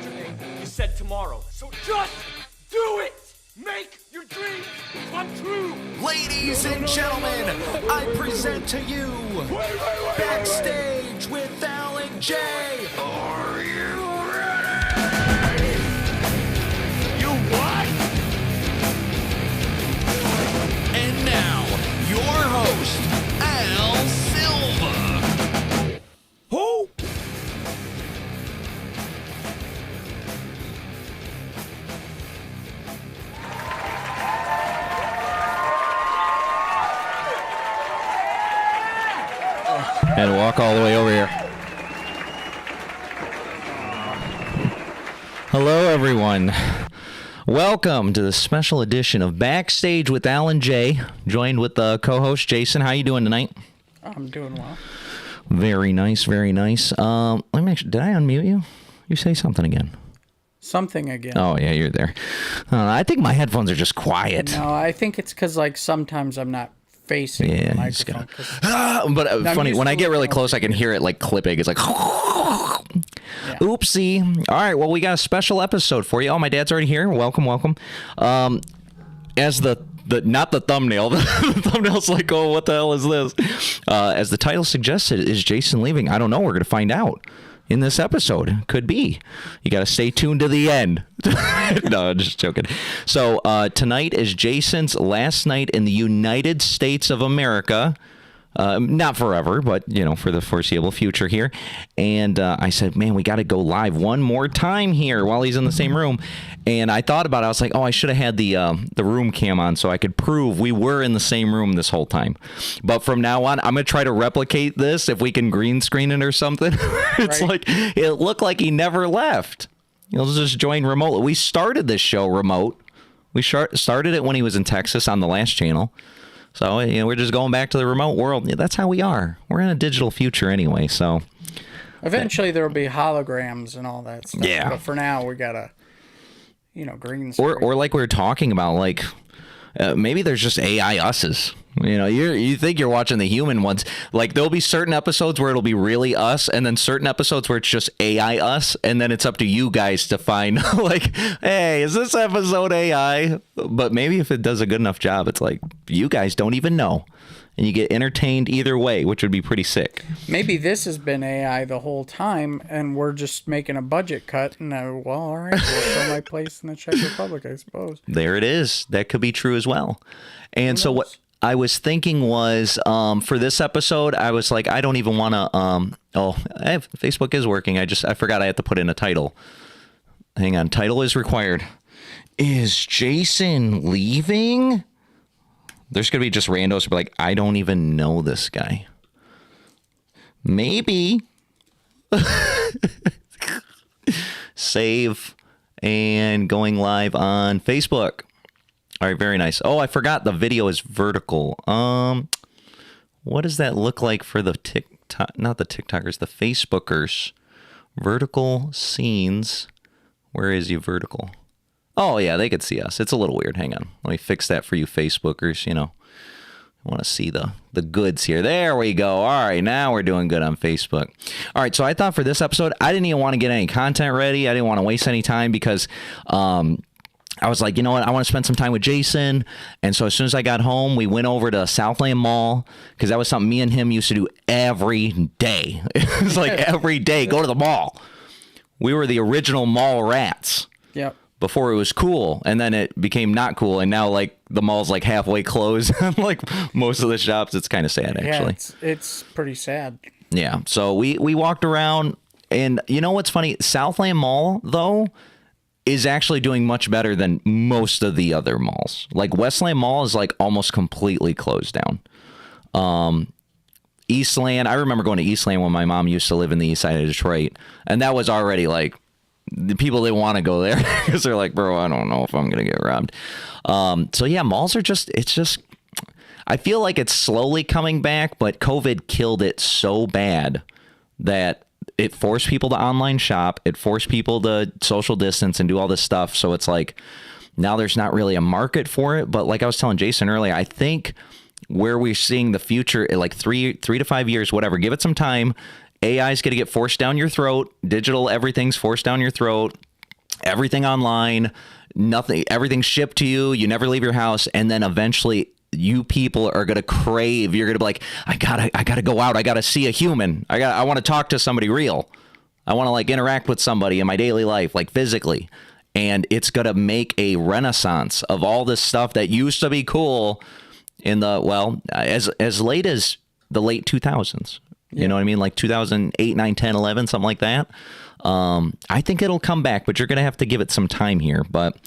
yesterday. You said tomorrow. So just do it! Make your dreams come true! Ladies and gentlemen, I present to you Backstage with Alan J. Are you ready? You what? And now, your host, Al Silva. Who? And walk all the way over here. Hello, everyone. Welcome to the special edition of Backstage with Alan J. Joined with the co-host Jason. How you doing tonight? I'm doing well. Very nice, very nice. Let me make sure. Did I unmute you? You say something again. Something again. Oh yeah, you're there. I think my headphones are just quiet. No, I think it's because like sometimes I'm not facing the microphone. But funny, when I get really close, I can hear it like clipping. It's like, oopsie. All right, well, we got a special episode for you. Oh, my dad's already here. Welcome, welcome. As not the thumbnail. The thumbnail's like, oh, what the hell is this? As the title suggested, is Jason leaving? I don't know. We're going to find out in this episode. Could be. You got to stay tuned to the end. No, just joking. So tonight is Jason's last night in the United States of America. Not forever, but, you know, for the foreseeable future here. And I said, man, we got to go live one more time here while he's in the same room. And I thought about it. I was like, oh, I should have had the room cam on so I could prove we were in the same room this whole time. But from now on, I'm going to try to replicate this if we can green screen it or something. It's like, it looked like he never left. He'll just join remotely. We started this show remote. We started it when he was in Texas on the last channel. So, you know, we're just going back to the remote world. Yeah, that's how we are. We're in a digital future anyway, so. Eventually there will be holograms and all that stuff. Yeah. But for now, we got to, green screen. Or like we were talking about, like, maybe there's just AI us's. You know, you think you're watching the human ones. Like, there'll be certain episodes where it'll be really us, and then certain episodes where it's just AI us, and then it's up to you guys to find, like, hey, is this episode AI? But maybe if it does a good enough job, it's like, you guys don't even know. And you get entertained either way, which would be pretty sick. Maybe this has been AI the whole time, and we're just making a budget cut, and all right, we'll show my place in the Czech Republic, I suppose. There it is. That could be true as well. And so what I was thinking was, for this episode, I was like, I don't even want to, Facebook is working. I forgot I had to put in a title. Hang on. Title is required. Is Jason leaving? There's going to be just randos who be like, I don't even know this guy. Maybe. Save and going live on Facebook. All right, very nice. Oh, I forgot the video is vertical. What does that look like for the TikTok? Not the TikTokers, the Facebookers. Vertical scenes. Where is you vertical? Oh, yeah, they could see us. It's a little weird. Hang on. Let me fix that for you Facebookers. You know, I want to see the goods here. There we go. All right, now we're doing good on Facebook. All right, so I thought for this episode, I didn't even want to get any content ready. I didn't want to waste any time because I was like, you know what? I want to spend some time with Jason. And so as soon as I got home, we went over to Southland Mall because that was something me and him used to do every day. It was like every day, go to the mall. We were the original mall rats. Yep. Before it was cool, and then it became not cool, and now like the mall's like halfway closed. Like most of the shops, it's kind of sad actually. Yeah, it's pretty sad. Yeah. So we walked around, and you know what's funny? Southland Mall though is actually doing much better than most of the other malls. Like Westland Mall is like almost completely closed down. Eastland, I remember going to Eastland when my mom used to live in the east side of Detroit, and that was already like. The people didn't want to go there because they're like, bro, I don't know if I'm going to get robbed. So yeah, malls are it's just, I feel like it's slowly coming back, but COVID killed it so bad that it forced people to online shop. It forced people to social distance and do all this stuff. So it's like, now there's not really a market for it. But like I was telling Jason earlier, I think where we're seeing the future, like 3 to 5 years, whatever, give it some time. AI is going to get forced down your throat. Digital, everything's forced down your throat. everything online, nothing, everything shipped to you. You never leave your house. And then eventually you people are going to crave. You're going to be like, I gotta go out. I gotta see a human. I want to talk to somebody real. I want to like interact with somebody in my daily life, like physically. And it's going to make a renaissance of all this stuff that used to be cool in the, well, as late as the late 2000s. You know what I mean? Like 2008, 9, 10, 11, something like that. I think it'll come back, but you're going to have to give it some time here. But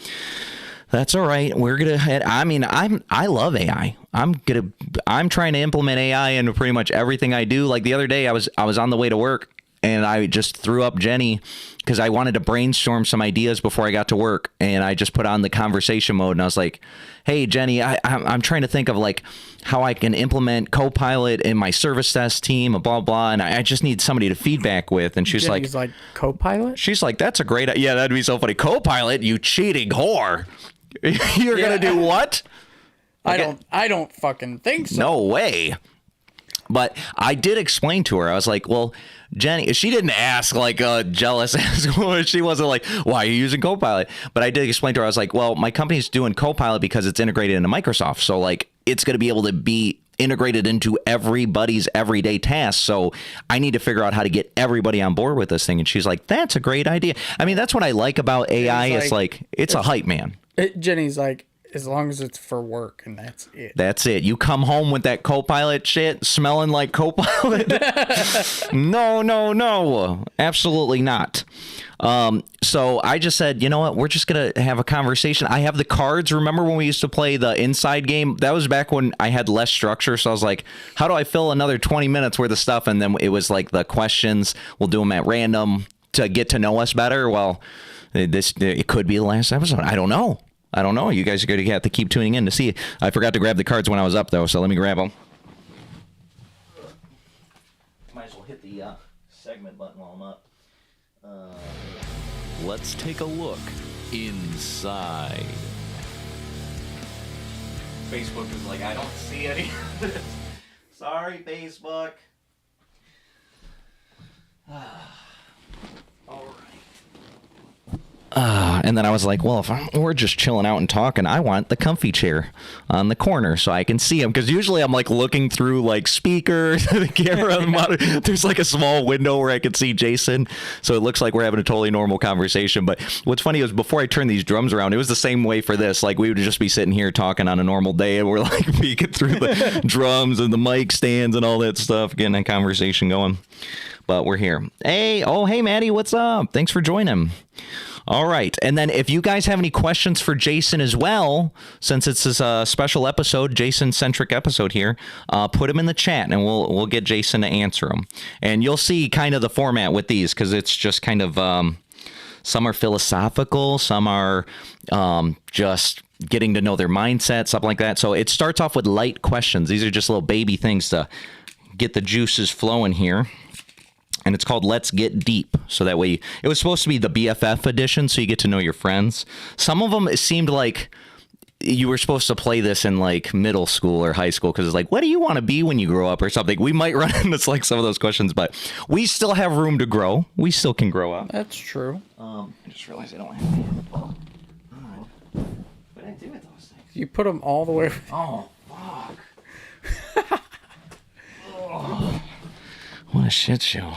that's all right. We're going to, I mean, I love AI. I'm trying to implement AI into pretty much everything I do. Like the other day I was on the way to work and I just threw up Jenny because I wanted to brainstorm some ideas before I got to work. And I just put on the conversation mode and I was like, hey, Jenny, I'm trying to think of like how I can implement Copilot in my service desk team, blah, blah. And I just need somebody to feedback with. And she's Jenny's like Copilot? She's like, that's a great idea. Yeah, that'd be so funny. Copilot, you cheating whore. You're going to do what? I don't fucking think so. No way. But I did explain to her. I was like, well, Jenny, she didn't ask like a jealous ass. She wasn't like, why are you using Copilot? But I did explain to her. I was like, well, my company's doing Copilot because it's integrated into Microsoft. So like it's going to be able to be integrated into everybody's everyday tasks. So I need to figure out how to get everybody on board with this thing. And she's like, that's a great idea. I mean, that's what I like about AI. It's like, it's a hype man. Jenny's like, as long as it's for work, and that's it. That's it. You come home with that Copilot shit, smelling like Copilot. No. Absolutely not. So I just said, you know what? We're just going to have a conversation. I have the cards. Remember when we used to play the inside game? That was back when I had less structure. So I was like, how do I fill another 20 minutes worth of stuff? And then it was like the questions. We'll do them at random to get to know us better. Well, it could be the last episode. I don't know. You guys are going to have to keep tuning in to see. I forgot to grab the cards when I was up, though, so let me grab them. Might as well hit the segment button while I'm up. Let's take a look inside. Facebook is like, I don't see any of this. Sorry, Facebook. All right. And then I was like, well, if we're just chilling out and talking, I want the comfy chair on the corner so I can see him. Because usually I'm like looking through like speakers, the camera, the monitor. There's like a small window where I can see Jason. So it looks like we're having a totally normal conversation. But what's funny is before I turned these drums around, it was the same way for this. Like we would just be sitting here talking on a normal day and we're like peeking through the drums and the mic stands and all that stuff, getting a conversation going. But we're here. Hey, Maddie, what's up? Thanks for joining. All right. And then if you guys have any questions for Jason as well, since it's this special episode, Jason-centric episode here, put them in the chat and we'll get Jason to answer them. And you'll see kind of the format with these because it's just kind of some are philosophical, some are just getting to know their mindset, something like that. So it starts off with light questions. These are just little baby things to get the juices flowing here. And it's called Let's Get Deep. So that way, it was supposed to be the BFF edition, so you get to know your friends. Some of them, it seemed like you were supposed to play this in like middle school or high school, because it's like, what do you want to be when you grow up or something? We might run into like some of those questions, but we still have room to grow. We still can grow up. That's true. I just realized I don't have any. What did I do with those things? You put them all the way. Oh, fuck. Oh, what a shit show.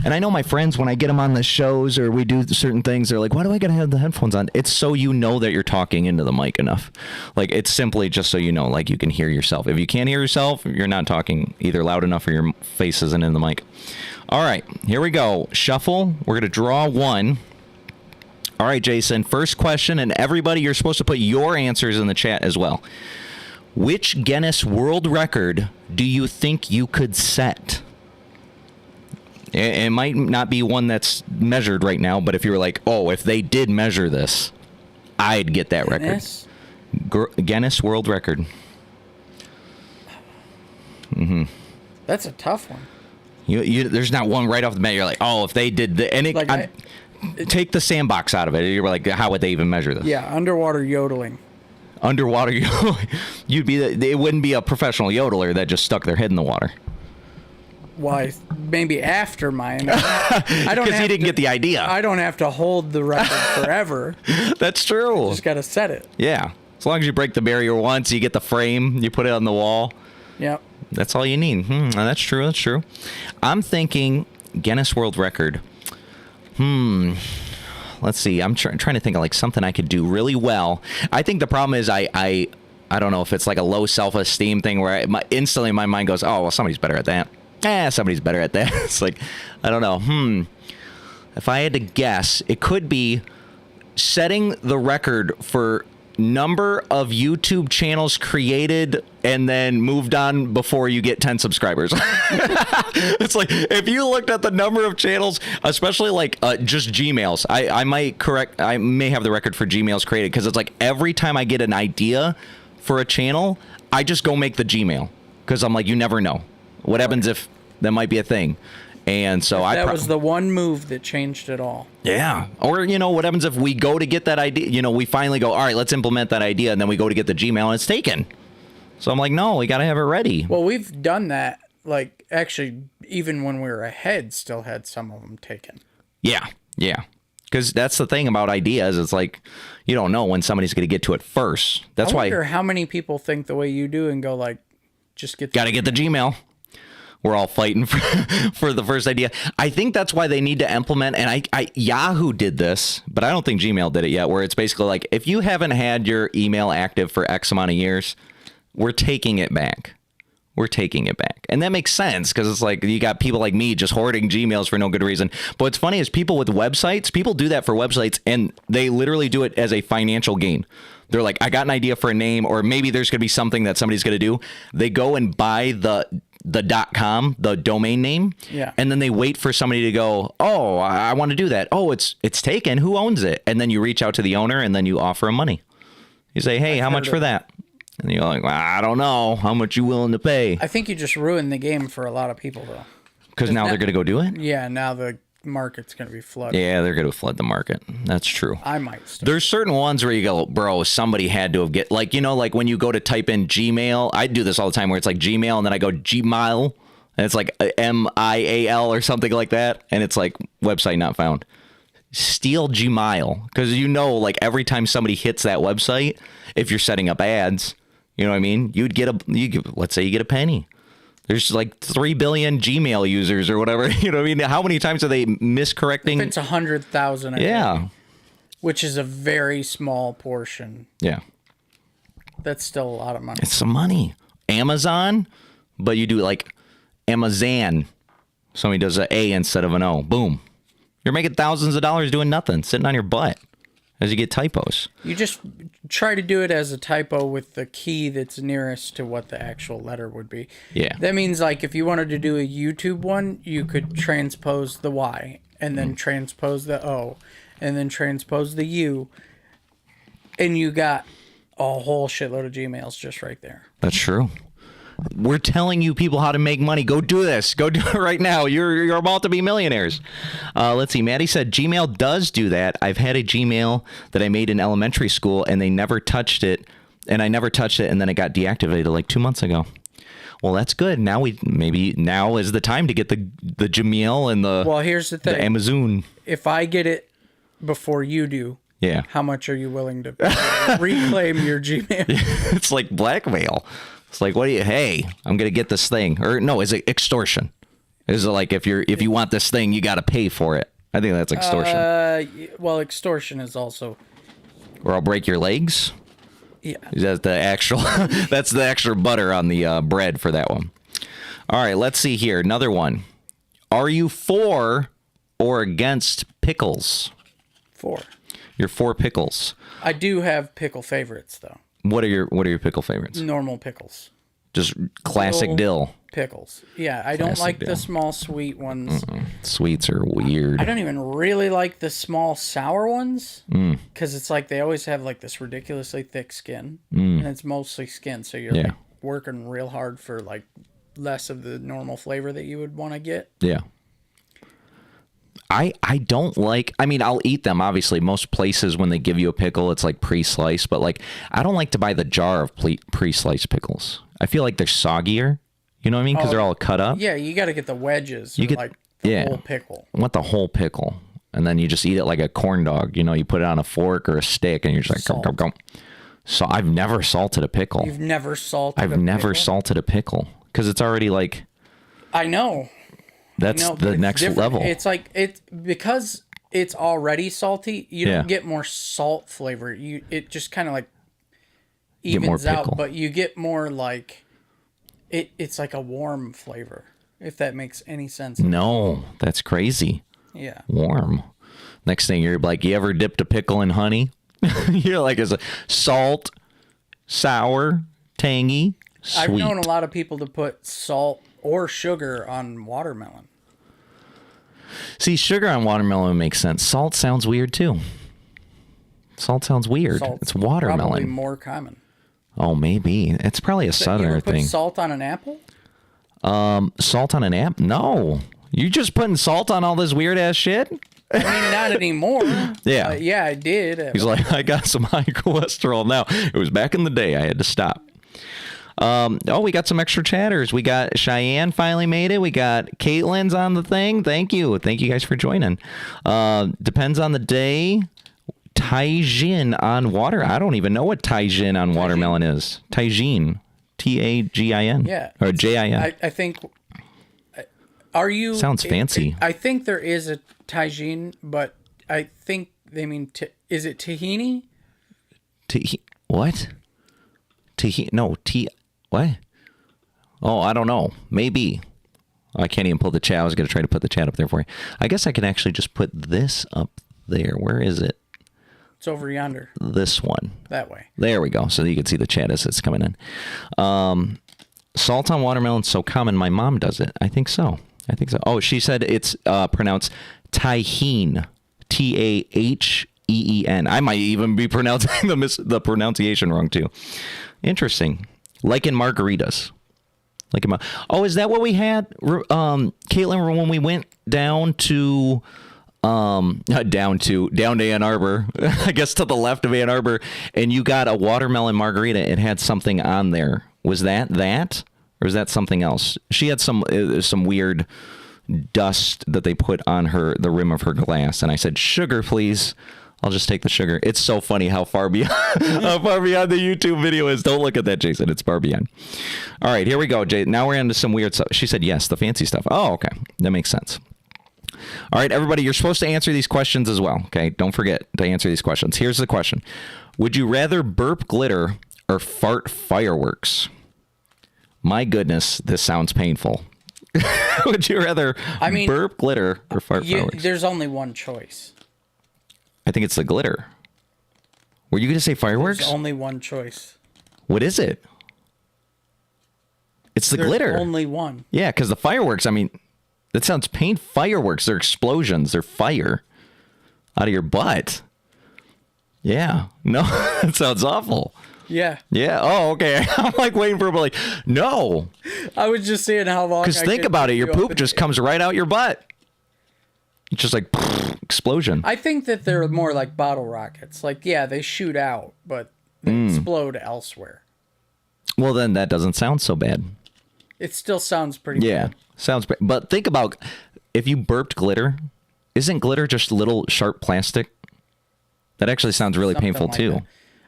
And I know my friends, when I get them on the shows or we do certain things, they're like, why do I got to have the headphones on? It's so you know that you're talking into the mic enough. Like, it's simply just so you know, like, you can hear yourself. If you can't hear yourself, you're not talking either loud enough or your face isn't in the mic. All right, here we go. Shuffle. We're going to draw one. All right, Jason, first question, and everybody, you're supposed to put your answers in the chat as well. Which Guinness World Record do you think you could set? It might not be one that's measured right now, but if you were like, oh, if they did measure this, I'd get that Guinness? record. Guinness World Record. Mm-hmm. That's a tough one. You there's not one right off the bat. You're like, oh, if they did the, and it, like take the sandbox out of it. You're like, how would they even measure this? Yeah, underwater yodeling. Underwater, you'd be. It wouldn't be a professional yodeler that just stuck their head in the water. maybe after mine. I don't Because he didn't get the idea. I don't have to hold the record forever. That's true. Just got to set it. Yeah. As long as you break the barrier once, you get the frame, you put it on the wall. Yep. That's all you need. That's true. That's true. I'm thinking Guinness World Record. Let's see. I'm trying to think of like something I could do really well. I think the problem is I don't know if it's like a low self-esteem thing where instantly my mind goes, oh, well, somebody's better at that. Somebody's better at that. It's like, I don't know. If I had to guess, it could be setting the record for number of YouTube channels created and then moved on before you get 10 subscribers. It's like, if you looked at the number of channels, especially like just Gmails, I may have the record for Gmails created, because it's like every time I get an idea for a channel, I just go make the Gmail, because I'm like, you never know what happens if that might be a thing. And so that was the one move that changed it all. Yeah. Or, what happens if we go to get that idea, we finally go, all right, let's implement that idea. And then we go to get the Gmail and it's taken. So I'm like, no, we got to have it ready. Well, we've done that. Like, actually, even when we were ahead, still had some of them taken. Yeah. Yeah. Because that's the thing about ideas. It's like, you don't know when somebody's going to get to it first. That's why. I wonder how many people think the way you do and go like, just get got to get the Gmail. We're all fighting for the first idea. I think that's why they need to implement, and Yahoo did this, but I don't think Gmail did it yet, where it's basically like, if you haven't had your email active for X amount of years, we're taking it back. We're taking it back. And that makes sense, because it's like you got people like me just hoarding Gmails for no good reason. But what's funny is people with websites, people do that for websites, and they literally do it as a financial gain. They're like, I got an idea for a name, or maybe there's going to be something that somebody's going to do. They go and buy the .com, the domain name, and then they wait for somebody to go, oh, I want to do that. Oh, it's taken. Who owns it? And then you reach out to the owner, and then you offer him money. You say, hey, how much for that? And you're like, well, I don't know. How much you willing to pay? I think you just ruined the game for a lot of people, though. Because now they're going to go do it? Yeah, now the market's going to be flooded. Yeah, they're going to flood the market. That's true. I might start. There's certain ones where you go, bro, somebody had to have like like when you go to type in Gmail, I do this all the time where it's like Gmail and then I go Gmail and it's like MIAL or something like that. And it's like website not found. Steal Gmail, because like every time somebody hits that website, if you're setting up ads, you know what I mean? Let's say you get a penny. There's like 3 billion Gmail users or whatever. You know what I mean? How many times are they miscorrecting? If it's 100,000. Yeah. Which is a very small portion. Yeah. That's still a lot of money. It's some money. Amazon, but you do like Amazon. Somebody does an A instead of an O. Boom. You're making thousands of dollars doing nothing, sitting on your butt as you get typos. You just try to do it as a typo with the key that's nearest to what the actual letter would be. Yeah. That means like if you wanted to do a YouTube one, you could transpose the Y and then transpose the O and then transpose the U. And you got a whole shitload of Gmails just right there. That's true. We're telling you people how to make money. Go do this. Go do it right now. You're about to be millionaires. Let's see. Maddie said Gmail does do that. I've had a Gmail that I made in elementary school, and they never touched it. And I never touched it, and then it got deactivated like 2 months ago. Well, that's good. Now now is the time to get the Gmail and the. Well, here's the thing. The Amazon. If I get it before you do, yeah, how much are you willing to reclaim your Gmail? It's like blackmail. It's like, hey, I'm going to get this thing. Or no, is it extortion? Is it like if you want this thing, you got to pay for it? I think that's extortion. Well, extortion is also. Or I'll break your legs. Yeah. Is that the actual? That's the extra butter on the bread for that one. All right, let's see here. Another one. Are you for or against pickles? For. You're for pickles. I do have pickle favorites though. What are your pickle favorites? Normal pickles. Just classic dill. Pickles. Yeah, I don't like the small sweet ones. Sweets are weird. I don't even really like the small sour ones because it's like they always have like this ridiculously thick skin and it's mostly skin. So you're like working real hard for like less of the normal flavor that you would want to get. Yeah. I don't like, I mean, I'll eat them. Obviously, most places when they give you a pickle, it's like pre-sliced. But like, I don't like to buy the jar of pre-sliced pickles. I feel like they're soggier. You know what I mean? Because they're all cut up. Yeah, you got to get the wedges. You get like the whole pickle. I want the whole pickle. And then you just eat it like a corn dog. You know, you put it on a fork or a stick and you're just like, go. So I've never salted a pickle. You've never salted I've never salted a pickle because it's already like. I know. That's the next level. It's like because it's already salty. You don't get more salt flavor. It just kind of like evens out, but you get more like it's like a warm flavor. If that makes any sense. No, that's crazy. Yeah. Warm. Next thing you're like, you ever dipped a pickle in honey? You're like, is it salt, sour, tangy, sweet? I've known a lot of people to put salt or sugar on watermelon. See, sugar on watermelon makes sense. Salt sounds weird too. Salt sounds weird. It's watermelon. Probably more common. Oh, maybe. It's probably a southerner thing. Put salt on an apple? Salt on an apple? No. You just putting salt on all this weird ass shit? I mean, not anymore. Yeah. Yeah, I did. He's like, I got some high cholesterol now. It was back in the day. I had to stop. We got some extra chatters. We got Cheyenne finally made it. We got Caitlin's on the thing. Thank you. Thank you guys for joining. Depends on the day. Taijin on water. I don't even know what Taijin on watermelon is. Taijin. Tagin. Yeah. Or Jin. I think... Are you... Sounds fancy. I think there is a tagine, but I think they mean... is it tahini? What? No, what? Oh, I don't know. Maybe. I can't even pull the chat. I was going to try to put the chat up there for you. I guess I can actually just put this up there. Where is it? It's over yonder. This one. That way. There we go. So you can see the chat as it's coming in. Salt on watermelon is so common. My mom does it. I think so. Oh, she said it's pronounced tahine. Taheen. I might even be pronouncing the pronunciation wrong too. Interesting. Like in margaritas. Is that what we had, Caitlin, when we went down to down to Ann Arbor, I guess to the left of Ann Arbor, and you got a watermelon margarita? It had something on there. Was that? Or is that something else? She had some weird dust that they put on the rim of her glass, and I said, "Sugar, please." I'll just take the sugar. It's so funny how far beyond the YouTube video is. Don't look at that, Jason. It's far beyond. All right, here we go, Jay. Now we're into some weird stuff. She said yes, the fancy stuff. Oh, okay. That makes sense. All right, everybody, you're supposed to answer these questions as well, okay? Don't forget to answer these questions. Here's the question. Would you rather burp glitter or fart fireworks? My goodness, this sounds painful. Would you rather burp glitter or fart fireworks? There's only one choice. I think it's the glitter. Were you going to say fireworks? There's only one choice. What is it? It's the glitter. There's only one. Yeah, because the fireworks, I mean, that sounds painful. Fireworks, they're explosions. They're fire out of your butt. Yeah. No, that sounds awful. Yeah. Yeah. Oh, okay. I'm like waiting for like, no. I was just saying how long. Because think about it. Your poop just comes right out your butt. It's just like explosion. I think that they're more like bottle rockets. Like, yeah, they shoot out, but they explode elsewhere. Well, then that doesn't sound so bad. It still sounds pretty bad. Sounds bad. But think about if you burped glitter, isn't glitter just little sharp plastic? That actually sounds really painful like too. That.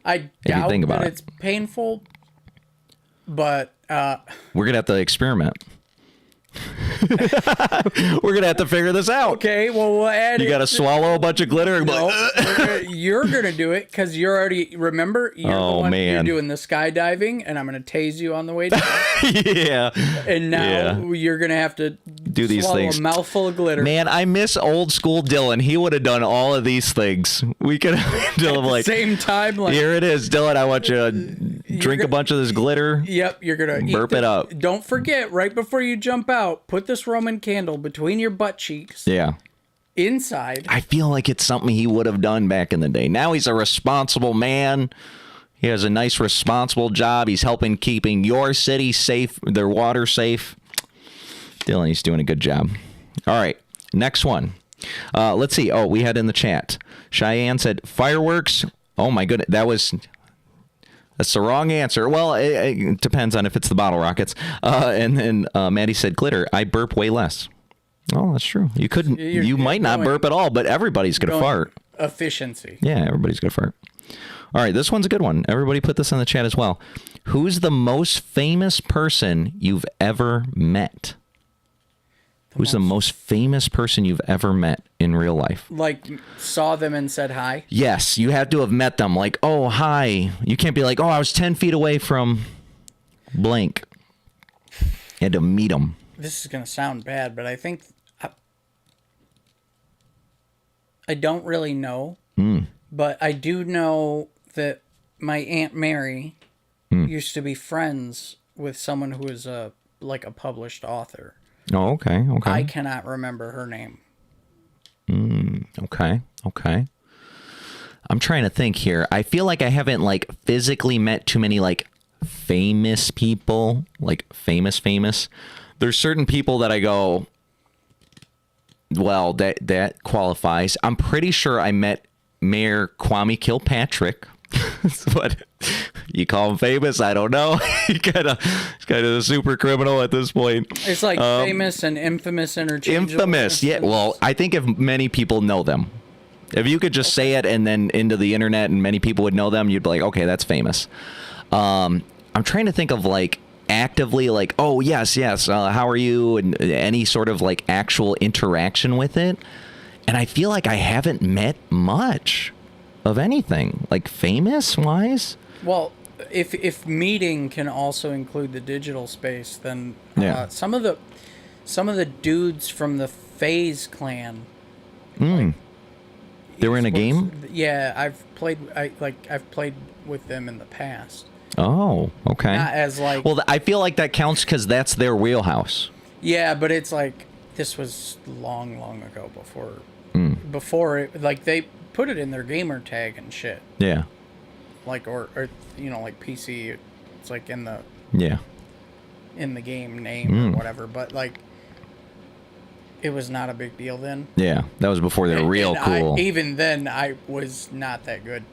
I doubt that it's painful, but we're going to have to experiment. We're gonna have to figure this out. Okay, well we'll add. You gotta swallow a bunch of glitter. No, you're gonna do it because you're already. Remember, you're the one. You're doing the skydiving, and I'm gonna tase you on the way down. Yeah. And now you're gonna have to do these things. A mouthful of glitter. Man, I miss old school Dylan. He would have done all of these things. We could have Dylan like same time. Like, here it is, Dylan. I want you to drink a bunch of this glitter. Yep, you're gonna burp it up. Don't forget, right before you jump out, put this Roman candle between your butt cheeks. Yeah. Inside. I feel like it's something he would have done back in the day. Now he's a responsible man. He has a nice, responsible job. He's helping keeping your city safe, their water safe. Dylan, he's doing a good job. All right, next one. Let's see. Oh, we had in the chat. Cheyenne said fireworks. Oh my goodness, that was. That's the wrong answer. Well, it depends on if it's the bottle rockets. And then Maddie said glitter. I burp way less. Oh, that's true. You couldn't. You might not burp at all, but everybody's gonna fart. Efficiency. Yeah, everybody's gonna fart. All right, this one's a good one. Everybody put this in the chat as well. Who's the most famous person you've ever met? Who's the most famous person you've ever met in real life? Like, saw them and said hi? Yes, you have to have met them. Like, oh, hi. You can't be like, oh, I was 10 feet away from blank. You had to meet them. This is going to sound bad, but I think... I don't really know. But I do know that my Aunt Mary used to be friends with someone who is like a published author. Oh, okay. I cannot remember her name. Okay. I'm trying to think here. I feel like I haven't like physically met too many like famous people, like famous. There's certain people that I go, well, that qualifies. I'm pretty sure I met Mayor Kwame Kilpatrick. What you call him famous? I don't know. He's kind of a super criminal at this point. It's like famous and infamous interchangeable. Infamous, yeah. Well, I think if many people know them, if you could just say it and then into the internet and many people would know them, you'd be like, okay, that's famous. I'm trying to think of like actively like, oh yes, how are you, and any sort of like actual interaction with it. And I feel like I haven't met much of anything like famous wise. Well, if meeting can also include the digital space, then some of the dudes from the FaZe clan. They were in a game? Yeah, I've played with them in the past. Oh, okay. Not as like. Well, I feel like that counts because that's their wheelhouse. Yeah, but it's like this was long ago before it, like they put it in their gamer tag and shit. Yeah. Like or like PC, it's like in the game name or whatever. But like, it was not a big deal then. Yeah, that was before they were real cool. Even then, I was not that good.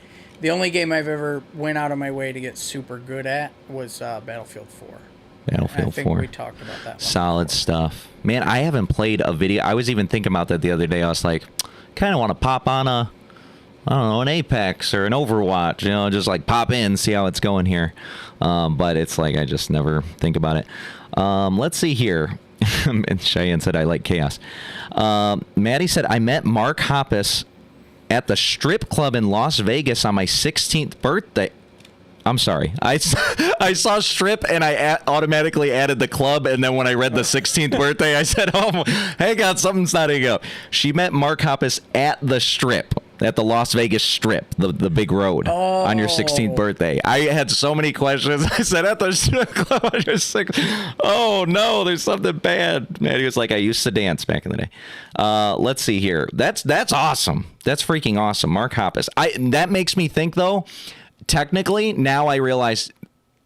The only game I've ever went out of my way to get super good at was Battlefield 4. Battlefield 4. I think we talked about that one. Solid stuff. Man, I haven't played a video. I was even thinking about that the other day. I was like, kind of want to pop on an Apex or an Overwatch, just like pop in, see how it's going here. But it's like, I just never think about it. Let's see here. And Cheyenne said, I like chaos. Maddie said, I met Mark Hoppus at the strip club in Las Vegas on my 16th birthday. I'm sorry. I saw strip and I automatically added the club. And then when I read the 16th birthday, I said, oh, hang on, something's not adding up. She met Mark Hoppus at the strip, at the Las Vegas strip, the big road on your 16th birthday. I had so many questions. I said, at the strip club on your 16th. Oh, no, there's something bad. Maddie was like, I used to dance back in the day. Let's see here. That's awesome. That's freaking awesome. Mark Hoppus. That makes me think, though, technically, now I realize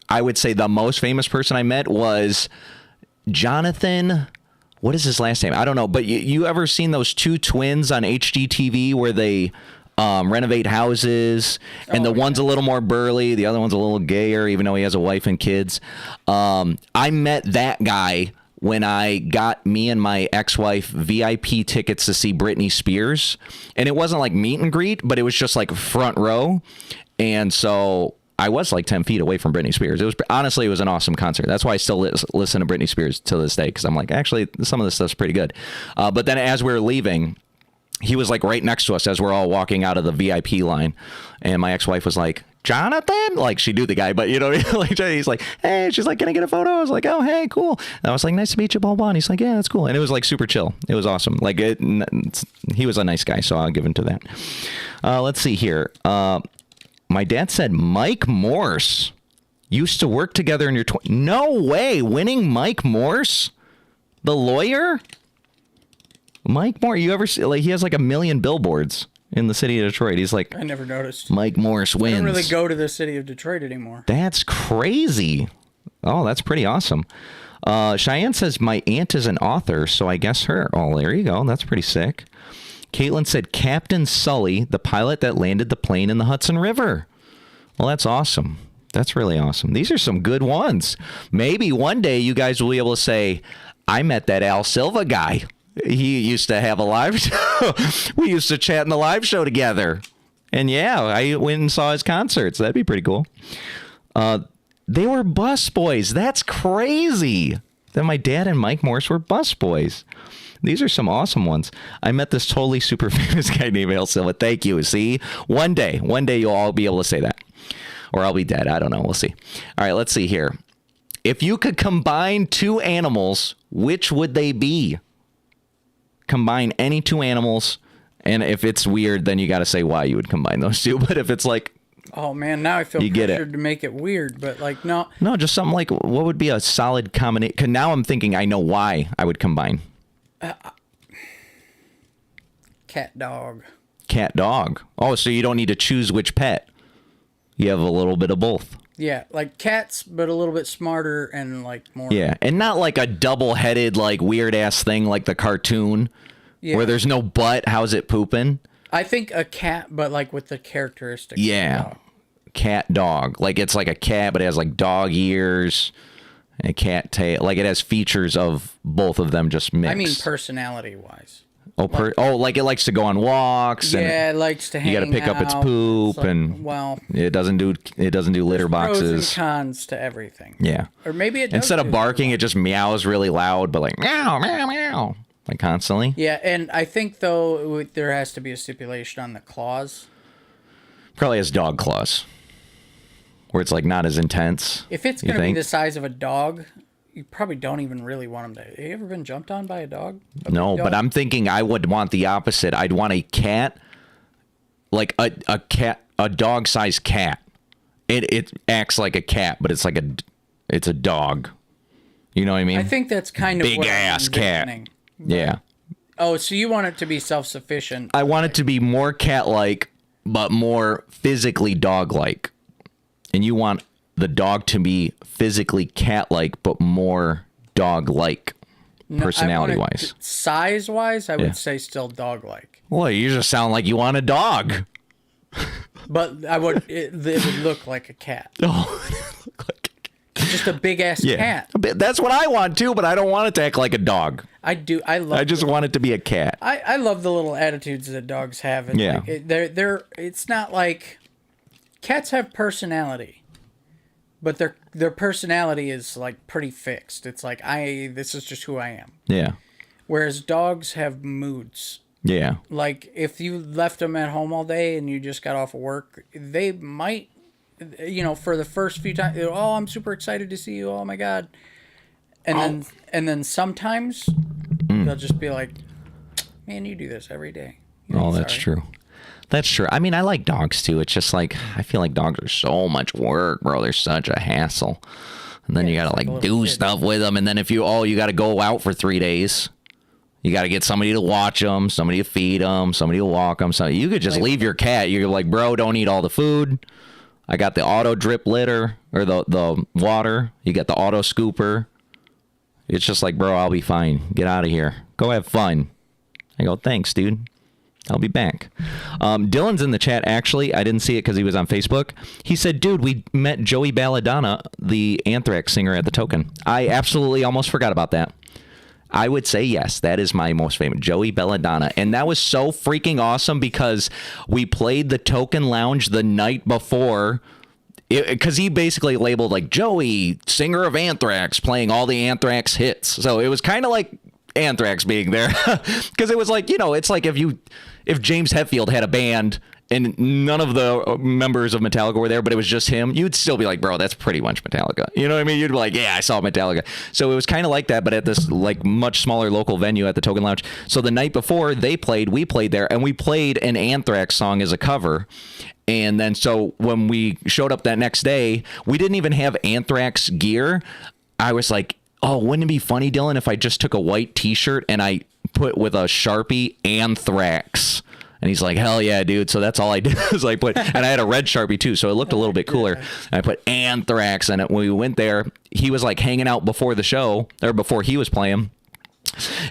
I would say the most famous person I met was Jonathan. What is his last name? I don't know. But you ever seen those two twins on HGTV where they renovate houses and the one's a little more burly, the other one's a little gayer, even though he has a wife and kids? I met that guy when I got me and my ex-wife VIP tickets to see Britney Spears. And it wasn't like meet and greet, but it was just like front row. And so I was like 10 feet away from Britney Spears. It was an awesome concert. That's why I still listen to Britney Spears to this day, because I'm like, actually, some of this stuff's pretty good. But then as we were leaving, he was like right next to us as we're all walking out of the VIP line. And my ex-wife was like, Jonathan? Like, she knew the guy, but like, he's like, hey, she's like, can I get a photo? I was like, oh, hey, cool. And I was like, nice to meet you, blah, blah. And he's like, yeah, that's cool. And it was like super chill. It was awesome. Like, he was a nice guy, so I'll give him to that. Let's see here. My dad said Mike Morse used to work together in your 20s. No way. Winning Mike Morse? The lawyer? Mike Morse, you ever see, like, he has like 1 million billboards in the city of Detroit. He's like, I never noticed. Mike Morse wins. I don't really go to the city of Detroit anymore. That's crazy. Oh, that's pretty awesome. Cheyenne says my aunt is an author, so I guess her. Oh, there you go. That's pretty sick. Caitlin said Captain Sully, the pilot that landed the plane in the Hudson River. Well, that's awesome. That's really awesome. These are some good ones. Maybe one day you guys will be able to say, I met that Al Silva guy. He used to have a live show. We used to chat in the live show together. And yeah, I went and saw his concerts. That'd be pretty cool. They were bus boys. That's crazy. That my dad and Mike Morse were bus boys. These are some awesome ones. I met this totally super famous guy named Al Silva. Thank you. See, one day you'll all be able to say that. Or I'll be dead. I don't know. We'll see. All right, let's see here. If you could combine two animals, which would they be? Combine any two animals. And if it's weird, then you got to say why you would combine those two. But if it's like... Oh, man, now I feel pressured to make it weird. But, like, no. No, just something like, what would be a solid combination? Because now I'm thinking I know why I would combine. Cat dog. Cat dog. Oh, so you don't need to choose which pet. You have a little bit of both. Yeah, like cats, but a little bit smarter and like more. Yeah, and not like a double-headed, like weird ass thing like the cartoon, where there's no butt. How's it pooping? I think a cat, but like with the characteristics. Yeah, of a dog. Cat dog. Like it's like a cat, but it has like dog ears, and a cat tail. Like it has features of both of them just mixed. I mean, personality-wise. Like it likes to go on walks. Yeah, and it likes to hang out. You got to pick up its poop, and it doesn't do litter boxes. Pros and cons to everything. Yeah, or maybe it does instead of barking, it just meows really loud, but like meow meow meow, like constantly. Yeah, and I think though there has to be a stipulation on the claws. Probably has dog claws, where it's like not as intense. If it's gonna be the size of a dog. You probably don't even really want them to. Have you ever been jumped on by a dog? No, but I'm thinking I would want the opposite. I'd want a cat, like a dog-sized cat. It acts like a cat, but it's like it's a dog. You know what I mean? I think that's kind of big ass cat. Yeah. Oh, so you want it to be self-sufficient? I want it to be more cat-like, but more physically dog-like, and you want the dog to be physically cat-like, but more dog-like, personality-wise. Size-wise, I would say still dog-like. Well, you just sound like you want a dog. But it would look like a cat. Oh, just a big-ass cat. That's what I want, too, but I don't want it to act like a dog. I do. I just want it to be a cat. I love the little attitudes that dogs have. And yeah. It's not like... Cats have personality. But their personality is like pretty fixed. It's like this is just who I am. Yeah. Whereas dogs have moods. Yeah. Like if you left them at home all day and you just got off of work, they might, for the first few times, oh, I'm super excited to see you. Oh my God. And then sometimes they'll just be like, man, you do this every day. That's true. That's true. I mean, I like dogs, too. It's just like, I feel like dogs are so much work, bro. They're such a hassle. And then you got to, like, do stuff with them. And then if you got to go out for 3 days. You got to get somebody to watch them, somebody to feed them, somebody to walk them. So you could just leave your cat. You're like, bro, don't eat all the food. I got the auto drip litter, or the water. You got the auto scooper. It's just like, bro, I'll be fine. Get out of here. Go have fun. I go, thanks, dude. I'll be back. Dylan's in the chat, actually. I didn't see it because he was on Facebook. He said, dude, we met Joey Belladonna, the Anthrax singer, at the Token. I absolutely almost forgot about that. I would say yes. That is my most famous, Joey Belladonna. And that was so freaking awesome because we played the Token Lounge the night before, because he basically labeled like Joey, singer of Anthrax, playing all the Anthrax hits. So it was kind of like Anthrax being there, because it was like, it's like if James Hetfield had a band and none of the members of Metallica were there, but it was just him, you'd still be like, bro, that's pretty much Metallica. You know what I mean? You'd be like, yeah, I saw Metallica. So it was kind of like that, but at this like much smaller local venue at the Token Lounge. So the night before we played there, and we played an Anthrax song as a cover. And then so when we showed up that next day, we didn't even have Anthrax gear. I was like, oh, wouldn't it be funny, Dylan, if I just took a white T-shirt and I put with a Sharpie Anthrax? And he's like, hell yeah, dude. So that's all I did was I put, and I had a red Sharpie too, so it looked a little bit cooler. And I put Anthrax, and when we went there, he was like hanging out before the show, or before he was playing.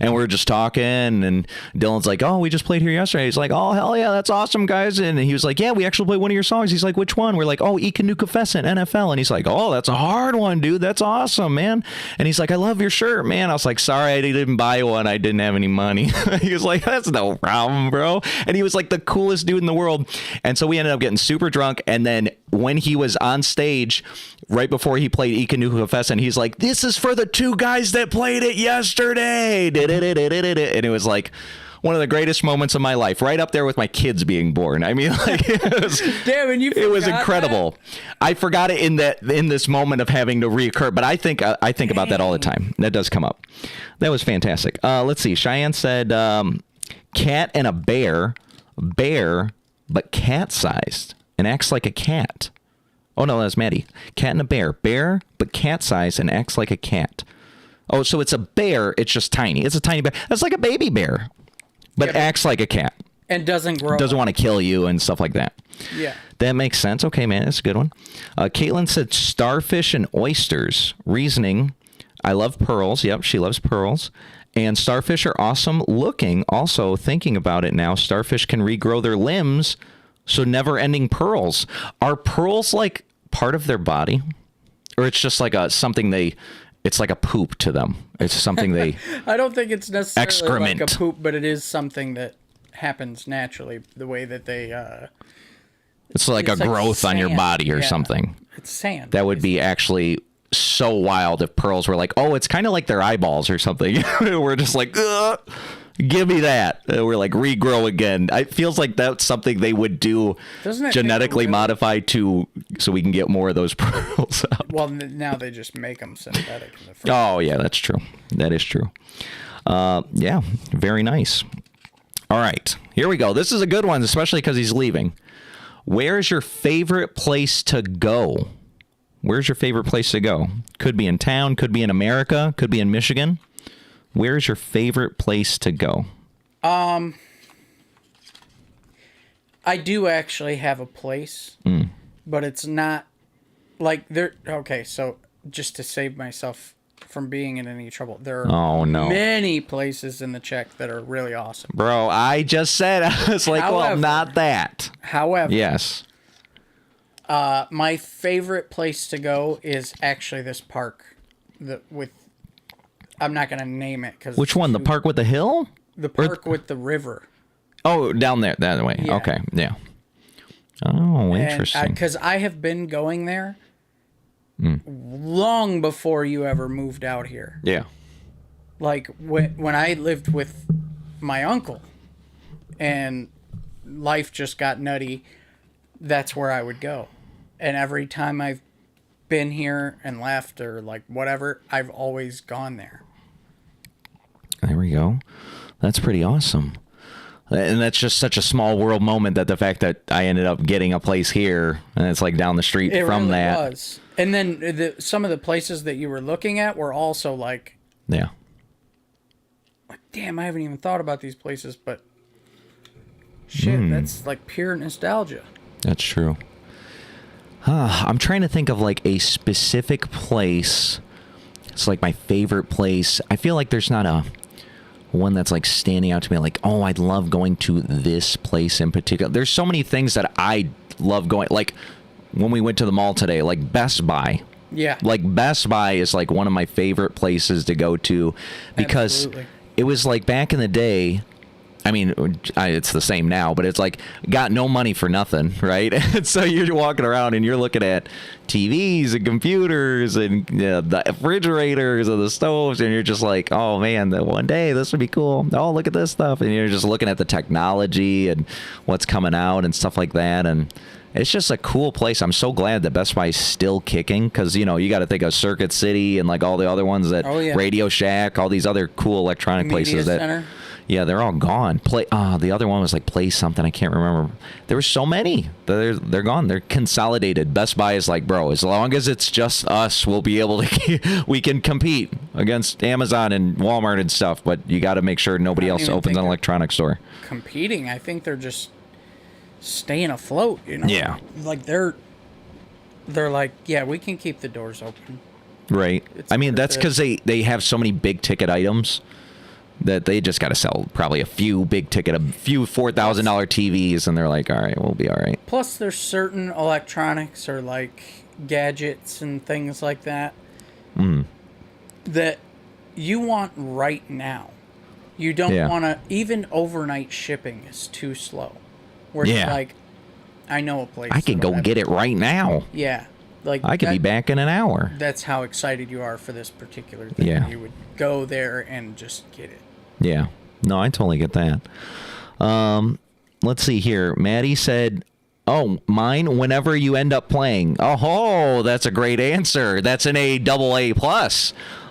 And we're just talking, and Dylan's like, oh, we just played here yesterday. He's like, oh, hell yeah, that's awesome, guys. And he was like, yeah, we actually played one of your songs. He's like, which one? We're like, oh, Ikanuka Pheasant, NFL. And he's like, oh, that's a hard one, dude. That's awesome, man. And he's like, I love your shirt, man. I was like, sorry, I didn't buy one. I didn't have any money. He was like, that's no problem, bro. And he was like the coolest dude in the world. And so we ended up getting super drunk. And then when he was on stage, right before he played Ikanuka Pheasant, he's like, this is for the two guys that played it yesterday. And it was like one of the greatest moments of my life, right up there with my kids being born. I mean, like, it was, damn, and it was incredible. That? I forgot it in this moment of having to reoccur, but I think about that all the time. That does come up. That was fantastic. Let's see. Cheyenne said, cat and a bear, but cat-sized and acts like a cat. Oh, no, that's Maddie. Cat and a bear, but cat-sized and acts like a cat. Oh, so it's a bear. It's just tiny. It's a tiny bear. That's like a baby bear, but acts like a cat. And doesn't grow. Doesn't want to kill you and stuff like that. Yeah. That makes sense. Okay, man, that's a good one. Caitlin said starfish and oysters. Reasoning, I love pearls. Yep, she loves pearls. And starfish are awesome looking. Also, thinking about it now, starfish can regrow their limbs, so never-ending pearls. Are pearls like part of their body? Or it's just like it's like a poop to them. It's something they... I don't think it's necessarily excrement. Like a poop, but it is something that happens naturally, the way that they... it's like a growth on your body or something. It's sand. That would be actually so wild if pearls were like, oh, it's kind of like their eyeballs or something. We're just like, ugh. Give me that. We're like, regrow again. It feels like that's something they would do genetically modified so we can get more of those pearls out. Well, now they just make them synthetic. In the first oh, yeah, that's true. That is true. Yeah, very nice. All right, here we go. This is a good one, especially because he's leaving. Where's your favorite place to go? Where's your favorite place to go? Could be in town, could be in America, could be in Michigan. Where's your favorite place to go? I do actually have a place, but it's not like there. Okay, so just to save myself from being in any trouble, there are many places in the Czech that are really awesome. Bro, I just said, I was like, well, not that. However, yes. My favorite place to go is actually this park I'm not going to name it. Which one? The park with the hill? The park with the river. Oh, down there. That way. Yeah. Okay. Yeah. Oh, interesting. Because I have been going there long before you ever moved out here. Yeah. Like when I lived with my uncle and life just got nutty, that's where I would go. And every time I've been here and left or like whatever, I've always gone there. There we go. That's pretty awesome. And that's just such a small world moment that the fact that I ended up getting a place here and it's like down the street from really that. It was. And then some of the places that you were looking at were also like, yeah. Like, damn, I haven't even thought about these places, but shit, that's like pure nostalgia. That's true. I'm trying to think of like a specific place. It's like my favorite place. I feel like there's not a one that's like standing out to me like, oh, I'd love going to this place in particular. There's so many things that I love going, like when we went to the mall today, like Best Buy. Yeah. Like Best Buy is like one of my favorite places to go to because it was like back in the day. I mean, it's the same now, but it's like got no money for nothing, right? And so you're walking around and you're looking at TVs and computers and the refrigerators and the stoves, and you're just like, oh man, one day this would be cool. Oh, look at this stuff, and you're just looking at the technology and what's coming out and stuff like that, and it's just a cool place. I'm so glad that Best Buy is still kicking because, you know, you got to think of Circuit City and like all the other ones that Radio Shack, all these other cool electronic places that. Center. Yeah, they're all gone. The other one was like Play something. I can't remember. There were so many. They're gone. They're consolidated. Best Buy is like, bro, as long as it's just us, we'll be able to. We can compete against Amazon and Walmart and stuff. But you got to make sure nobody else opens an electronics store. Competing. I think they're just staying afloat. You know. Yeah. Like they're like, yeah, we can keep the doors open. Right. I mean, that's because they have so many big ticket items. that they just got to sell probably a few big ticket, a few $4,000 TVs, and they're like, all right, we'll be all right. Plus, there's certain electronics or like gadgets and things like that that you want right now. You don't want to, even overnight shipping is too slow. Where it's like, I know a place. I can go get it right now. Yeah. Like I could be back in an hour. That's how excited you are for this particular thing. Yeah. You would go there and just get it. Yeah. No, I totally get that. Let's see here. Maddie said, oh, mine whenever you end up playing. Oh, that's a great answer. That's an AA+.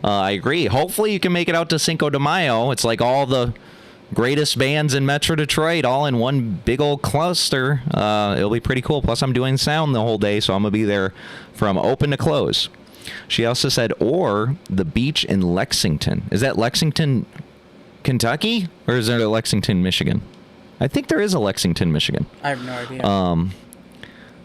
I agree. Hopefully you can make it out to Cinco de Mayo. It's like all the greatest bands in Metro Detroit all in one big old cluster. It'll be pretty cool. Plus, I'm doing sound the whole day, so I'm going to be there from open to close. She also said, or the beach in Lexington. Is that Lexington, Kentucky? Or is there a Lexington, Michigan? I think there is a Lexington, Michigan. I have no idea.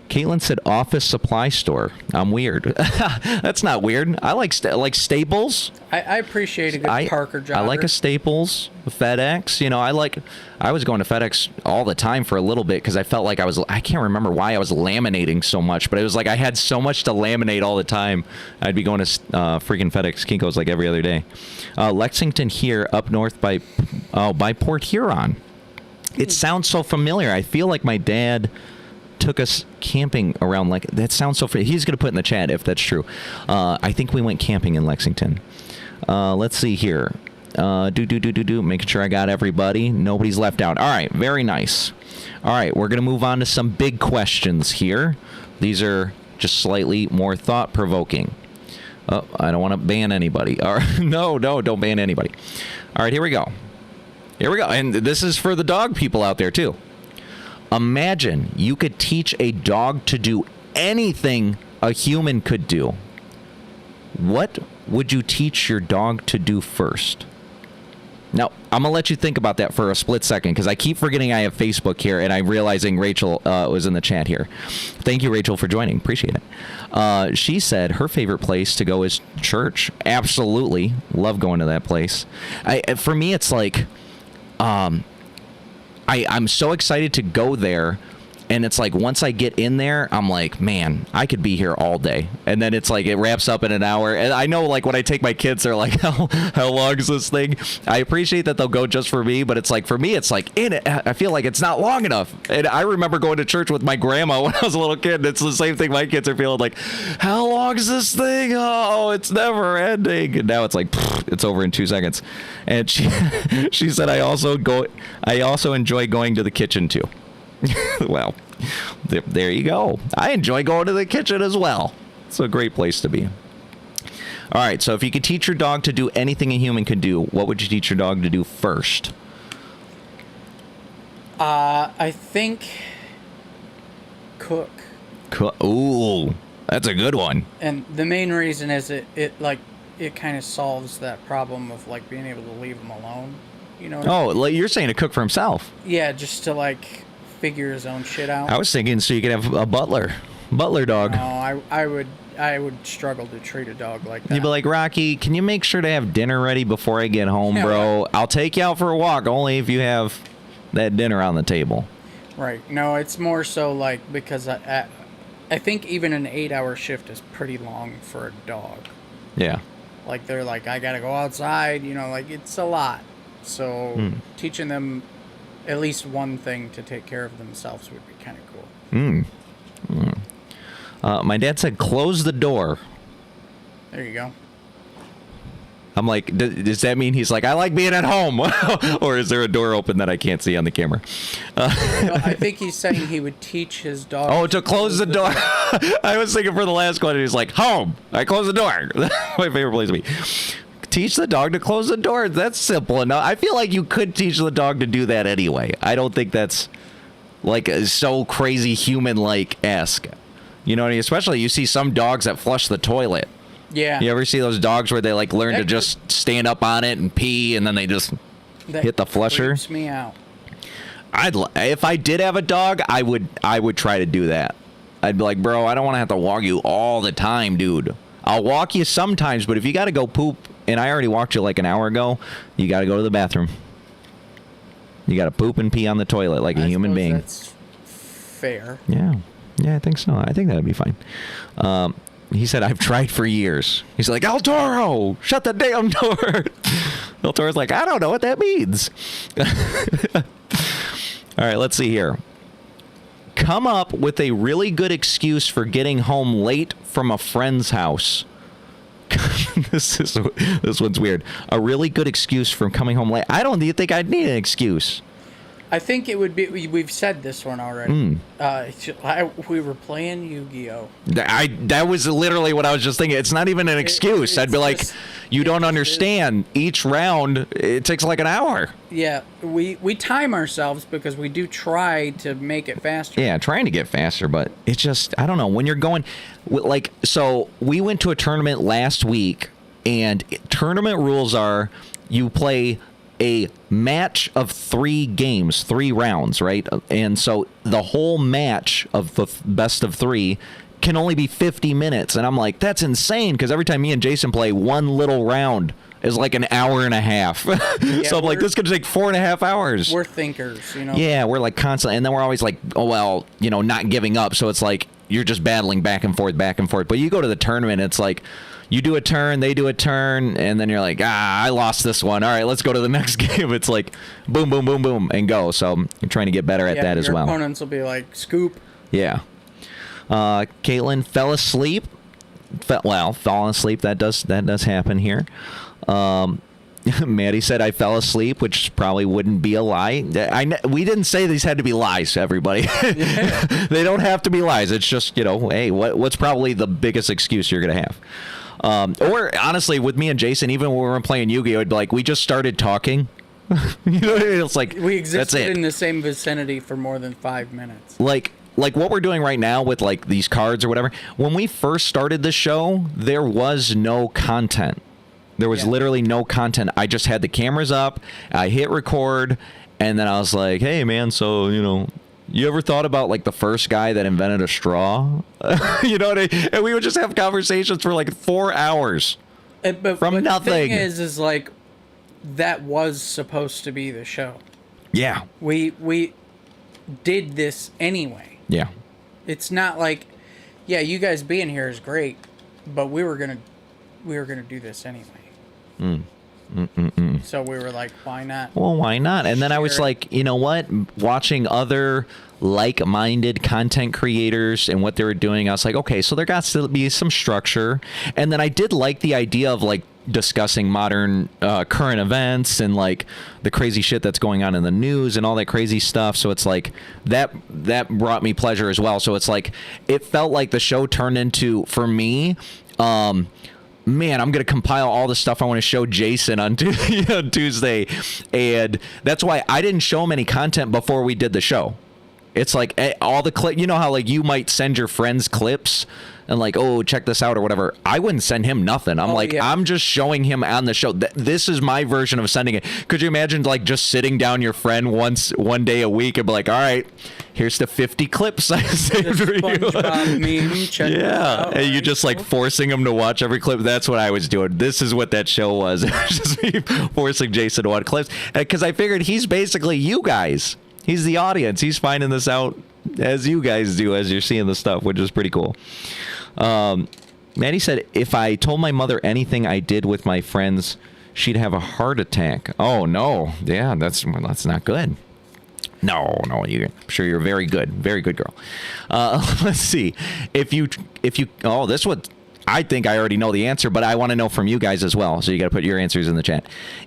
Caitlin said office supply store. I'm weird. That's not weird. I like Staples. I appreciate a good Parker jogger. I like a Staples, a FedEx. You know, I was going to FedEx all the time for a little bit because I felt like I can't remember why I was laminating so much, but it was like I had so much to laminate all the time. I'd be going to freaking FedEx Kinko's like every other day. Lexington here up north by Port Huron. It sounds so familiar. I feel like my dad took us camping around, like, that sounds so familiar. He's going to put in the chat if that's true. I think we went camping in Lexington. Let's see here. Making sure I got everybody. Nobody's left out. All right, very nice. All right, we're going to move on to some big questions here. These are just slightly more thought-provoking. Oh, I don't want to ban anybody. All right, no, don't ban anybody. All right, here we go. And this is for the dog people out there, too. Imagine you could teach a dog to do anything a human could do. What would you teach your dog to do first? Now, I'm going to let you think about that for a split second because I keep forgetting I have Facebook here and I'm realizing Rachel was in the chat here. Thank you, Rachel, for joining. Appreciate it. She said her favorite place to go is church. Absolutely. Love going to that place. For me, it's like... I'm so excited to go there, and it's like once I get in there, I'm like, man, I could be here all day. And then it's like it wraps up in an hour. And I know, like, when I take my kids, they're like, how long is this thing? I appreciate that they'll go just for me, but it's like, for me, it's like, I feel like it's not long enough. And I remember going to church with my grandma when I was a little kid, and it's the same thing my kids are feeling, like, how long is this thing? Oh, it's never ending. And now it's like, it's over in 2 seconds. And she said, I also enjoy going to the kitchen too. Well, there you go. I enjoy going to the kitchen as well. It's a great place to be. All right, so if you could teach your dog to do anything a human could do, what would you teach your dog to do first? I think cook. Ooh, that's a good one. And the main reason is it kind of solves that problem of like being able to leave him alone. You know? Oh, like you're saying to cook for himself? Yeah, just to like figure his own shit out. I was thinking so you could have a butler dog. No, I would struggle to treat a dog like that. You'd be like, Rocky, can you make sure to have dinner ready before I get home, bro? I'll take you out for a walk only if you have that dinner on the table. Right. No, it's more so like because I think even an 8-hour shift is pretty long for a dog. Yeah. Like they're like, I gotta go outside, you know, like it's a lot. So teaching them at least one thing to take care of themselves would be kind of cool. My dad said, close the door. There you go. I'm like, does that mean he's like, I like being at home? Or is there a door open that I can't see on the camera? No, I think he's saying he would teach his dog. Oh, to close the door. I was thinking for the last one, he's like, home. I close the door. My favorite place to be. Teach the dog to close the door. That's simple enough. I feel like you could teach the dog to do that anyway. I don't think that's like so crazy human-like-esque. You know what I mean? Especially you see some dogs that flush the toilet. Yeah. You ever see those dogs where they like learn to just stand up on it and pee and then they just hit the flusher? That creeps me out. If I did have a dog, I would try to do that. I'd be like, bro, I don't want to have to walk you all the time, dude. I'll walk you sometimes, but if you got to go poop and I already walked you like an hour ago. You got to go to the bathroom. You got to poop and pee on the toilet like a human being. That's fair. Yeah, I think so. I think that'd be fine. He said, I've tried for years. He's like, El Toro, shut the damn door. El Toro's like, I don't know what that means. All right, let's see here. Come up with a really good excuse for getting home late from a friend's house. This one's weird. A really good excuse for coming home late. I don't think I'd need an excuse. I think it would be. We've said this one already. We were playing Yu-Gi-Oh. That was literally what I was just thinking. It's not even an excuse. I'd be like, you don't understand. Each round, it takes like an hour. Yeah, we time ourselves because we do try to make it faster. Yeah, trying to get faster, but it's just, I don't know. When you're going, like, so we went to a tournament last week, and tournament rules are you play a match of 3 games, 3 rounds, right? And so the whole match of the best of 3 can only be 50 minutes. And I'm like, that's insane, because every time me and Jason play, one little round is like an hour and a half. Yeah, so I'm like, this could take 4.5 hours. We're thinkers, you know? Yeah, we're like constantly, and then we're always like, oh, well, you know, not giving up. So it's like, you're just battling back and forth. But you go to the tournament, it's like, you do a turn, they do a turn, and then you're like, I lost this one. All right, let's go to the next game. It's like boom, boom, boom, boom, and go. So I'm trying to get better at that as well. Your opponents will be like, scoop. Yeah. Caitlin fell asleep. Falling asleep, that does happen here. Maddie said I fell asleep, which probably wouldn't be a lie. We didn't say these had to be lies, everybody. They don't have to be lies. It's just, you know, hey, what's probably the biggest excuse you're going to have? Or honestly, with me and Jason, even when we were playing Yu-Gi-Oh, it'd be like, we just started talking. You know, it's like, we existed that's it. in the same vicinity for more than 5 minutes. Like what we're doing right now with like these cards or whatever. When we first started the show, there was no content. There was literally no content. I just had the cameras up. I hit record, and then I was like, hey, man, so, you know, you ever thought about, like, the first guy that invented a straw? You know what I mean? And we would just have conversations for, like, 4 hours from nothing. The thing is, like, that was supposed to be the show. Yeah. We did this anyway. Yeah. It's not like, yeah, you guys being here is great, but we were gonna do this anyway. So we were like, why not? Well, why not? And then I was like, you know what? Watching other like-minded content creators and what they were doing, I was like, okay, so there got to be some structure. And then I did like the idea of like discussing modern current events and like the crazy shit that's going on in the news and all that crazy stuff. So it's like that brought me pleasure as well. So it's like it felt like the show turned into, for me, man, I'm going to compile all the stuff I want to show Jason on Tuesday. And that's why I didn't show him any content before we did the show. It's like all the clip, you know how like you might send your friends clips and like, oh, check this out or whatever. I wouldn't send him nothing. I'm just showing him on the show. This is my version of sending it. Could you imagine like just sitting down your friend one day a week and be like, all right, here's the 50 clips I saved for you. Meme, check yeah. And you just like forcing him to watch every clip. That's what I was doing. This is what that show was. It was just me forcing Jason to watch clips. Because I figured he's basically you guys. He's the audience. He's finding this out as you guys do, as you're seeing the stuff, which is pretty cool. Maddie said, if I told my mother anything I did with my friends, she'd have a heart attack. Oh, no. Yeah, that's not good. No, I'm sure you're very good girl. Let's see. If you, this one, I think I already know the answer, but I want to know from you guys as well. So you got to put your answers in the chat.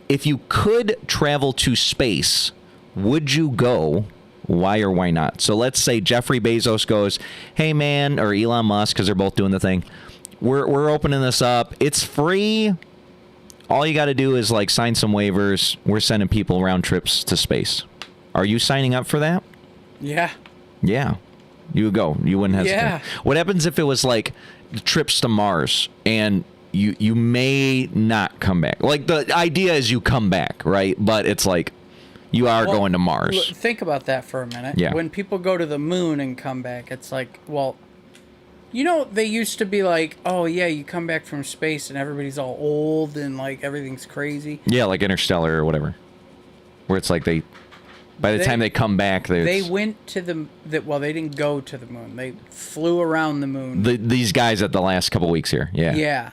If you could travel to space, would you go? Why or why not? So let's say Jeffrey Bezos goes, hey man, or Elon Musk, because they're both doing the thing. We're opening this up. It's free. All you got to do is like sign some waivers. We're sending people round trips to space. Are you signing up for that? Yeah. Yeah. You would go. You wouldn't hesitate. Yeah. What happens if it was like trips to Mars and you may not come back? Like the idea is you come back, right? But it's like, you are going to Mars. Think about that for a minute. Yeah. When people go to the moon and come back, it's like, well, You know, they used to be like, oh, yeah, you come back from space and everybody's all old and, like, everything's crazy. Yeah, like Interstellar or whatever. Where it's like by the time they come back, they went to well, they didn't go to the moon. They flew around the moon. These guys at the last couple weeks here. Yeah. Yeah.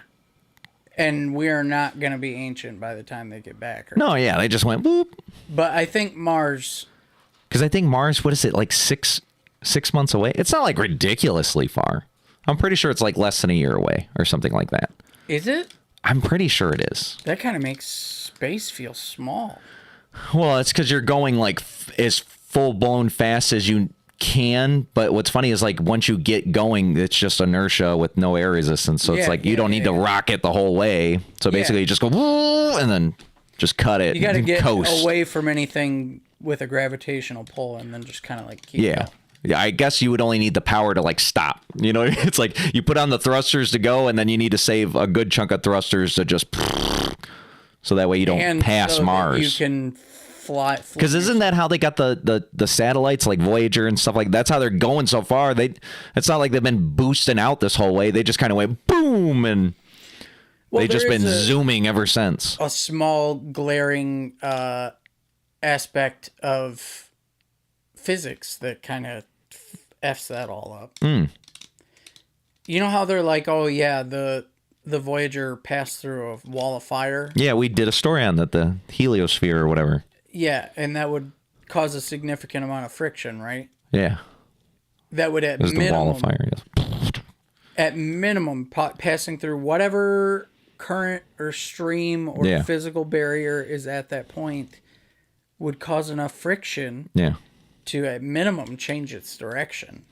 And we're not going to be ancient by the time they get back. No, yeah, they just went boop. But I think Mars... Because I think Mars, what is it, like 6 months away? It's not like ridiculously far. I'm pretty sure it's like less than a year away or something like that. Is it? I'm pretty sure it is. That kind of makes space feel small. Well, it's because you're going like as full-blown fast as you can. But what's funny is like once you get going, it's just inertia with no air resistance. So it's like you don't need to rocket the whole way. So basically you just go woo, and then just cut it. You got to get coast away from anything with a gravitational pull and then just kind of like keep going. Yeah, I guess you would only need the power to like stop. You know, it's like you put on the thrusters to go, and then you need to save a good chunk of thrusters to just, so that way you don't pass so Mars. That you can fly. Because isn't that how they got the satellites like Voyager and stuff like that? That's how they're going so far. It's not like they've been boosting out this whole way. They just kind of went boom, and they've just been zooming ever since. A small glaring aspect of physics that kind of F's that all up. You know how they're like, oh yeah, the Voyager passed through a wall of fire? Yeah, we did a story on that, the heliosphere or whatever. Yeah, and that would cause a significant amount of friction, right? Yeah. That would at There's minimum... the wall of fire, yes. At minimum, passing through whatever current or stream or physical barrier is at that point would cause enough friction to, at minimum, change its direction.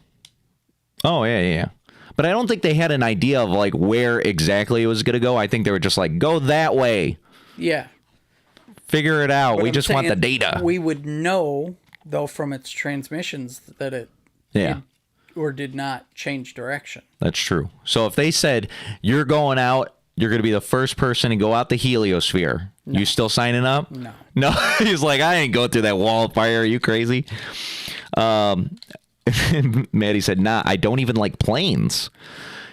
Oh, yeah. But I don't think they had an idea of, like, where exactly it was going to go. I think they were just like, go that way. Yeah. Figure it out. We just want the data. We would know, though, from its transmissions that it did or did not change direction. That's true. So if they said, you're going out, you're going to be the first person to go out the heliosphere. No. You still signing up? No. He's like, I ain't going through that wall of fire. Are you crazy? Maddie said, nah, I don't even like planes.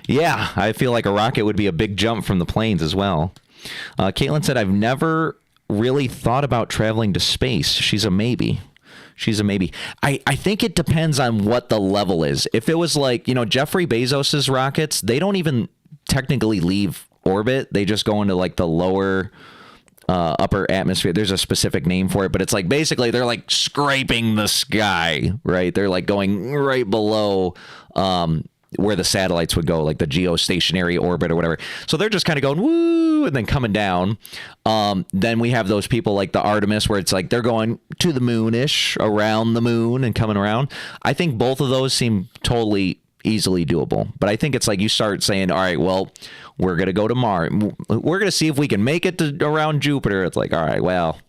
Yeah, I feel like a rocket would be a big jump from the planes as well. Caitlin said, I've never really thought about traveling to space. She's a maybe. I think it depends on what the level is. If it was like, Jeffrey Bezos's rockets, they don't even technically leave orbit. They just go into like the lower upper atmosphere. There's a specific name for it, but it's like basically they're like scraping the sky, right? They're like going right below where the satellites would go, like the geostationary orbit or whatever. So they're just kind of going woo and then coming down. Then we have those people like the Artemis where it's like they're going to the moon-ish, around the moon and coming around. I think both of those seem totally easily doable. But I think it's like you start saying, all right, well, we're going to go to Mars. We're going to see if we can make it to around Jupiter. It's like, all right, well,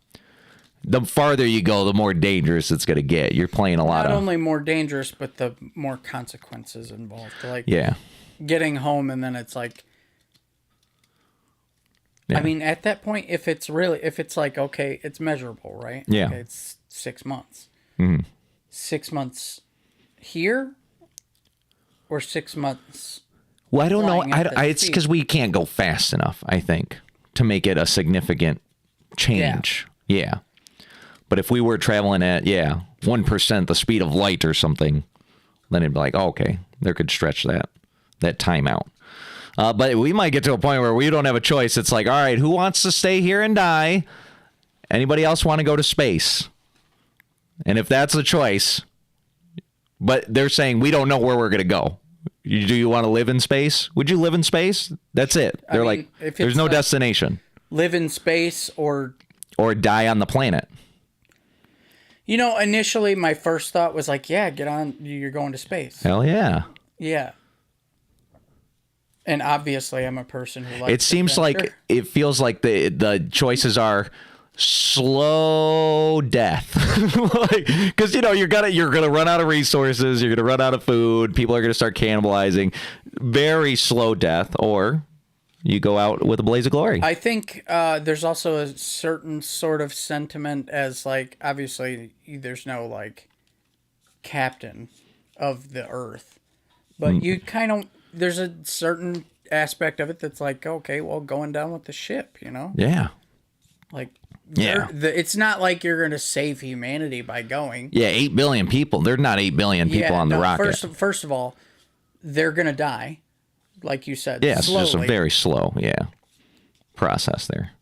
the farther you go, the more dangerous it's going to get. You're playing a lot Not only more dangerous, but the more consequences involved. Like getting home and then it's like, I mean, at that point, if it's like, okay, it's measurable, right? Yeah. Okay, it's 6 months. Mm-hmm. 6 months here or 6 months? Well, I don't know. It's because we can't go fast enough, I think, to make it a significant change. Yeah. But if we were traveling at, 1% the speed of light or something, then it'd be like, oh, okay, there could stretch that time out. But we might get to a point where we don't have a choice. It's like, all right, who wants to stay here and die? Anybody else want to go to space? And if that's the choice, but they're saying we don't know where we're going to go. Do you want to live in space? Would you live in space? That's it. They're like, there's no destination. Live in space or die on the planet. Initially my first thought was like, yeah, get on. You're going to space. Hell yeah. Yeah. And obviously I'm a person who likes it seems adventure. Like it feels like the choices are slow death. Because you're gonna run out of resources, you're gonna run out of food, people are gonna start cannibalizing. Very slow death, or you go out with a blaze of glory. I think there's also a certain sort of sentiment as like, obviously there's no like captain of the earth, but you kind of, there's a certain aspect of it that's like, okay, well, going down with the ship, you know? Yeah. Like, Yeah. it's not like you're going to save humanity by going. Yeah, 8 billion people. There's not 8 billion people on the rocket. First of all, they're going to die, like you said. Yeah, slowly. it's just a very slow, process there.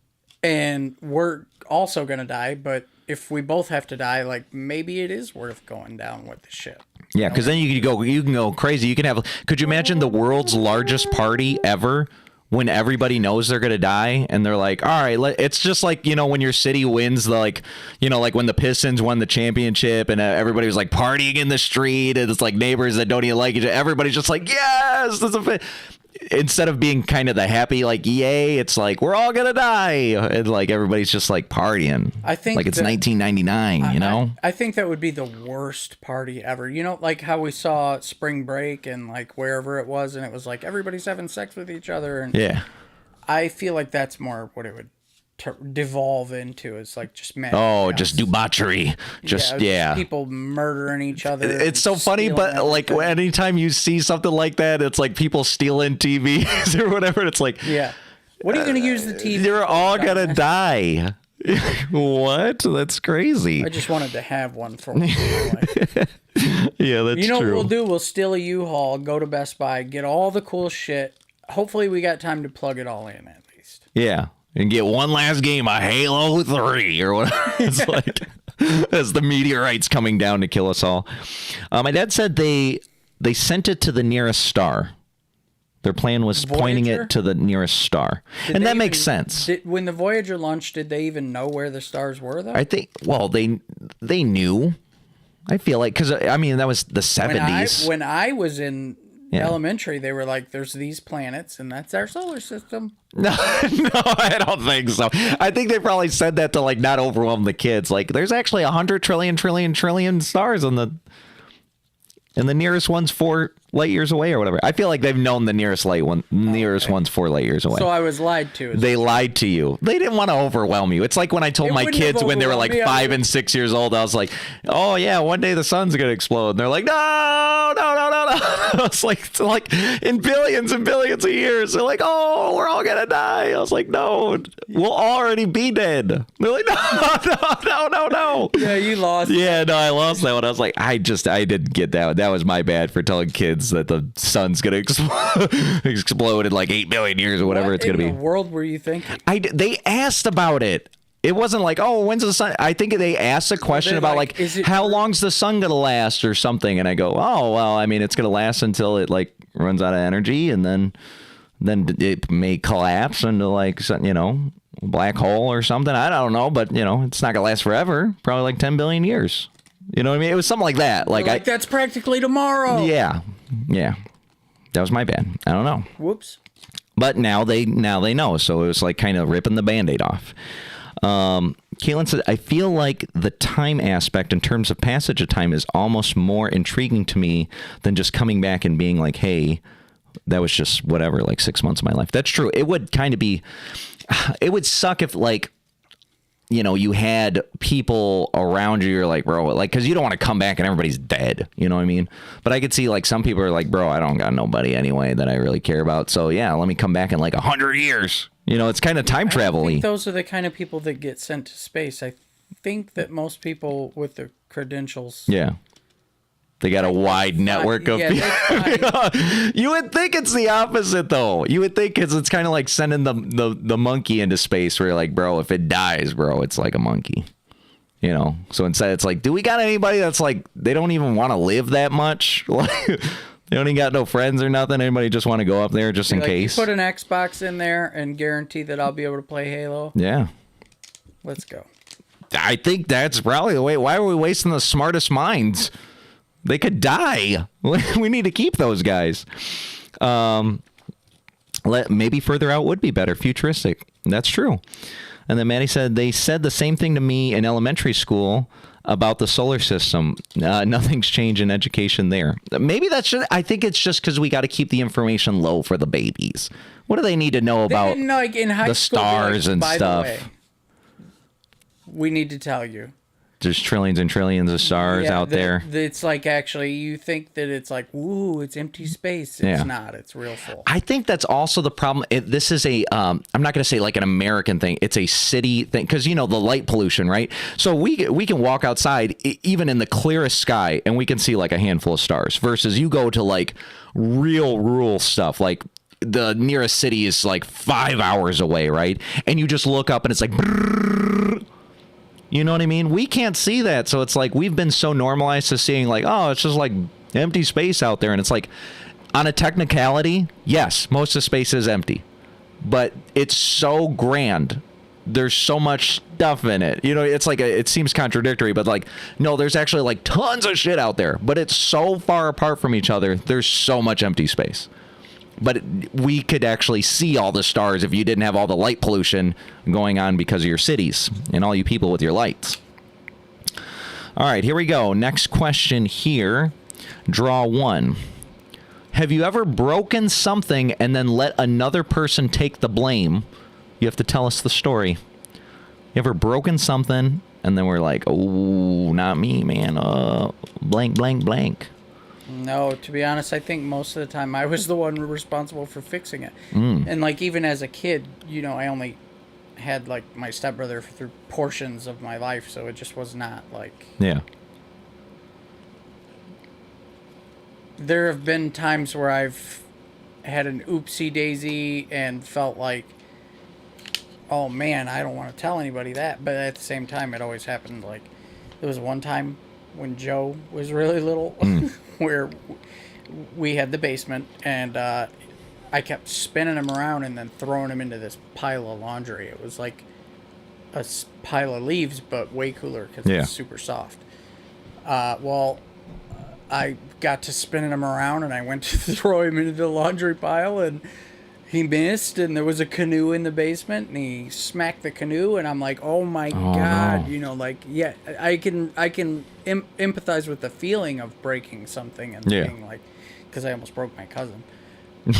And we're also going to die, but if we both have to die, like, maybe it is worth going down with the ship. Yeah, because then you can go crazy. You can have. Could you imagine the world's largest party ever when everybody knows they're gonna die and they're like, all right, it's just like, you know, when your city wins the, like, you know, like when the Pistons won the championship and everybody was like partying in the street and it's like neighbors that don't even like each other. Everybody's just like, yes, this is instead of being kind of the happy, like, yay, it's like, we're all gonna die. And like, everybody's just like partying. I think like it's 1999, you know? I think that would be the worst party ever. You know, like how we saw Spring Break and like wherever it was, and it was like everybody's having sex with each other. And Yeah. I feel like that's more what it would devolve into. It's like just mad. Oh, just debauchery. Just people murdering each other. It's so funny, but like anytime you see something like that, it's like people stealing TVs or whatever. It's like, what are you going to use the TV? They're all gonna die. What? That's crazy. I just wanted to have one for me. Yeah, that's true. You know what we'll do? We'll steal a U-Haul, go to Best Buy, get all the cool shit. Hopefully, we got time to plug it all in at least. Yeah. And get one last game of Halo 3 or whatever. It's like, as the meteorites coming down to kill us all. My dad said they sent it to the nearest star. Their plan was Voyager? pointing it to the nearest star. And that makes sense. When the Voyager launched, did they even know where the stars were, though? I think, well, they knew. I feel like, because, I mean, that was the 70s. When I was in elementary, they were like, there's these planets, and that's our solar system. No, I don't think so. I think they probably said that to, like, not overwhelm the kids. Like, there's actually 100 trillion stars on the... And the nearest one's 4 light years away or whatever. I feel like they've known the nearest one's 4 light years away. So I was lied to. They lied to you. They didn't want to overwhelm you. It's like when I told my kids when they were like 5 and 6 years old, I was like, oh yeah, one day the sun's going to explode. And they're like, no. It's like in billions and billions of years. They're like, oh, we're all going to die. I was like, no, we'll already be dead. They're like, no. Yeah, you lost. Yeah, no, I lost that one. I was like, I didn't get that one. That was my bad for telling kids that the sun's going to explode in like 8 billion years or whatever it's going to be. What in the world were you thinking? They asked about it. It wasn't like, oh, when's the sun? I think they asked a question about like how long's the sun going to last or something. And I go, oh, well, I mean, it's going to last until it like runs out of energy and then it may collapse into like, you know, a black hole or something. I don't know, but you know, it's not going to last forever. Probably like 10 billion years. You know what I mean? It was something like that. Like that's practically tomorrow. Yeah. That was my bad. I don't know. Whoops. But now they know. So it was like kind of ripping the Band-Aid off. Caitlin said, I feel like the time aspect in terms of passage of time is almost more intriguing to me than just coming back and being like, hey, that was just whatever, like 6 months of my life. That's true. It would kind of be, it would suck if like, you know, you had people around you, you're like, bro, like, because you don't want to come back and everybody's dead. You know what I mean? But I could see like some people are like, bro, I don't got nobody anyway that I really care about. So yeah, let me come back in like 100 years. You know, it's kind of time travel-y. Those are the kind of people that get sent to space. I think that most people with the credentials. Yeah. They got a wide network of people. You would think it's the opposite, though. You would think it's kind of like sending the monkey into space where you're like, bro, if it dies, bro, it's like a monkey. You know? So instead, it's like, do we got anybody that's like, they don't even want to live that much? Like, they don't even got no friends or nothing. Anybody just want to go up there just in case? Put an Xbox in there and guarantee that I'll be able to play Halo. Yeah. Let's go. I think that's probably the way. Why are we wasting the smartest minds? They could die. We need to keep those guys. Maybe further out would be better. Futuristic. That's true. And then Maddie said, they said the same thing to me in elementary school about the solar system. Nothing's changed in education there. Maybe that's just, I think it's just because we got to keep the information low for the babies. What do they need to know about like in high the school, stars and by stuff? The way, we need to tell you. There's trillions and trillions of stars out there. It's like, actually, you think that it's like, ooh, it's empty space. It's not. It's real full. I think that's also the problem. This is a, I'm not going to say like an American thing. It's a city thing because, the light pollution, right? So we can walk outside even in the clearest sky and we can see like a handful of stars versus you go to like real rural stuff like the nearest city is like 5 hours away, right? And you just look up and it's like, brrr. You know what I mean? We can't see that. So it's like we've been so normalized to seeing like, oh, it's just like empty space out there. And it's like on a technicality, yes, most of space is empty. But it's so grand. There's so much stuff in it. It's like it seems contradictory, but like, no, there's actually like tons of shit out there. But it's so far apart from each other. There's so much empty space. But we could actually see all the stars if you didn't have all the light pollution going on because of your cities and all you people with your lights. All right, here we go. Next question here. Draw one. Have you ever broken something and then let another person take the blame? You have to tell us the story. You ever broken something and then we're like, oh, not me, man. Blank, blank, blank. No, to be honest, I think most of the time I was the one responsible for fixing it. And like even as a kid, I only had like my stepbrother through portions of my life, so it just was not like. Yeah. There have been times where I've had an oopsie daisy and felt like, oh man, I don't want to tell anybody that. But at the same time, it always happened. Like there was one time when Joe was really little where we had the basement and I kept spinning him around and then throwing him into this pile of laundry. It was like a pile of leaves, but way cooler because it's super soft. Well, I got to spinning him around and I went to throw him into the laundry pile and he missed and there was a canoe in the basement and he smacked the canoe and I'm like, oh my God, no. like, yeah, I can empathize with the feeling of breaking something and being like, because I almost broke my cousin. But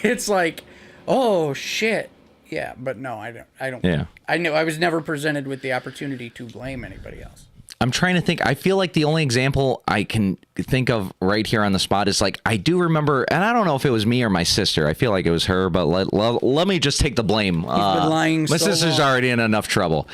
it's like, oh shit. Yeah, but no, I don't. Yeah. I know I was never presented with the opportunity to blame anybody else. I'm trying to think. I feel like the only example I can think of right here on the spot is like, I do remember, and I don't know if it was me or my sister. I feel like it was her, but let me just take the blame. You've been lying my so sister's long. already in enough trouble.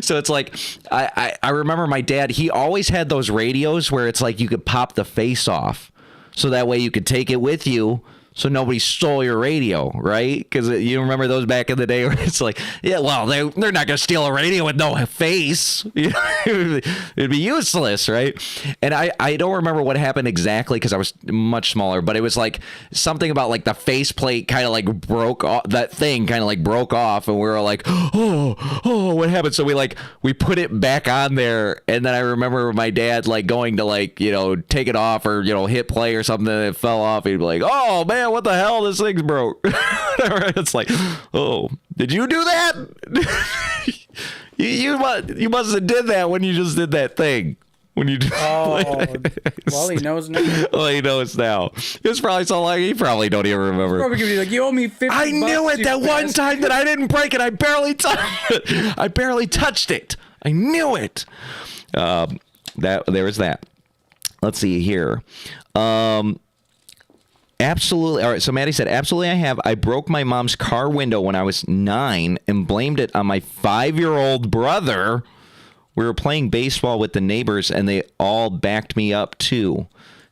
So it's like, I remember my dad, he always had those radios where it's like you could pop the face off. So that way you could take it with you. So nobody stole your radio, right? Because you remember those back in the day where it's like, yeah, well, they're not going to steal a radio with no face. It'd be useless, right? And I don't remember what happened exactly because I was much smaller, but it was like something about like the faceplate kind of like broke off, that thing kind of like broke off, and we were like, oh, what happened? So we put it back on there, and then I remember my dad like going to like, take it off or, hit play or something, and it fell off. He'd be like, oh, man, what the hell? This thing's broke. It's like, oh, did you do that? you must have did that when you just did that thing. When you Well, he knows now. Well, he knows now. It was probably so long, he probably don't even remember. Probably gonna be like, you owe me $50. I knew it that one time that I didn't break it. I barely touched it. I knew it. There was that. Let's see here. Absolutely. All right. So Maddie said, absolutely I have. I broke my mom's car window when I was 9 and blamed it on my 5-year-old brother. We were playing baseball with the neighbors and they all backed me up too.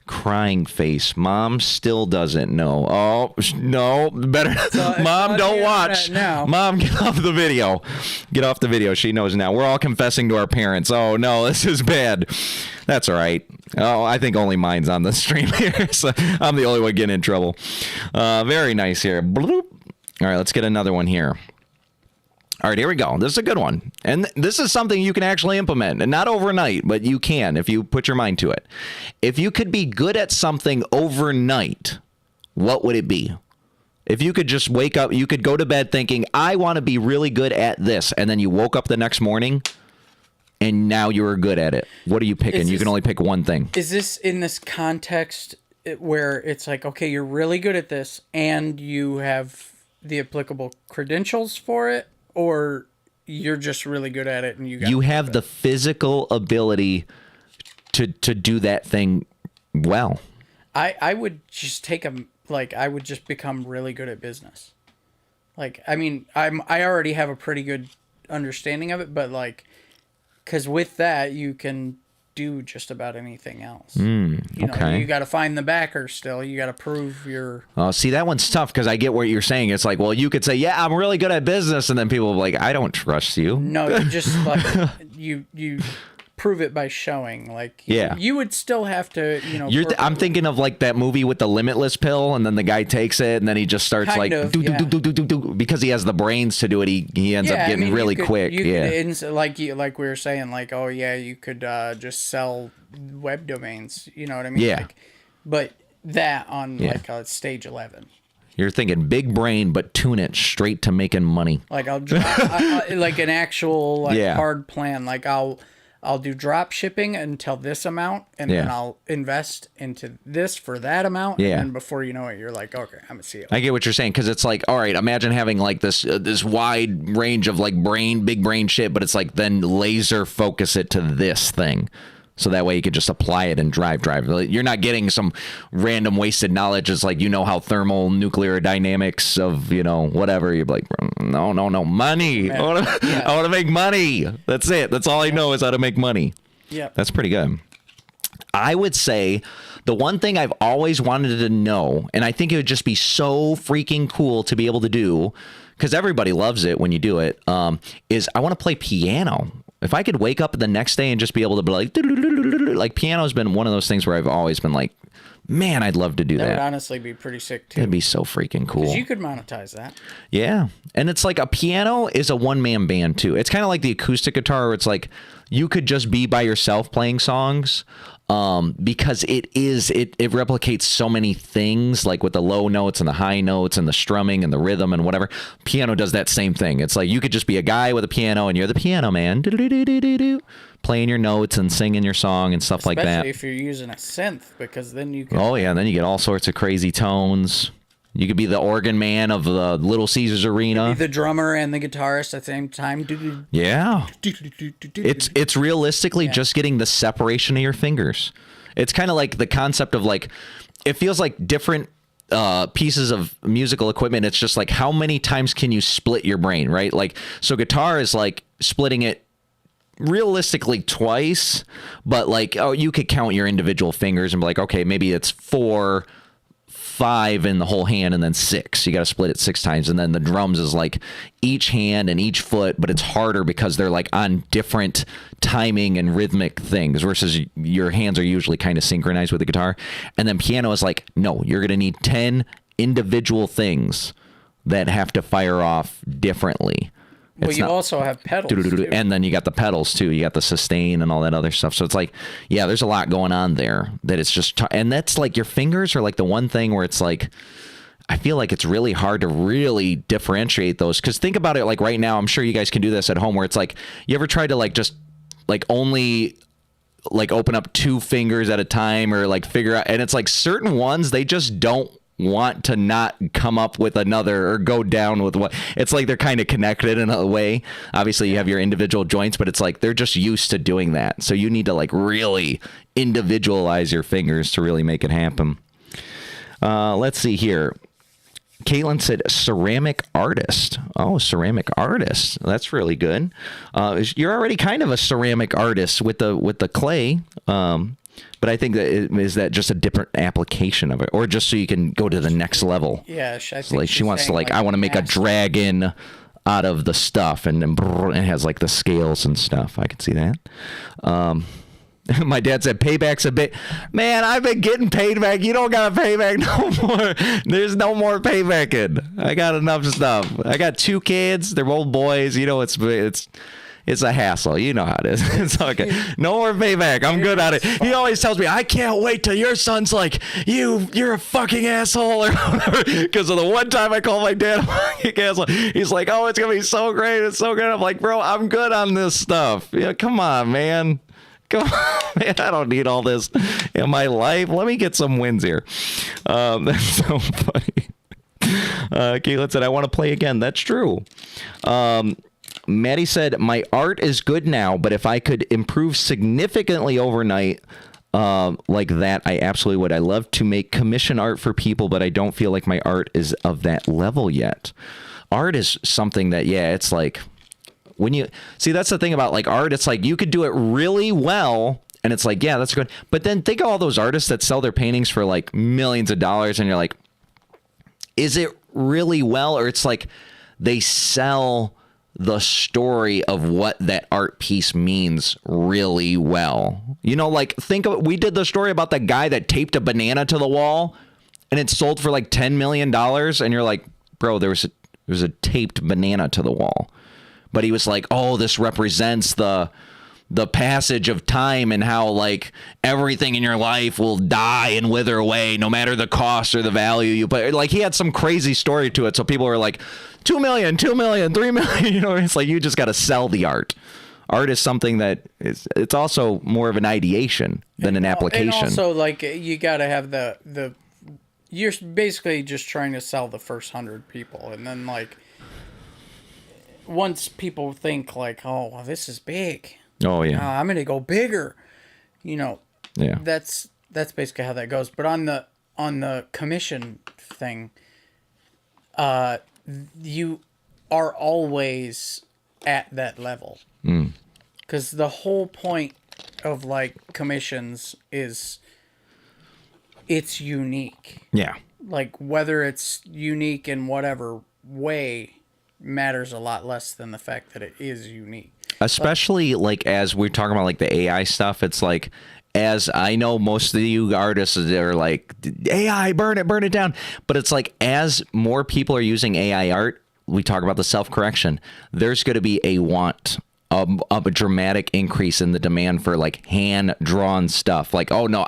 Crying face. Mom still doesn't know. Oh, no. Better. Mom, don't watch. Mom, get off the video. Get off the video. She knows now. We're all confessing to our parents. Oh, no, this is bad. That's all right. Oh, I think only mine's on the stream here. So I'm the only one getting in trouble. Very nice here. Bloop. All right, let's get another one here. All right, here we go. This is a good one. And this is something you can actually implement. And not overnight, but you can if you put your mind to it. If you could be good at something overnight, what would it be? If you could just wake up, you could go to bed thinking, I want to be really good at this. And then you woke up the next morning and now you were good at it. What are you picking? You can only pick one thing. Is this in this context where it's like, okay, you're really good at this and you have the applicable credentials for it? Or you're just really good at it, and you have the physical ability to do that thing well. I would just I would just become really good at business. Like, I mean, I already have a pretty good understanding of it, but like, because with that you can do just about anything else. You know, you got to find the backer still. You got to prove your. Oh, see, that one's tough because I get what you're saying. It's like, well, you could say, yeah, I'm really good at business, and then people will be like, I don't trust you. No, you just like you prove it by showing. Like, yeah, you would still have to, you know. I'm thinking of like that movie with the limitless pill, and then the guy takes it, and then he just starts do because he has the brains to do it. He ends up getting really quick. Like we were saying, like, oh yeah, you could just sell web domains. You know what I mean? Yeah. Like, but that on like stage 11. You're thinking big brain, but tune it straight to making money. Like I'll like an actual hard plan. Like I'll do drop shipping until this amount, and then I'll invest into this for that amount. Yeah. And then before you know it, you're like, okay, I'm a CEO. I get what you're saying, because it's like, all right, imagine having like this wide range of like big brain shit, but it's like then laser focus it to this thing. So that way you could just apply it and drive. You're not getting some random wasted knowledge. It's like, you know how thermonuclear dynamics of, you know, whatever. You're like, no, money. I want to make money. That's it. That's all I know is how to make money. Yeah. That's pretty good. I would say the one thing I've always wanted to know, and I think it would just be so freaking cool to be able to do, because everybody loves it when you do it, is I want to play piano. If I could wake up the next day and just be able to be like piano's been one of those things where I've always been like, man, I'd love to do that. That would honestly be pretty sick too. That'd be so freaking cool. Because you could monetize that. Yeah. And it's like a piano is a one-man band too. It's kind of like the acoustic guitar where it's like you could just be by yourself playing songs. Because it replicates so many things, like with the low notes and the high notes and the strumming and the rhythm and whatever. Piano does that same thing. It's like you could just be a guy with a piano and you're the piano man, playing your notes and singing your song and stuff like that. Especially if you're using a synth, because then you can. Oh yeah, and then you get all sorts of crazy tones. You could be the organ man of the Little Caesars Arena. Be the drummer and the guitarist at the same time. Yeah. It's realistically just getting the separation of your fingers. It's kind of like the concept of like, it feels like different pieces of musical equipment. It's just like, how many times can you split your brain, right? Like, so guitar is like splitting it realistically twice, but like, oh, you could count your individual fingers and be like, okay, maybe it's 4, 5 in the whole hand, and then 6. You got to split it 6 times. And then the drums is like each hand and each foot, but it's harder because they're like on different timing and rhythmic things versus your hands are usually kind of synchronized with the guitar. And then piano is like, no, you're going to need 10 individual things that have to fire off differently. Well, you also have pedals too. And then you got the pedals too. You got the sustain and all that other stuff. So it's like, yeah, there's a lot going on there that it's just, and that's like your fingers are like the one thing where it's like, I feel like it's really hard to really differentiate those. Cause think about it, like right now, I'm sure you guys can do this at home where it's like, you ever tried to like, just like only like open up 2 fingers at a time or like figure out, and it's like certain ones, they just don't want to not come up with another or go down with what it's like. They're kind of connected in a way. Obviously you have your individual joints, but it's like they're just used to doing that. So you need to like really individualize your fingers to really make it happen. Let's see here. Caitlin said ceramic artist. Oh, ceramic artist. That's really good. You're already kind of a ceramic artist with the clay. But I think that is that just a different application of it, or just so you can go to the next level. Yeah, I think like she wants to like I want to make a dragon out of the stuff, and then it has like the scales and stuff. I can see that. My dad said payback's a bit. Man, I've been getting paid back. You don't got to pay back no more. There's no more paybacking. I got enough stuff. I got 2 kids. They're both boys. You know, it's a hassle. You know how it is. It's okay. No more payback. I'm good at it. He always tells me, I can't wait till your son's like, you're a fucking asshole or whatever. Because of the one time I called my dad a fucking asshole. He's like, oh, it's going to be so great. It's so good. I'm like, bro, I'm good on this stuff. Yeah, come on, man. Come on, man. I don't need all this in my life. Let me get some wins here. That's so funny. Caitlin said, I want to play again. That's true. Maddie said, my art is good now, but if I could improve significantly overnight like that, I absolutely would. I love to make commission art for people, but I don't feel like my art is of that level yet. Art is something that, it's like when you see, that's the thing about like art. It's like you could do it really well. And it's like, yeah, that's good. But then think of all those artists that sell their paintings for like millions of dollars. And you're like, is it really well? Or it's like they sell the story of what that art piece means really well. You know, like think of, we did the story about the guy that taped a banana to the wall and it sold for like $10 million. And you're like, bro, there was a taped banana to the wall. But he was like, oh, this represents the passage of time and how like everything in your life will die and wither away no matter the cost or the value you put. Like he had some crazy story to it. So people were like 2 million, 2 million, 3 million, you know, it's like, you just got to sell the art. Art is something that it's also more of an ideation than an application. And also like you got to have you're basically just trying to sell the first 100 people. And then like once people think like, oh, well, this is big. Oh yeah, I'm gonna go bigger, you know. Yeah, that's basically how that goes. But on the commission thing, you are always at that level, because the whole point of like commissions is it's unique. Yeah, like whether it's unique in whatever way matters a lot less than the fact that it is unique. Especially like as we're talking about like the AI stuff, it's like, as I know most of you artists are like, AI, burn it down. But it's like, as more people are using AI art, we talk about the self-correction. There's going to be of a dramatic increase in the demand for like hand-drawn stuff. Like, oh no,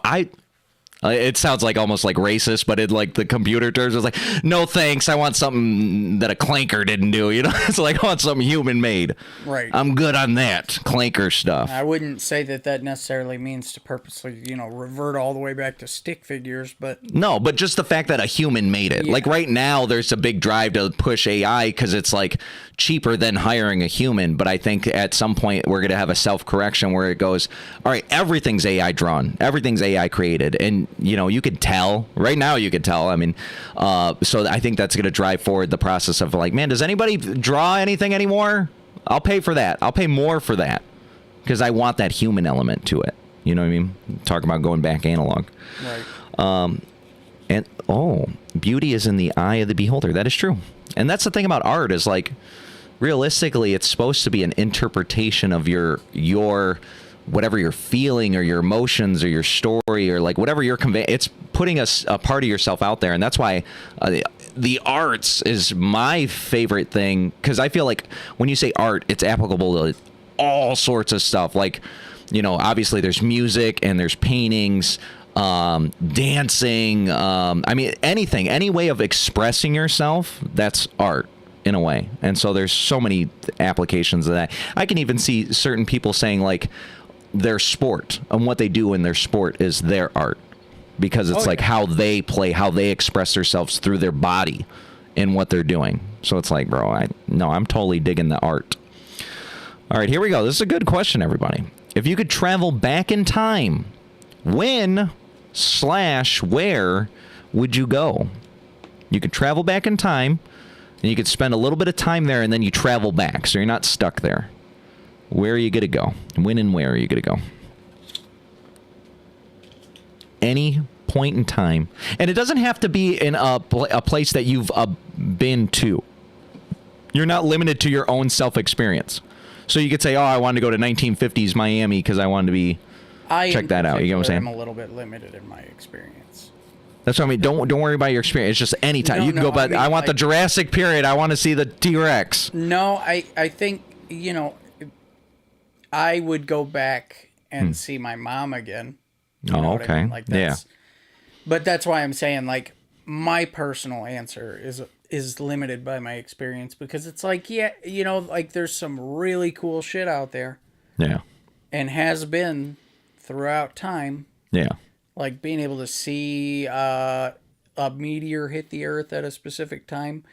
it sounds like almost like racist, but in like the computer terms, it's like, no thanks, I want something that a clanker didn't do. You know, it's like, I want something human made. Right. I'm good on that clanker stuff. I wouldn't say that necessarily means to purposely, revert all the way back to stick figures, but no, but just the fact that a human made it. Yeah. Like right now, there's a big drive to push AI because it's like cheaper than hiring a human. But I think at some point we're going to have a self-correction where it goes, all right, everything's AI drawn, everything's AI created, and you could tell right now. You could tell. I mean, so I think that's going to drive forward the process of like, man, does anybody draw anything anymore? I'll pay for that. I'll pay more for that because I want that human element to it. You know what I mean? Talk about going back analog. Right. And beauty is in the eye of the beholder. That is true. And that's the thing about art is like, realistically, it's supposed to be an interpretation of your whatever you're feeling or your emotions or your story or like whatever you're conveying. It's putting a part of yourself out there. And that's why the arts is my favorite thing, because I feel like when you say art, it's applicable to all sorts of stuff. Like, obviously there's music and there's paintings, dancing. I mean, anything, any way of expressing yourself, that's art in a way. And so there's so many applications of that. I can even see certain people saying like, their sport and what they do in their sport is their art, because it's like how they play, how they express themselves through their body in what they're doing. So it's like, bro, I'm totally digging the art. All right, here we go. This is a good question, everybody. If you could travel back in time, when/where would you go? You could travel back in time and you could spend a little bit of time there and then you travel back, so you're not stuck there. Where are you going to go? When and where are you going to go? Any point in time. And it doesn't have to be in a place that you've been to. You're not limited to your own self-experience. So you could say, I wanted to go to 1950s Miami because I wanted to be... check that out. You know what I'm saying? I'm a little bit limited in my experience. That's what I mean. Don't worry about your experience. It's just any time. You can go, but I want the Jurassic period. I want to see the T-Rex. No, I think, I would go back and see my mom again. Okay. I mean? Like that's, but that's why I'm saying like my personal answer is limited by my experience, because it's like, like there's some really cool shit out there. Yeah. And has been throughout time. Yeah. Like being able to see a meteor hit the earth at a specific time.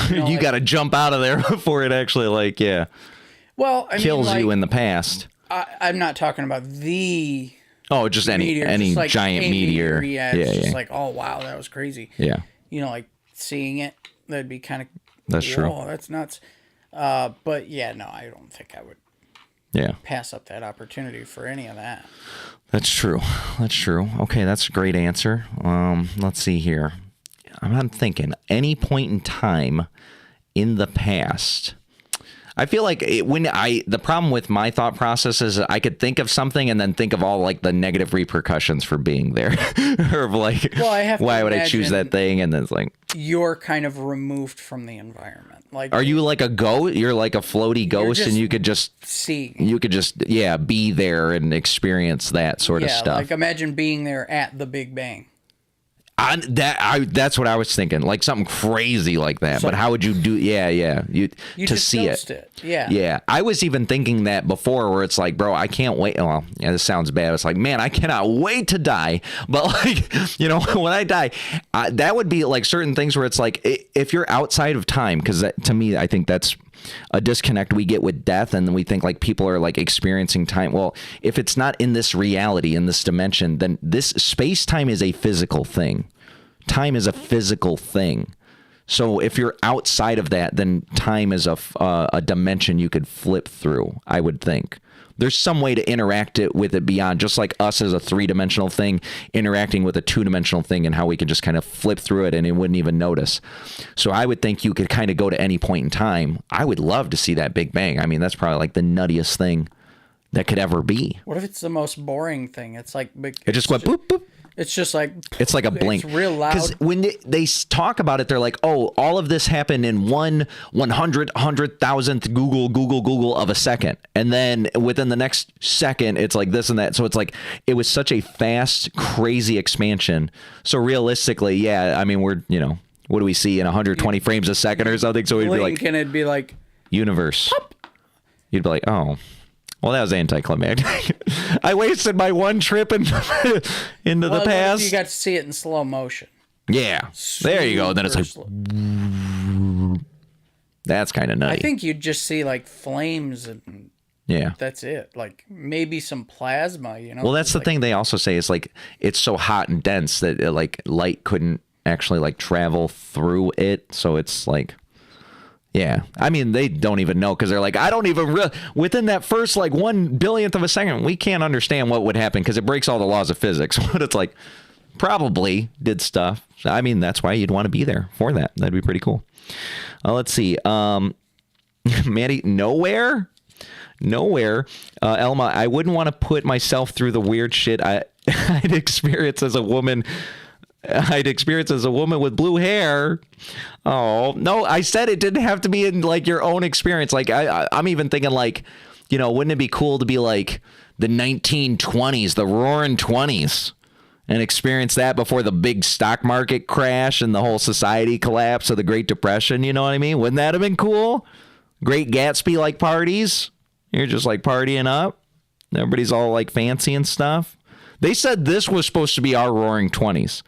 You got to jump out of there before it actually Well, I kills mean, like, you in the past. I'm not talking about the Oh, just any meteor, just like giant a meteor. Yeah, it's just like, oh wow, that was crazy. Yeah. You know, like seeing it, that'd be kind of. That's true. Oh, that's nuts. But yeah, no, I don't think I would Yeah. pass up that opportunity for any of that. That's true. That's true. Okay, that's a great answer. Let's see here. I'm thinking any point in time in the past. I feel like the problem with my thought process is I could think of something and then think of all like the negative repercussions for being there, or like, Well, I have to why would I choose imagine that thing? And then it's like, you're kind of removed from the environment. Like, are you like a ghost? You're like a floaty ghost, and just you could just be there and experience that sort of stuff. Like imagine being there at the Big Bang. That's what I was thinking, like something crazy like that. But how would you do? Yeah, you to just see ghost it. Yeah. Yeah. I was even thinking that before, where it's like, bro, I can't wait. Well, yeah, this sounds bad. It's like, man, I cannot wait to die. But like, when I die, that would be like certain things where it's like, if you're outside of time, because to me, I think that's a disconnect we get with death, and then we think like people are like experiencing time. Well, if it's not in this reality, in this dimension, then this space-time is a physical thing. Time is a physical thing. So if you're outside of that, then time is a dimension you could flip through, I would think. There's some way to interact with it beyond, just like us as a 3-dimensional thing interacting with a 2-dimensional thing, and how we could just kind of flip through it and it wouldn't even notice. So I would think you could kind of go to any point in time. I would love to see that Big Bang. I mean, that's probably like the nuttiest thing that could ever be. What if it's the most boring thing? It's like It just went boop, boop. It's just like it's like a blink. It's real loud. Because when they talk about it, they're like, "Oh, all of this happened in 1/100,000th Google of a second," and then within the next second, it's like this and that. So it's like it was such a fast, crazy expansion. So realistically, yeah, I mean, we're what do we see in 120 frames a second or something? So we'd be like, and it'd be like universe. Pop. You'd be like, oh. Well, that was anticlimactic. I wasted my one trip into the past. You got to see it in slow motion. Yeah. There you go. Then it's like, that's kind of nutty. I think you'd just see like flames and that's it. Like maybe some plasma, Well, that's the thing they also say is like it's so hot and dense that like light couldn't actually like travel through it. So it's like, yeah, I mean, they don't even know because they're like, I don't even within that first like 1/1000th of a second, we can't understand what would happen because it breaks all the laws of physics. But it's like probably did stuff. I mean, that's why you'd want to be there for that. That'd be pretty cool. Let's see. Maddie, nowhere. Elma, I wouldn't want to put myself through the weird shit I'd experience as a woman. With blue hair. Oh, no, I said it didn't have to be in like your own experience. Like I'm even thinking like, wouldn't it be cool to be like the 1920s, the roaring 20s and experience that before the big stock market crash and the whole society collapse of the Great Depression. You know what I mean? Wouldn't that have been cool? Great Gatsby like parties. You're just like partying up. Everybody's all like fancy and stuff. They said this was supposed to be our roaring 20s.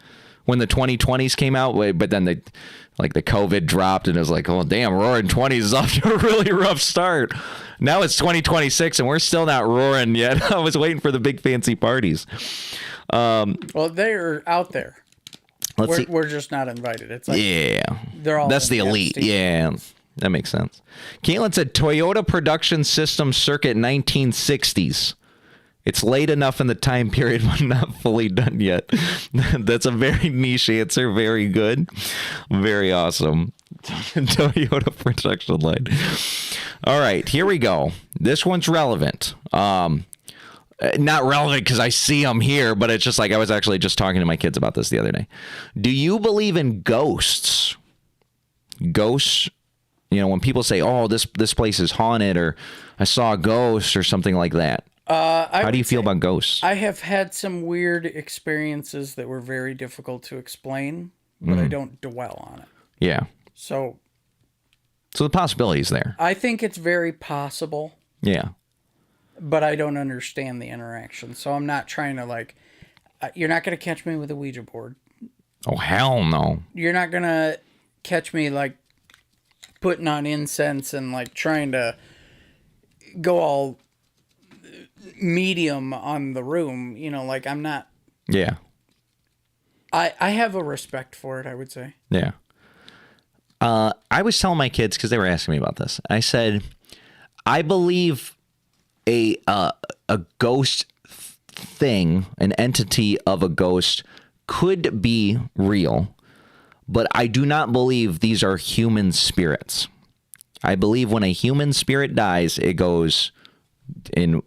When the 2020s came out, but then the COVID dropped and it was like, oh, damn, roaring 20s is off to a really rough start. Now it's 2026 and we're still not roaring yet. I was waiting for the big fancy parties. Well, they're out there. We're just not invited. It's like, they're all. That's the elite. Yeah, that makes sense. Caitlin said Toyota production system circuit 1960s. It's late enough in the time period, but not fully done yet. That's a very niche answer. Very good. Very awesome. Toyota production line. All right, here we go. This one's relevant. Not relevant because I see them here, but it's just like I was actually just talking to my kids about this the other day. Do you believe in ghosts? Ghosts, when people say, oh, this place is haunted, or I saw a ghost or something like that. How do you feel about ghosts? I have had some weird experiences that were very difficult to explain, but I don't dwell on it. Yeah. So the possibility is there. I think it's very possible. Yeah. But I don't understand the interaction. So I'm not trying to you're not going to catch me with a Ouija board. Oh, hell no. You're not going to catch me putting on incense and trying to go all medium on the room. You know, like I'm not. Yeah. I have a respect for it, I would say. Yeah. I was telling my kids, because they were asking me about this. I said, I believe a ghost thing, an entity of a ghost, could be real, but I do not believe these are human spirits. I believe when a human spirit dies, it goes in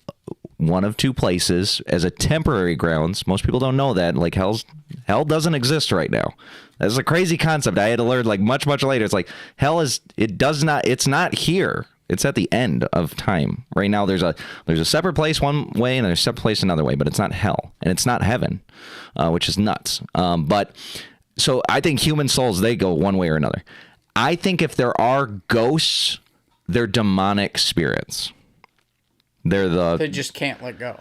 one of two places as a temporary grounds. Most people don't know that. Like hell doesn't exist right now. That's a crazy concept. I had to learn like much later. It's like it's not here. It's at the end of time. Right now there's a separate place one way and there's a separate place another way, but it's not hell and it's not heaven, which is nuts. But so I think human souls, they go one way or another. I think if there are ghosts, they're demonic spirits. They just can't let go.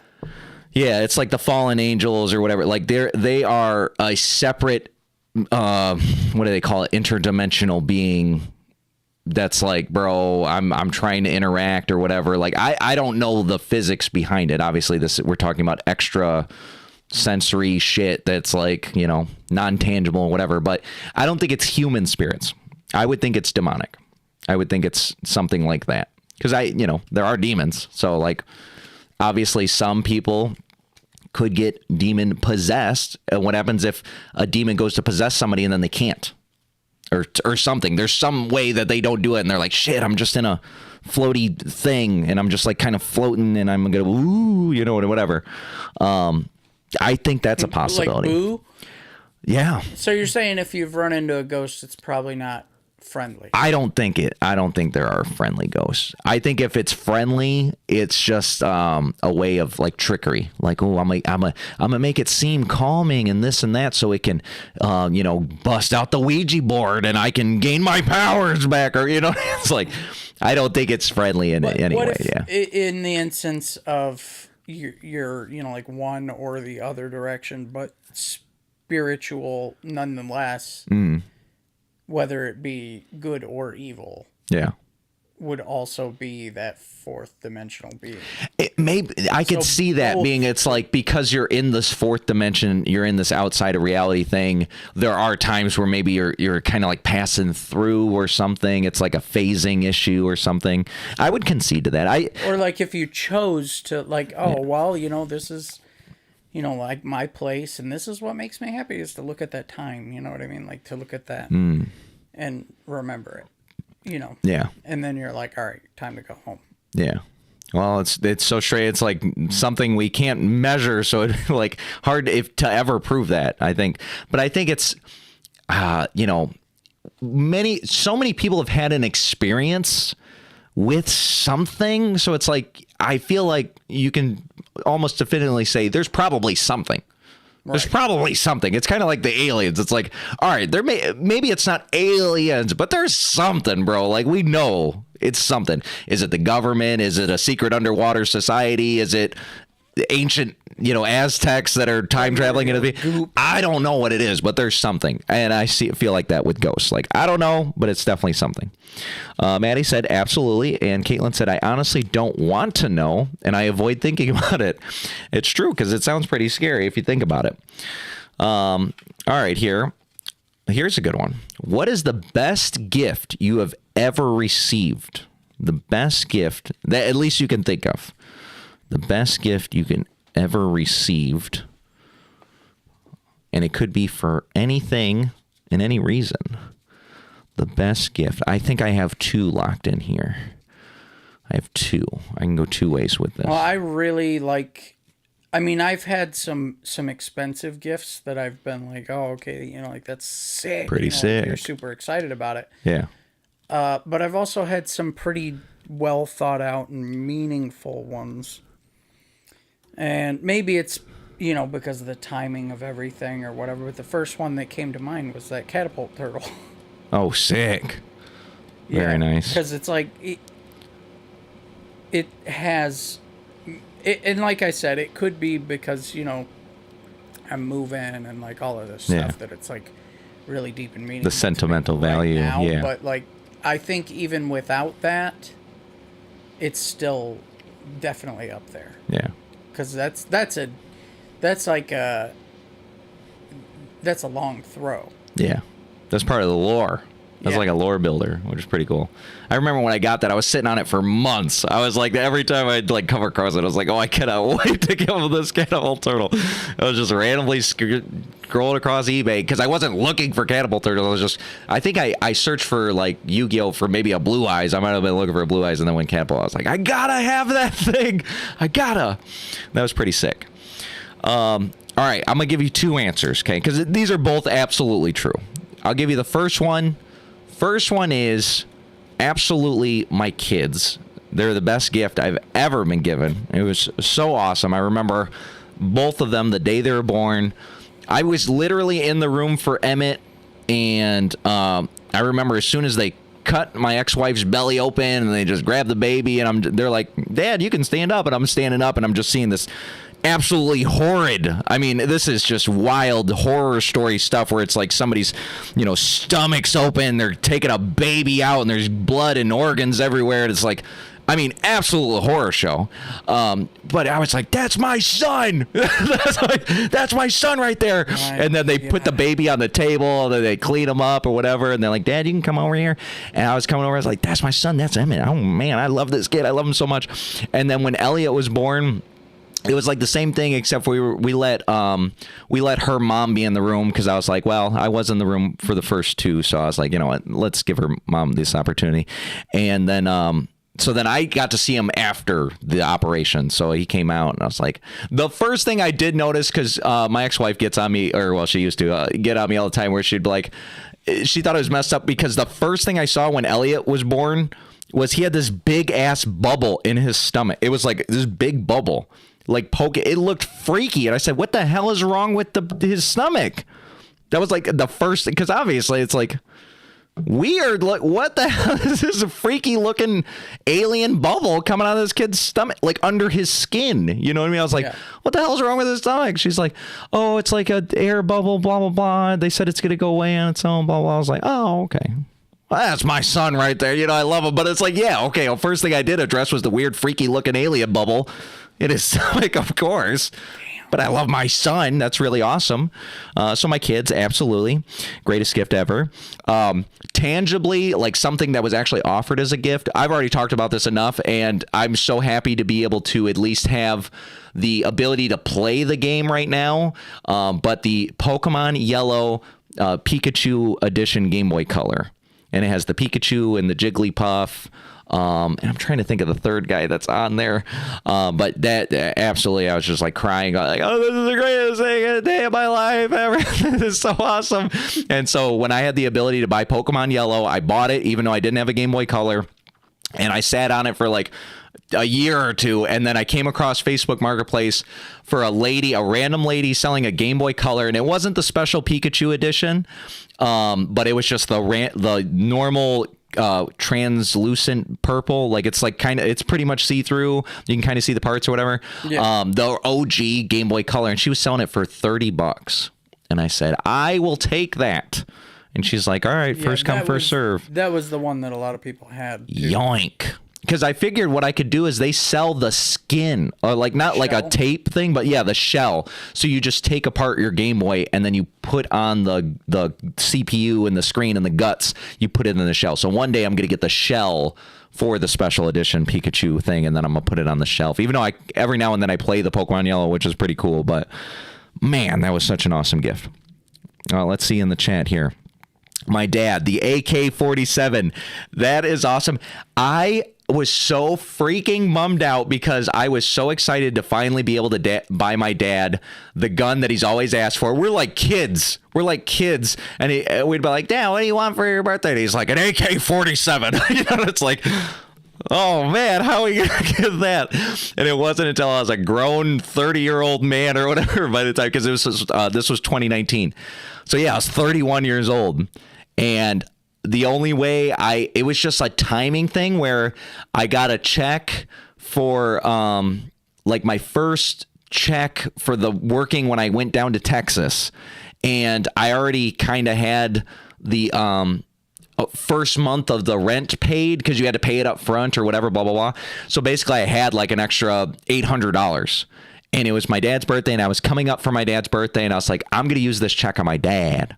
Yeah, it's like the fallen angels or whatever. Like they are a separate what do they call it? Interdimensional being that's like, bro, I'm trying to interact or whatever. Like I don't know the physics behind it. Obviously we're talking about extra sensory shit that's like, you know, non-tangible or whatever, but I don't think it's human spirits. I would think it's demonic. I would think it's something like that. Because there are demons. So, like, obviously some people could get demon possessed. And what happens if a demon goes to possess somebody and then they can't? Or something. There's some way that they don't do it. And they're like, shit, I'm just in a floaty thing. And I'm just, like, kind of floating. And I'm going to, ooh, you know, whatever. I think that's a possibility. Like, ooh? Yeah. So you're saying if you've run into a ghost, it's probably not friendly. I don't think there are friendly ghosts. I think if it's friendly, it's just a way of like trickery. Like, oh, I'm gonna make it seem calming and this and that, so it can, bust out the Ouija board and I can gain my powers back. Or it's like, I don't think it's friendly in any way. Yeah. In the instance of you're like one or the other direction, but spiritual nonetheless. Mm. Whether it be good or evil, would also be that fourth dimensional being. I could see that being, it's like, because you're in this fourth dimension, you're in this outside of reality thing. There are times where maybe you're kind of like passing through or something. It's like a phasing issue or something. I would concede to that. Or like if you chose to like, this is, like my place, and this is what makes me happy is to look at that time. You know what I mean? Like to look at that and remember it, Yeah. And then you're like, all right, time to go home. Yeah. Well, it's so straight. It's like something we can't measure. So it's like hard to ever prove that, I think. But I think it's, so many people have had an experience with something. So it's like, I feel like you can almost definitively say there's probably something. Right. There's probably something. It's kind of like the aliens. It's like, all right, maybe it's not aliens, but there's something, bro. Like, we know it's something. Is it the government? Is it a secret underwater society? Is it the ancient, Aztecs that are time traveling into the... I don't know what it is, but there's something. And I feel like that with ghosts. Like, I don't know, but it's definitely something. Maddie said, absolutely. And Caitlin said, I honestly don't want to know, and I avoid thinking about it. It's true, because it sounds pretty scary if you think about it. All right, here's a good one. What is the best gift you have ever received? The best gift that at least you can think of. The best gift you can ever received. And it could be for anything and any reason. The best gift. I think I have two locked in here. I have two. I can go two ways with this. Well, I really like... I've had some expensive gifts that I've been like, oh, okay, like that's sick. Pretty sick. You're super excited about it. Yeah. But I've also had some pretty well thought out and meaningful ones. And maybe it's, because of the timing of everything or whatever. But the first one that came to mind was that catapult turtle. Oh, sick. Very nice. Because it's like, it has, and like I said, it could be because, I'm moving and like all of this stuff that it's like really deep and meaningful. The sentimental value, now, yeah. But like, I think even without that, it's still definitely up there. Yeah. Because that's a long throw. Yeah. That's part of the lore. That's Yeah. like a lore builder, which is pretty cool. I remember when I got that, I was sitting on it for months. I was like, every time I'd like come across it, I was like, oh, I cannot wait to kill this cannibal turtle. I was just randomly scrolling across eBay because I wasn't looking for cannibal turtles. I think I searched for like Yu-Gi-Oh for maybe a Blue Eyes. I might have been looking for a Blue Eyes, and then when cannibal, I was like, I gotta have that thing. I gotta. That was pretty sick. All right, I'm gonna give you two answers, okay? Because these are both absolutely true. I'll give you the first one. First one is absolutely my kids. They're the best gift I've ever been given. It was so awesome. I remember both of them the day they were born. I was literally in the room for Emmett, and I remember as soon as they cut my ex-wife's belly open and they just grabbed the baby, and they're like, Dad, you can stand up, and I'm standing up, and I'm just seeing this absolutely horrid. I mean, this is just wild horror story stuff where it's like somebody's, stomach's open, they're taking a baby out, and there's blood and organs everywhere. And it's like, I mean, absolute horror show. But I was like, that's my son. That's my son right there. And then they put the baby on the table, and then they clean him up or whatever. And they're like, Dad, you can come over here. And I was coming over. I was like, that's my son. That's Emmett. Oh, man, I love this kid. I love him so much. And then when Elliot was born, it was like the same thing, except we let her mom be in the room because I was like, well, I was in the room for the first two, so I was like, you know what, let's give her mom this opportunity. And then so then I got to see him after the operation. So he came out, and I was like, the first thing I did notice, because my ex-wife gets on me, or well, she used to get on me all the time, where she'd be like, she thought it was messed up because the first thing I saw when Elliot was born was he had this big ass bubble in his stomach. It was like this big bubble. Like it looked freaky, and I said, what the hell is wrong with his stomach? That was like the first, because obviously it's like weird. Look, what the hell is this freaky looking alien bubble coming out of this kid's stomach, like under his skin? You know what I mean? I was like, what the hell's wrong with his stomach? She's like, oh, it's like a air bubble, blah blah blah. They said it's gonna go away on its own, blah blah. I was like, oh, okay. Well, that's my son right there. I love him, but it's like, yeah, okay. Well, first thing I did address was the weird, freaky looking alien bubble in his stomach, of course. But I love my son. That's really awesome. So my kids, absolutely. Greatest gift ever. Tangibly, like something that was actually offered as a gift. I've already talked about this enough, and I'm so happy to be able to at least have the ability to play the game right now. But the Pokemon Yellow Pikachu Edition Game Boy Color. And it has the Pikachu and the Jigglypuff. And I'm trying to think of the third guy that's on there. But that absolutely, I was just like crying, like, oh, this is the greatest thing a day of my life ever. This is so awesome. And so when I had the ability to buy Pokemon Yellow, I bought it, even though I didn't have a Game Boy Color. And I sat on it for like a year or two, and then I came across Facebook Marketplace for a random lady selling a Game Boy Color, and it wasn't the special Pikachu edition, but it was just the normal translucent purple. Like it's like it's pretty much see-through. You can kind of see the parts or whatever. Yeah. The OG Game Boy Color, and she was selling it for $30, and I said, I will take that. And she's like, all right, first come, first serve. That was the one that a lot of people had, too. Yoink. Because I figured what I could do is they sell the skin, or like not like a tape thing, but yeah, the shell. So you just take apart your Game Boy, and then you put on the CPU and the screen and the guts. You put it in the shell. So one day I'm going to get the shell for the special edition Pikachu thing, and then I'm going to put it on the shelf. Even though every now and then I play the Pokemon Yellow, which is pretty cool. But man, that was such an awesome gift. Let's see in the chat here. My dad, the AK-47. That is awesome. I was so freaking bummed out because I was so excited to finally be able to buy my dad the gun that he's always asked for. We're like kids. And we'd be like, Dad, what do you want for your birthday? And he's like, an AK-47. It's like, oh man, how are we going to get that? And it wasn't until I was a grown 30-year-old man or whatever by the time, because this was 2019. So yeah, I was 31 years old. And the only way it was just a timing thing where I got a check for like my first check for the working when I went down to Texas, and I already kind of had the first month of the rent paid because you had to pay it up front or whatever, blah, blah, blah. So basically I had like an extra $800. And it was my dad's birthday, and I was coming up for my dad's birthday, and I was like, I'm going to use this check on my dad.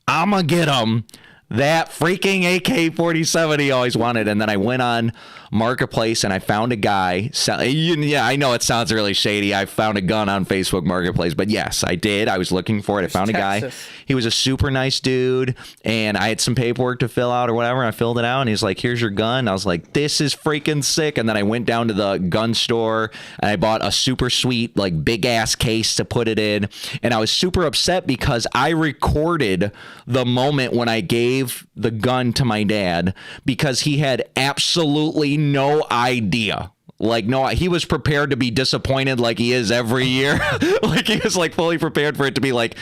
I'm going to get him that freaking AK-47 he always wanted. And then I went on Marketplace, and I found a guy. Yeah, I know it sounds really shady. I found a gun on Facebook Marketplace, but yes, I did. I was looking for it. I found a guy. He was a super nice dude, and I had some paperwork to fill out or whatever. And I filled it out, and he's like, here's your gun. I was like, this is freaking sick. And then I went down to the gun store, and I bought a super sweet, like, big-ass case to put it in. And I was super upset because I recorded the moment when I gave the gun to my dad because he had absolutely no idea. Like, no, he was prepared to be disappointed like he is every year. Like, he was like fully prepared for it to be like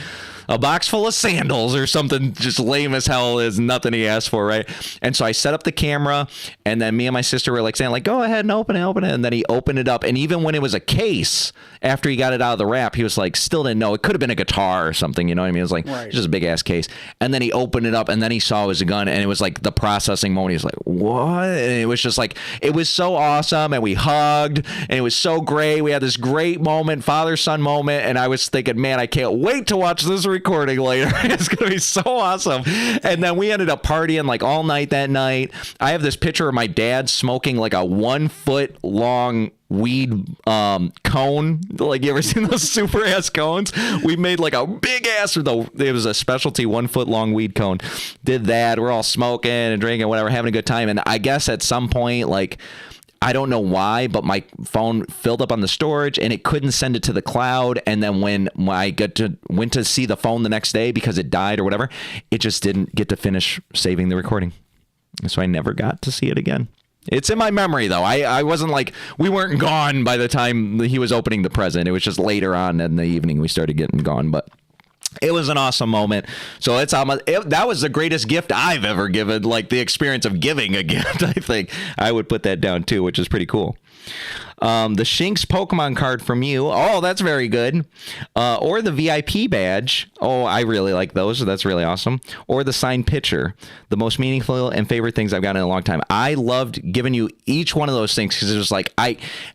a box full of sandals or something just lame as hell, is nothing he asked for, right? And so I set up the camera, and then me and my sister were like saying like, go ahead and open it. And then he opened it up, and even when it was a case, after he got it out of the wrap, he was like, still didn't know. It could have been a guitar or something, you know what I mean? It was like, It's just a big ass case. And then he opened it up, and then he saw it was a gun, and it was like the processing moment. He was like, what? And it was just like, it was so awesome, and we hugged, and it was so great. We had this great moment, father-son moment, and I was thinking, man, I can't wait to watch this recording later. It's gonna be so awesome. And then we ended up partying like all night that night. I have this picture of my dad smoking like a 1 foot long weed cone. Like, you ever seen those super ass cones? We made like a big ass, it was a specialty 1 foot long weed cone. Did that. We're all smoking and drinking, whatever, having a good time. And I guess at some point, like, I don't know why, but my phone filled up on the storage and it couldn't send it to the cloud. And then when I went to see the phone the next day because it died or whatever, it just didn't get to finish saving the recording. So I never got to see it again. It's in my memory, though. I wasn't like, we weren't gone by the time he was opening the present. It was just later on in the evening we started getting gone, but it was an awesome moment. So that was the greatest gift I've ever given, like the experience of giving a gift. I think I would put that down too, which is pretty cool. The Shinx Pokemon card from you. Oh, that's very good. Or the VIP badge. Oh, I really like those. That's really awesome. Or the signed picture. The most meaningful and favorite things I've gotten in a long time. I loved giving you each one of those things because it was like,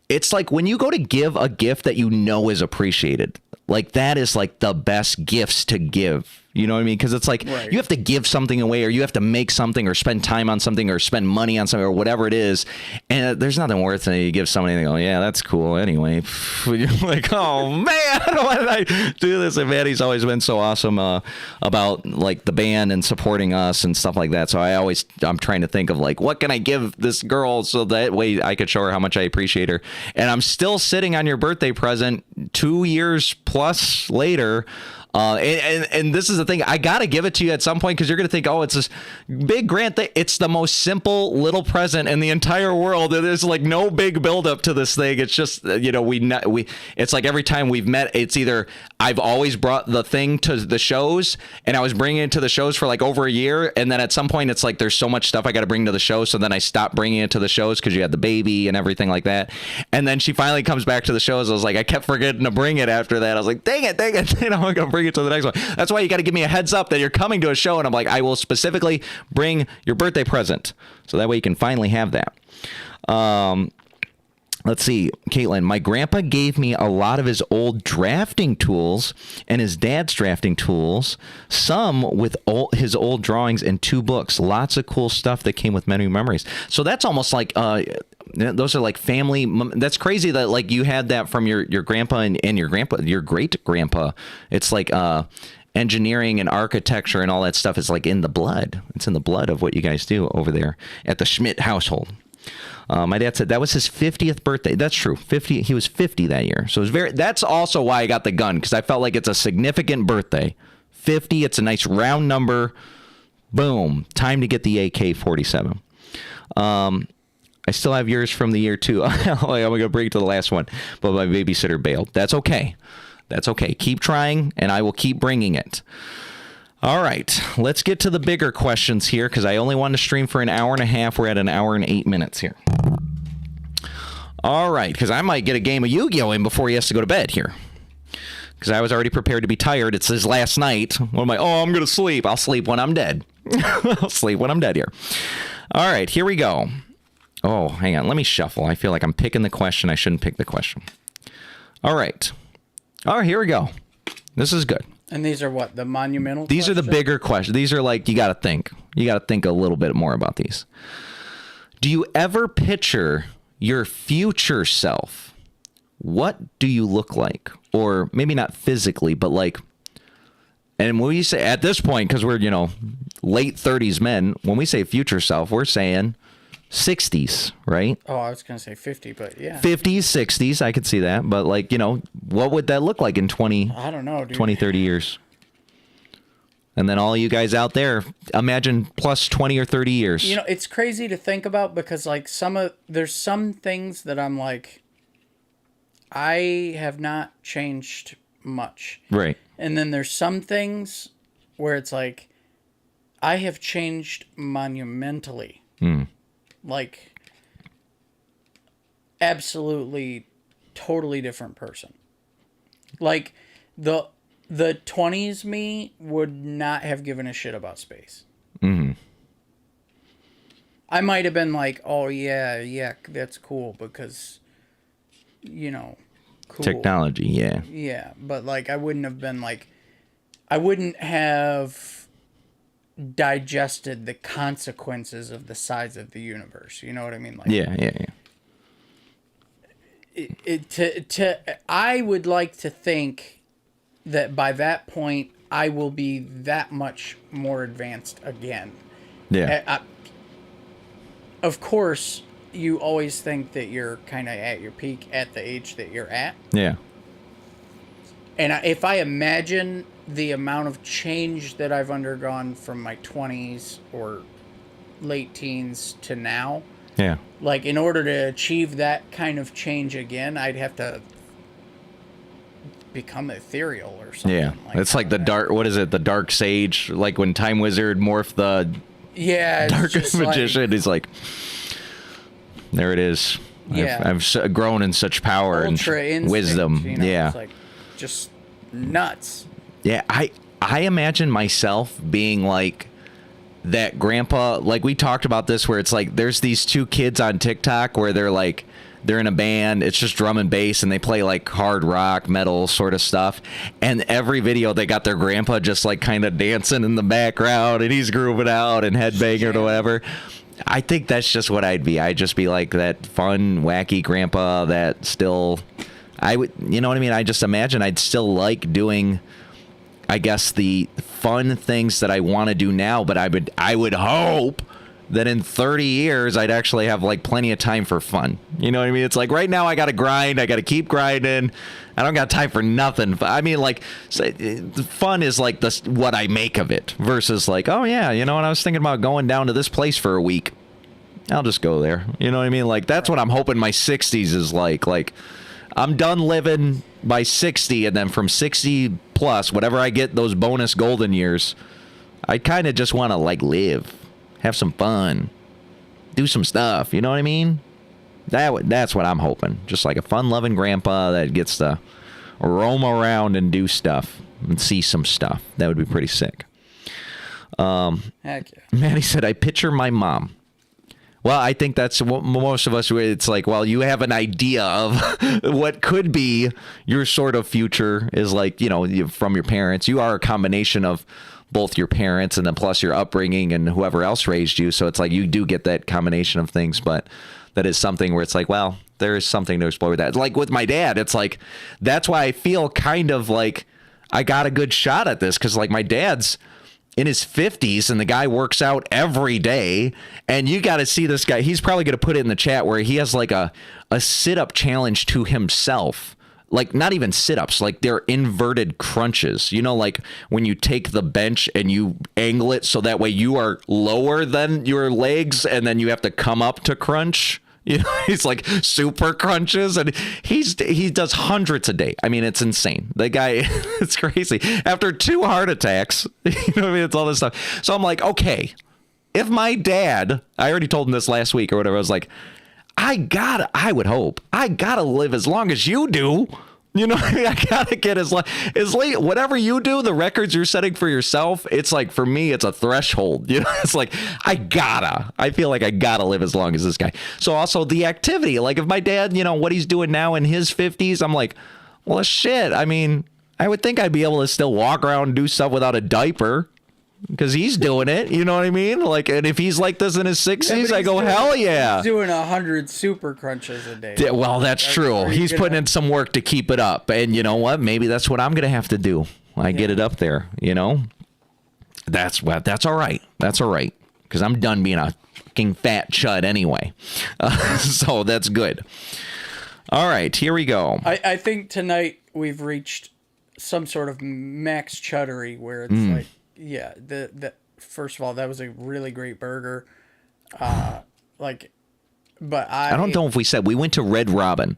it's like when you go to give a gift that you know is appreciated. Like, that is like the best gifts to give. You know what I mean? Because it's like, you have to give something away, or you have to make something, or spend time on something, or spend money on something, or whatever it is. And there's nothing worth it. You give somebody and they go, yeah, that's cool. Anyway, you're like, oh man, why did I do this? And Maddie's always been so awesome about like the band and supporting us and stuff like that. So I'm trying to think of like, what can I give this girl so that way I could show her how much I appreciate her. And I'm still sitting on your birthday present 2 years plus later. And this is the thing, I gotta give it to you at some point because you're gonna think, oh, it's this big grand thing. It's the most simple little present in the entire world. There's like no big buildup to this thing. It's just, you know, it's like every time we've met, it's either I've always brought the thing to the shows, and I was bringing it to the shows for like over a year, and then at some point it's like there's so much stuff I got to bring to the show, so then I stopped bringing it to the shows because you had the baby and everything like that. And then she finally comes back to the shows. I was like, I kept forgetting to bring it after that. I was like, dang it, you know, I'm gonna bring it to the next one. That's why you got to give me a heads up that you're coming to a show, and I'm like, I will specifically bring your birthday present, so that way you can finally have that. Let's see, Caitlin, my grandpa gave me a lot of his old drafting tools and his dad's drafting tools, some with his old drawings and 2 books. Lots of cool stuff that came with many memories. So that's almost like, those are like family. That's crazy that like you had that from your grandpa and your great grandpa. It's like engineering and architecture and all that stuff is like in the blood. It's in the blood of what you guys do over there at the Schmidt household. My dad said that was his 50th birthday. That's true. 50. He was 50 that year. So it was that's also why I got the gun, because I felt like it's a significant birthday. 50. It's a nice round number. Boom. Time to get the AK-47. I still have yours from the year 2. I'm going to bring it to the last one, but my babysitter bailed. That's okay. That's okay. Keep trying, and I will keep bringing it. All right, let's get to the bigger questions here, because I only wanted to stream for an hour and a half. We're at an hour and 8 minutes here. All right, because I might get a game of Yu-Gi-Oh! In before he has to go to bed here, because I was already prepared to be tired. It's his last night. What am I? Oh, I'm going to sleep. I'll sleep when I'm dead. I'll sleep when I'm dead here. All right, here we go. Oh, hang on. Let me shuffle. I feel like I'm picking the question. I shouldn't pick the question. All right. Here we go. This is good. And these are what? The monumental These are the bigger questions. These are like, you got to think. You got to think a little bit more about these. Do you ever picture your future self? What do you look like? Or maybe not physically, but like, and when we say at this point, because we're, late 30s men, when we say future self, we're saying 60s, right? Oh, I was going to say 50, but yeah. 50s, 60s, I could see that. But like, what would that look like in 20, I don't know, dude. 20, 30 years? And then all you guys out there, imagine plus 20 or 30 years. It's crazy to think about because like there's some things that I'm like, I have not changed much. Right. And then there's some things where it's like, I have changed monumentally. Like, absolutely, totally different person. Like, the 20s me would not have given a shit about space. Mm-hmm. I might have been like, oh, yeah, that's cool because, cool. Technology, yeah. Yeah, but like I wouldn't have digested the consequences of the size of the universe. You know what I mean? Like, Yeah. I would like to think that by that point I will be that much more advanced again. Yeah. Of course, you always think that you're kind of at your peak at the age that you're at. Yeah. And if I imagine the amount of change that I've undergone from my 20s or late teens to now, Yeah. like in order to achieve that kind of change again, I'd have to become ethereal or something. Yeah. It's like the dark, what is it? The Dark Sage, like when Time Wizard morphed the Dark Magician. He's like, there it is. Yeah. I've grown in such power and instinct, wisdom. Yeah. It's like just nuts. Yeah. I imagine myself being like that grandpa, like we talked about this, where it's like there's these two kids on TikTok where they're in a band, it's just drum and bass, and they play like hard rock, metal sort of stuff. And every video they got their grandpa just like kind of dancing in the background and he's grooving out and headbanging or whatever. I think that's just what I'd be. I'd just be like that fun, wacky grandpa that still, I would, you know what I mean? I just imagine I'd still like doing, I guess, the fun things that I want to do now, but I would hope that in 30 years I'd actually have like plenty of time for fun. You know what I mean? It's like right now I got to grind. I got to keep grinding. I don't got time for nothing. I mean, like, fun is like what I make of it versus like, oh yeah, you know what? I was thinking about going down to this place for a week. I'll just go there. You know what I mean? Like, that's what I'm hoping my 60s is like. Like, I'm done living by 60, and then from 60 plus, whatever I get those bonus golden years, I kind of just want to like live. Have some fun. Do some stuff. You know what I mean? That's what I'm hoping. Just like a fun-loving grandpa that gets to roam around and do stuff and see some stuff. That would be pretty sick. Heck yeah. Maddie said, I picture my mom. Well, I think that's what most of us, it's like, well, you have an idea of what could be your sort of future is like, from your parents. You are a combination of both your parents and then plus your upbringing and whoever else raised you. So it's like you do get that combination of things, but that is something where it's like, well, there is something to explore with that. Like with my dad, it's like, that's why I feel kind of like I got a good shot at this, because like my dad's in his 50s and the guy works out every day, and you got to see this guy. He's probably going to put it in the chat where he has like a sit-up challenge to himself. Like, not even sit-ups, like they're inverted crunches. You know, like when you take the bench and you angle it so that way you are lower than your legs and then you have to come up to crunch. You know, he's like super crunches, and he does hundreds a day. I mean, it's insane. The guy, it's crazy. After 2 heart attacks, you know what I mean? It's all this stuff. So I'm like, okay, if my dad, I already told him this last week or whatever, I was like, I would hope I gotta live as long as you do. You know, I gotta get as late. Whatever you do, the records you're setting for yourself, it's like, for me, it's a threshold. You know, it's like, I feel like I gotta live as long as this guy. So also the activity, like if my dad, you know, what he's doing now in his 50s, I'm like, well, shit. I mean, I would think I'd be able to still walk around and do stuff without a diaper. Because he's doing it, you know what I mean? Like, and if he's like this in his 60s, I go, hell yeah. He's doing 100 super crunches a day. Yeah, well, that's true. He's putting in some work to keep it up. And you know what? Maybe that's what I'm going to have to do. Get it up there, you know? That's all right. That's all right. Because I'm done being a fucking fat chud anyway. So that's good. All right, here we go. I think tonight we've reached some sort of max chuddery where it's like, yeah, the first of all, that was a really great burger. But I don't know if we said we went to Red Robin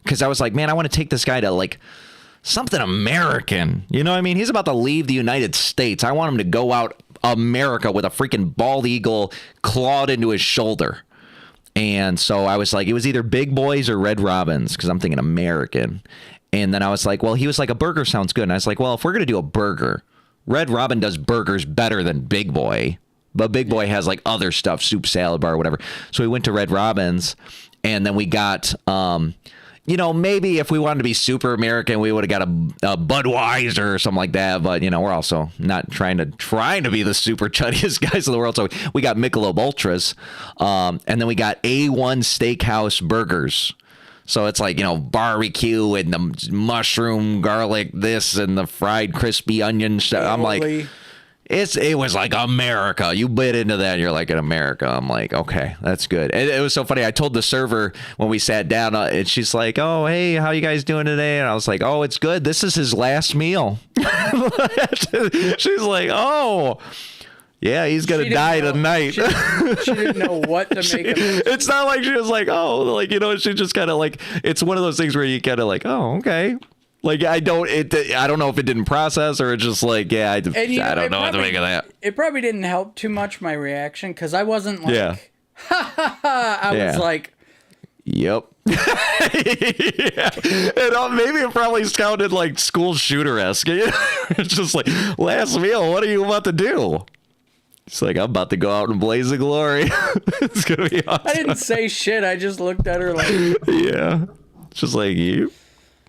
because I was like, man, I want to take this guy to like something American. You know what I mean? He's about to leave the United States. I want him to go out America with a freaking bald eagle clawed into his shoulder. And so I was like, it was either Big Boys or Red Robins because I'm thinking American. And then I was like, well, he was like, a burger sounds good. And I was like, well, if we're going to do a burger, Red Robin does burgers better than Big Boy, but Big Boy has like other stuff, soup, salad bar, whatever. So we went to Red Robin's, and then we got, you know, maybe if we wanted to be super American, we would have got a Budweiser or something like that. But you know, we're also not trying to be the super chuddiest guys in the world. So we got Michelob Ultras, and then we got A1 Steakhouse burgers. So it's like, you know, barbecue and the mushroom, garlic, this and the fried crispy onion stuff. I'm like, it was like America. You bit into that, you're like in America. I'm like, okay, that's good. And it was so funny. I told the server when we sat down, and she's like, oh, hey, how you guys doing today? And I was like, oh, it's good. This is his last meal. She's like, oh. Yeah, he's going to die tonight. She didn't know what to make of it. It's not like she was like, oh, like, you know, she just kind of like, it's one of those things where you kind of like, oh, okay. Like, I don't know if it didn't process or it's just like, yeah, I don't know what to make of that. It probably didn't help too much, my reaction, because I wasn't like, ha, ha, ha. I was like, yep. Yeah. And maybe it probably sounded like school shooter-esque. It's just like, last meal, what are you about to do? It's like, I'm about to go out in blaze of glory. It's going to be awesome. I didn't say shit. I just looked at her like... Yeah. It's just like, you.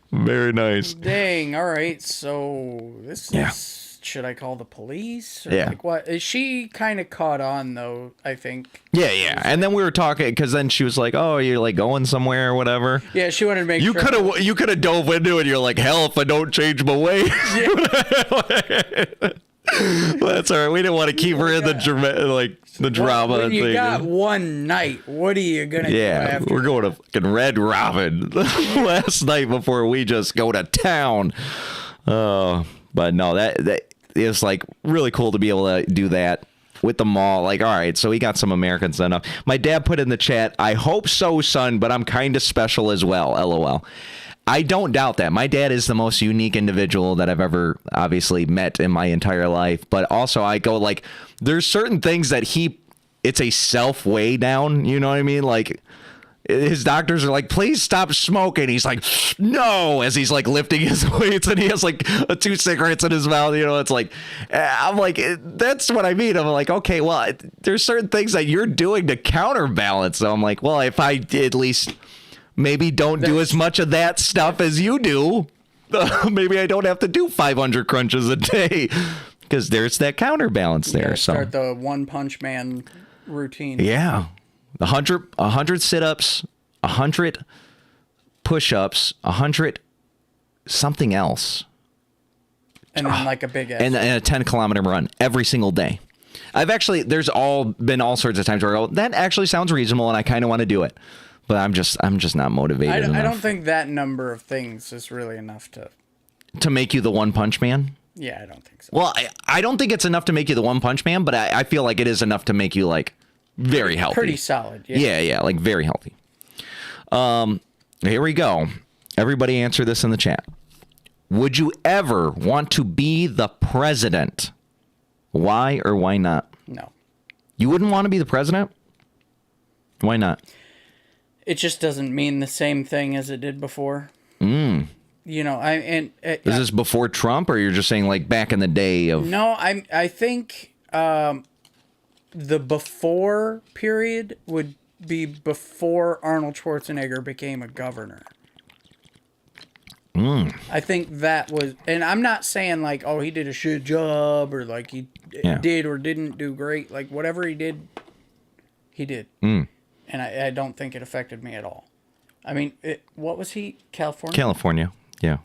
Very nice. Dang. All right. So this is... Should I call the police? Or like what? Is she kind of caught on, though, I think. Yeah. And then we were talking, because then she was like, oh, you're like going somewhere or whatever. Yeah, she wanted to make sure. You could have dove into it. You're like, hell, if I don't change my ways. Yeah. Well, that's all right. We didn't want to keep her in the drama. When you got one night, what are you gonna do after? We're going to fucking Red Robin last night before we just go to town. But no, that is like really cool to be able to do that with the mall. Like, all right, so we got some Americans enough. My dad put in the chat, I hope so, son, but I'm kind of special as well. LOL. I don't doubt that. My dad is the most unique individual that I've ever obviously met in my entire life. But also I go like, there's certain things that it's a self way down. You know what I mean? Like his doctors are like, please stop smoking. He's like, no, as he's like lifting his weights and he has like 2 cigarettes in his mouth. You know, it's like, I'm like, that's what I mean. I'm like, okay, well, there's certain things that you're doing to counterbalance. So I'm like, well, if I at least... maybe don't do as much of that stuff as you do. Maybe I don't have to do 500 crunches a day because there's that counterbalance there. So start the One Punch Man routine. Yeah, 100 sit-ups, 100 push-ups, 100 something else, and then like a big ass and a 10-kilometer run every single day. There's been all sorts of times where I go, that actually sounds reasonable, and I kind of want to do it. But I'm just not motivated enough. I don't think that number of things is really enough to make you the One Punch Man. Yeah, I don't think so. Well, I don't think it's enough to make you the One Punch Man, but I feel like it is enough to make you like very healthy. Pretty solid. Yeah. Yeah, like very healthy. Here we go. Everybody answer this in the chat. Would you ever want to be the president? Why or why not? No. You wouldn't want to be the president? Why not? It just doesn't mean the same thing as it did before. you know, Is this before Trump, or you're just saying like back in the day of? No, I think the before period would be before Arnold Schwarzenegger became a governor. I think that was, and I'm not saying like, oh, he did a shit job or like he did or didn't do great. Like whatever he did, he did. And I don't think it affected me at all. I mean, what was he? California? California, yeah.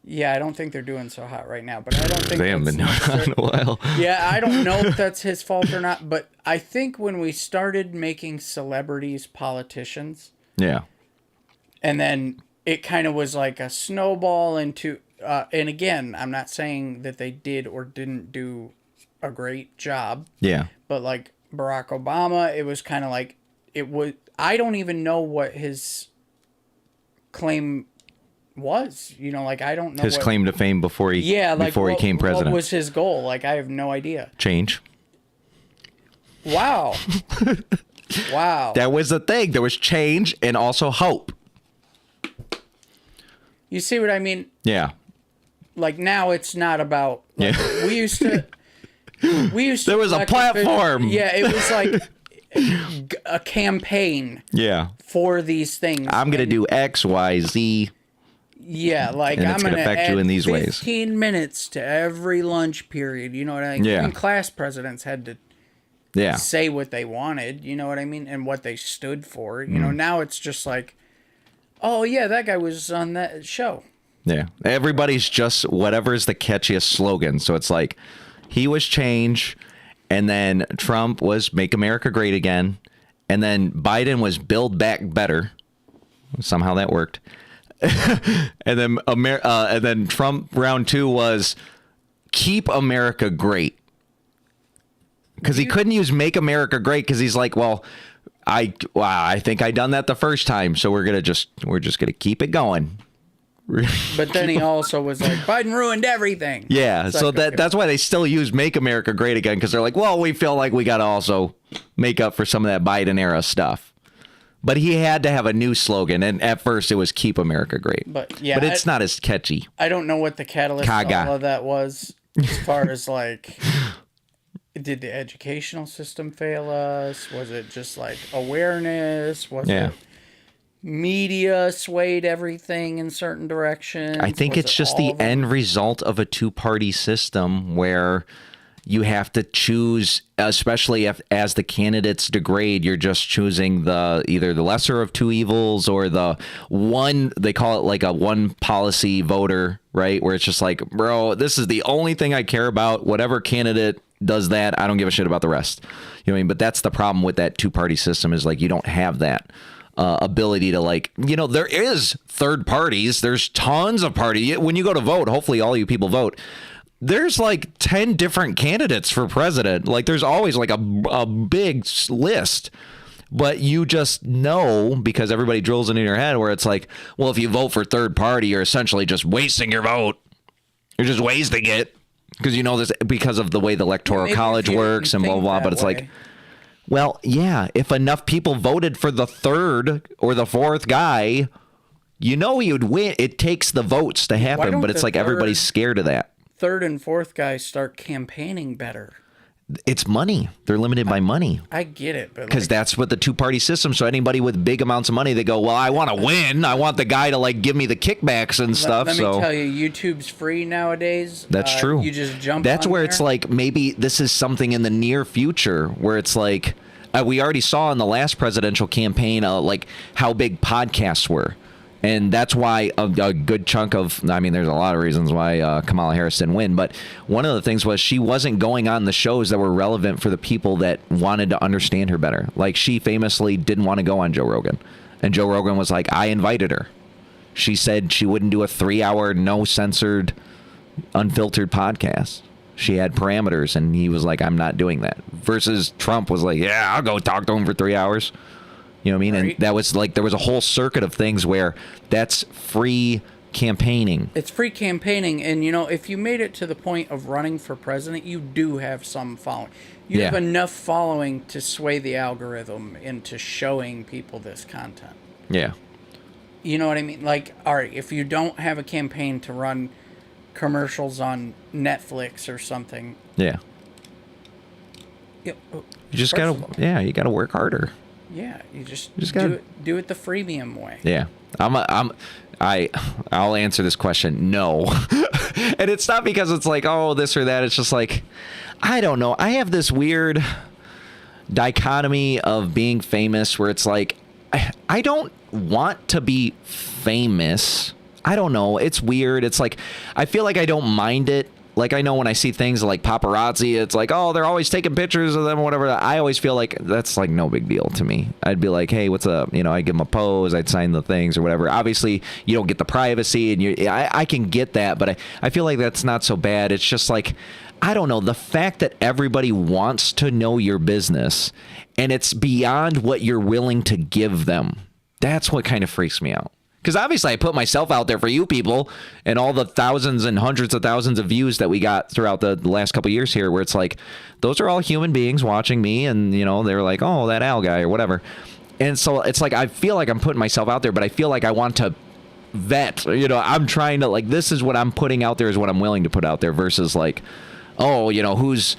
Yeah, I don't think they're doing so hot right now, but I don't think They haven't been doing it in a while. Yeah, I don't know if that's his fault or not, but I think when we started making celebrities politicians, Yeah. and then it kind of was like a snowball into, and again, I'm not saying that they did or didn't do a great job. Yeah. But like Barack Obama, it was kind of like, I don't even know what his claim was, you know, like I don't know His claim to fame before he before he became president. What was his goal? Like I have no idea. Change. Wow. Wow. That was the thing. There was change and also hope. You see what I mean? Yeah. Like now it's not about like, we used to There was a platform. Yeah, it was like a campaign. Yeah. For these things. I'm going to do X, Y, Z. Yeah, like and I'm going to affect add you in these 15 ways. minutes to every lunch period. You know what I mean? Yeah. Even class presidents had to say what they wanted. You know what I mean? And what they stood for. You know, now it's just like, oh yeah, that guy was on that show. Yeah. Everybody's just whatever's the catchiest slogan. So it's like he was change, and then Trump was make America great again, and then Biden was build back better. Somehow that worked. and then Trump round 2 was keep America great. Because he couldn't use make America great because he's like, well, I think I done that the first time, so we're just gonna keep it going. But then he also was like, Biden ruined everything. Yeah, it's so like, that's why they still use make America great again, because they're like, well, we feel like we gotta also make up for some of that Biden era stuff. But he had to have a new slogan, and at first it was keep America great. But it's not as catchy. I don't know what the catalyst of all of that was, as far as like, did the educational system fail us? Was it just like awareness? Was it media swayed everything in certain directions? I think it's just the end result of a two-party system where you have to choose, especially as the candidates degrade, you're just choosing either the lesser of two evils or the one, they call it like a one policy voter, right? Where it's just like, bro, this is the only thing I care about. Whatever candidate does that, I don't give a shit about the rest. You know what I mean? But that's the problem with that two-party system, is like you don't have that ability to, like, you know, there is third parties. There's tons of parties. When you go to vote, hopefully all you people vote. There's like 10 different candidates for president. Like there's always like a big list, but you just know, because everybody drills it in your head where it's like, well, if you vote for third party, you're essentially just wasting your vote. You're just wasting it because you know this, because of the way the electoral college works and blah, blah, blah. But it's like, well, yeah, if enough people voted for the third or the fourth guy, you know he would win. It takes the votes to happen, but it's like everybody's scared of that. Third and fourth guys start campaigning better. It's money. They're limited by money. I get it, but because that's what the two-party system. So anybody with big amounts of money, they go, well, I want to win. I want the guy to like give me the kickbacks and stuff. Let me tell you, YouTube's free nowadays. That's true. You just jump. That's on where there. It's like maybe this is something in the near future where it's like we already saw in the last presidential campaign, like how big podcasts were. And that's why a good chunk of, I mean, there's a lot of reasons why Kamala Harris didn't win. But one of the things was she wasn't going on the shows that were relevant for the people that wanted to understand her better. Like she famously didn't want to go on Joe Rogan. And Joe Rogan was like, I invited her. She said she wouldn't do a 3-hour, no censored, unfiltered podcast. She had parameters, and he was like, I'm not doing that. Versus Trump was like, yeah, I'll go talk to him for 3 hours. You know what I mean? Right. And that was like, there was a whole circuit of things where that's free campaigning. It's free campaigning. And, you know, if you made it to the point of running for president, you do have some following. You have enough following to sway the algorithm into showing people this content. Yeah. You know what I mean? Like, all right, if you don't have a campaign to run commercials on Netflix or something, Yeah. you You just gotta, you gotta work harder. Yeah, you just gotta do it the freemium way. Yeah. I'll answer this question. No. And it's not because it's like, oh, this or that. It's just like, I don't know. I have this weird dichotomy of being famous where it's like, I don't want to be famous. I don't know. It's weird. It's like, I feel like I don't mind it. Like, I know when I see things like paparazzi, it's like, oh, they're always taking pictures of them or whatever. I always feel like that's like no big deal to me. I'd be like, hey, what's up? You know, I'd give them a pose. I'd sign the things or whatever. Obviously, you don't get the privacy, and I can get that, but I feel like that's not so bad. It's just like, I don't know, the fact that everybody wants to know your business and it's beyond what you're willing to give them. That's what kind of freaks me out. Because obviously I put myself out there for you people and all the thousands and hundreds of thousands of views that we got throughout the last couple of years here, where it's like, those are all human beings watching me, and, you know, they're like, oh, that Al guy or whatever. And so it's like, I feel like I'm putting myself out there, but I feel like I want to vet, you know, I'm trying to, like, this is what I'm putting out there is what I'm willing to put out there versus like, oh, you know, who's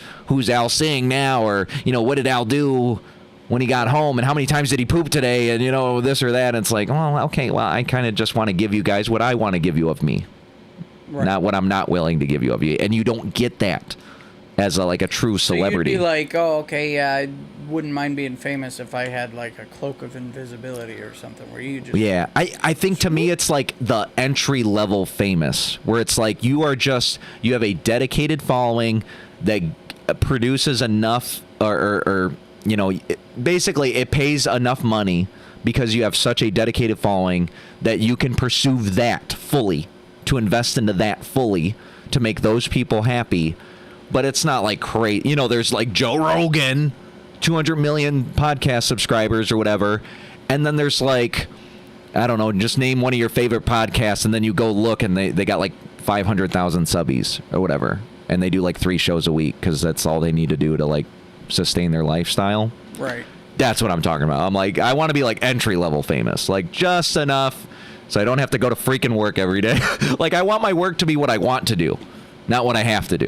Al seeing now, or, you know, what did Al do when he got home, and how many times did he poop today, and, you know, this or that. And it's like, well, okay, well, I kind of just want to give you guys what I want to give you of me, right, not what I'm not willing to give you of you. And you don't get that as like a true celebrity. So you'd be like, oh, okay, yeah, I wouldn't mind being famous if I had like a cloak of invisibility or something where you just... Yeah, I think to me it's like the entry level famous, where it's like you have a dedicated following that produces enough or you know, basically it pays enough money because you have such a dedicated following that you can pursue that fully, to invest into that fully, to make those people happy. But it's not like crazy. You know, there's like Joe Rogan, 200 million podcast subscribers or whatever. And then there's like, I don't know, just name one of your favorite podcasts, and then you go look and they got like 500,000 subbies or whatever. And they do like 3 shows a week because that's all they need to do to like sustain their lifestyle. Right. That's what I'm talking about. I'm like, I want to be like entry level famous, like just enough so I don't have to go to freaking work every day. Like, I want my work to be what I want to do, not what I have to do.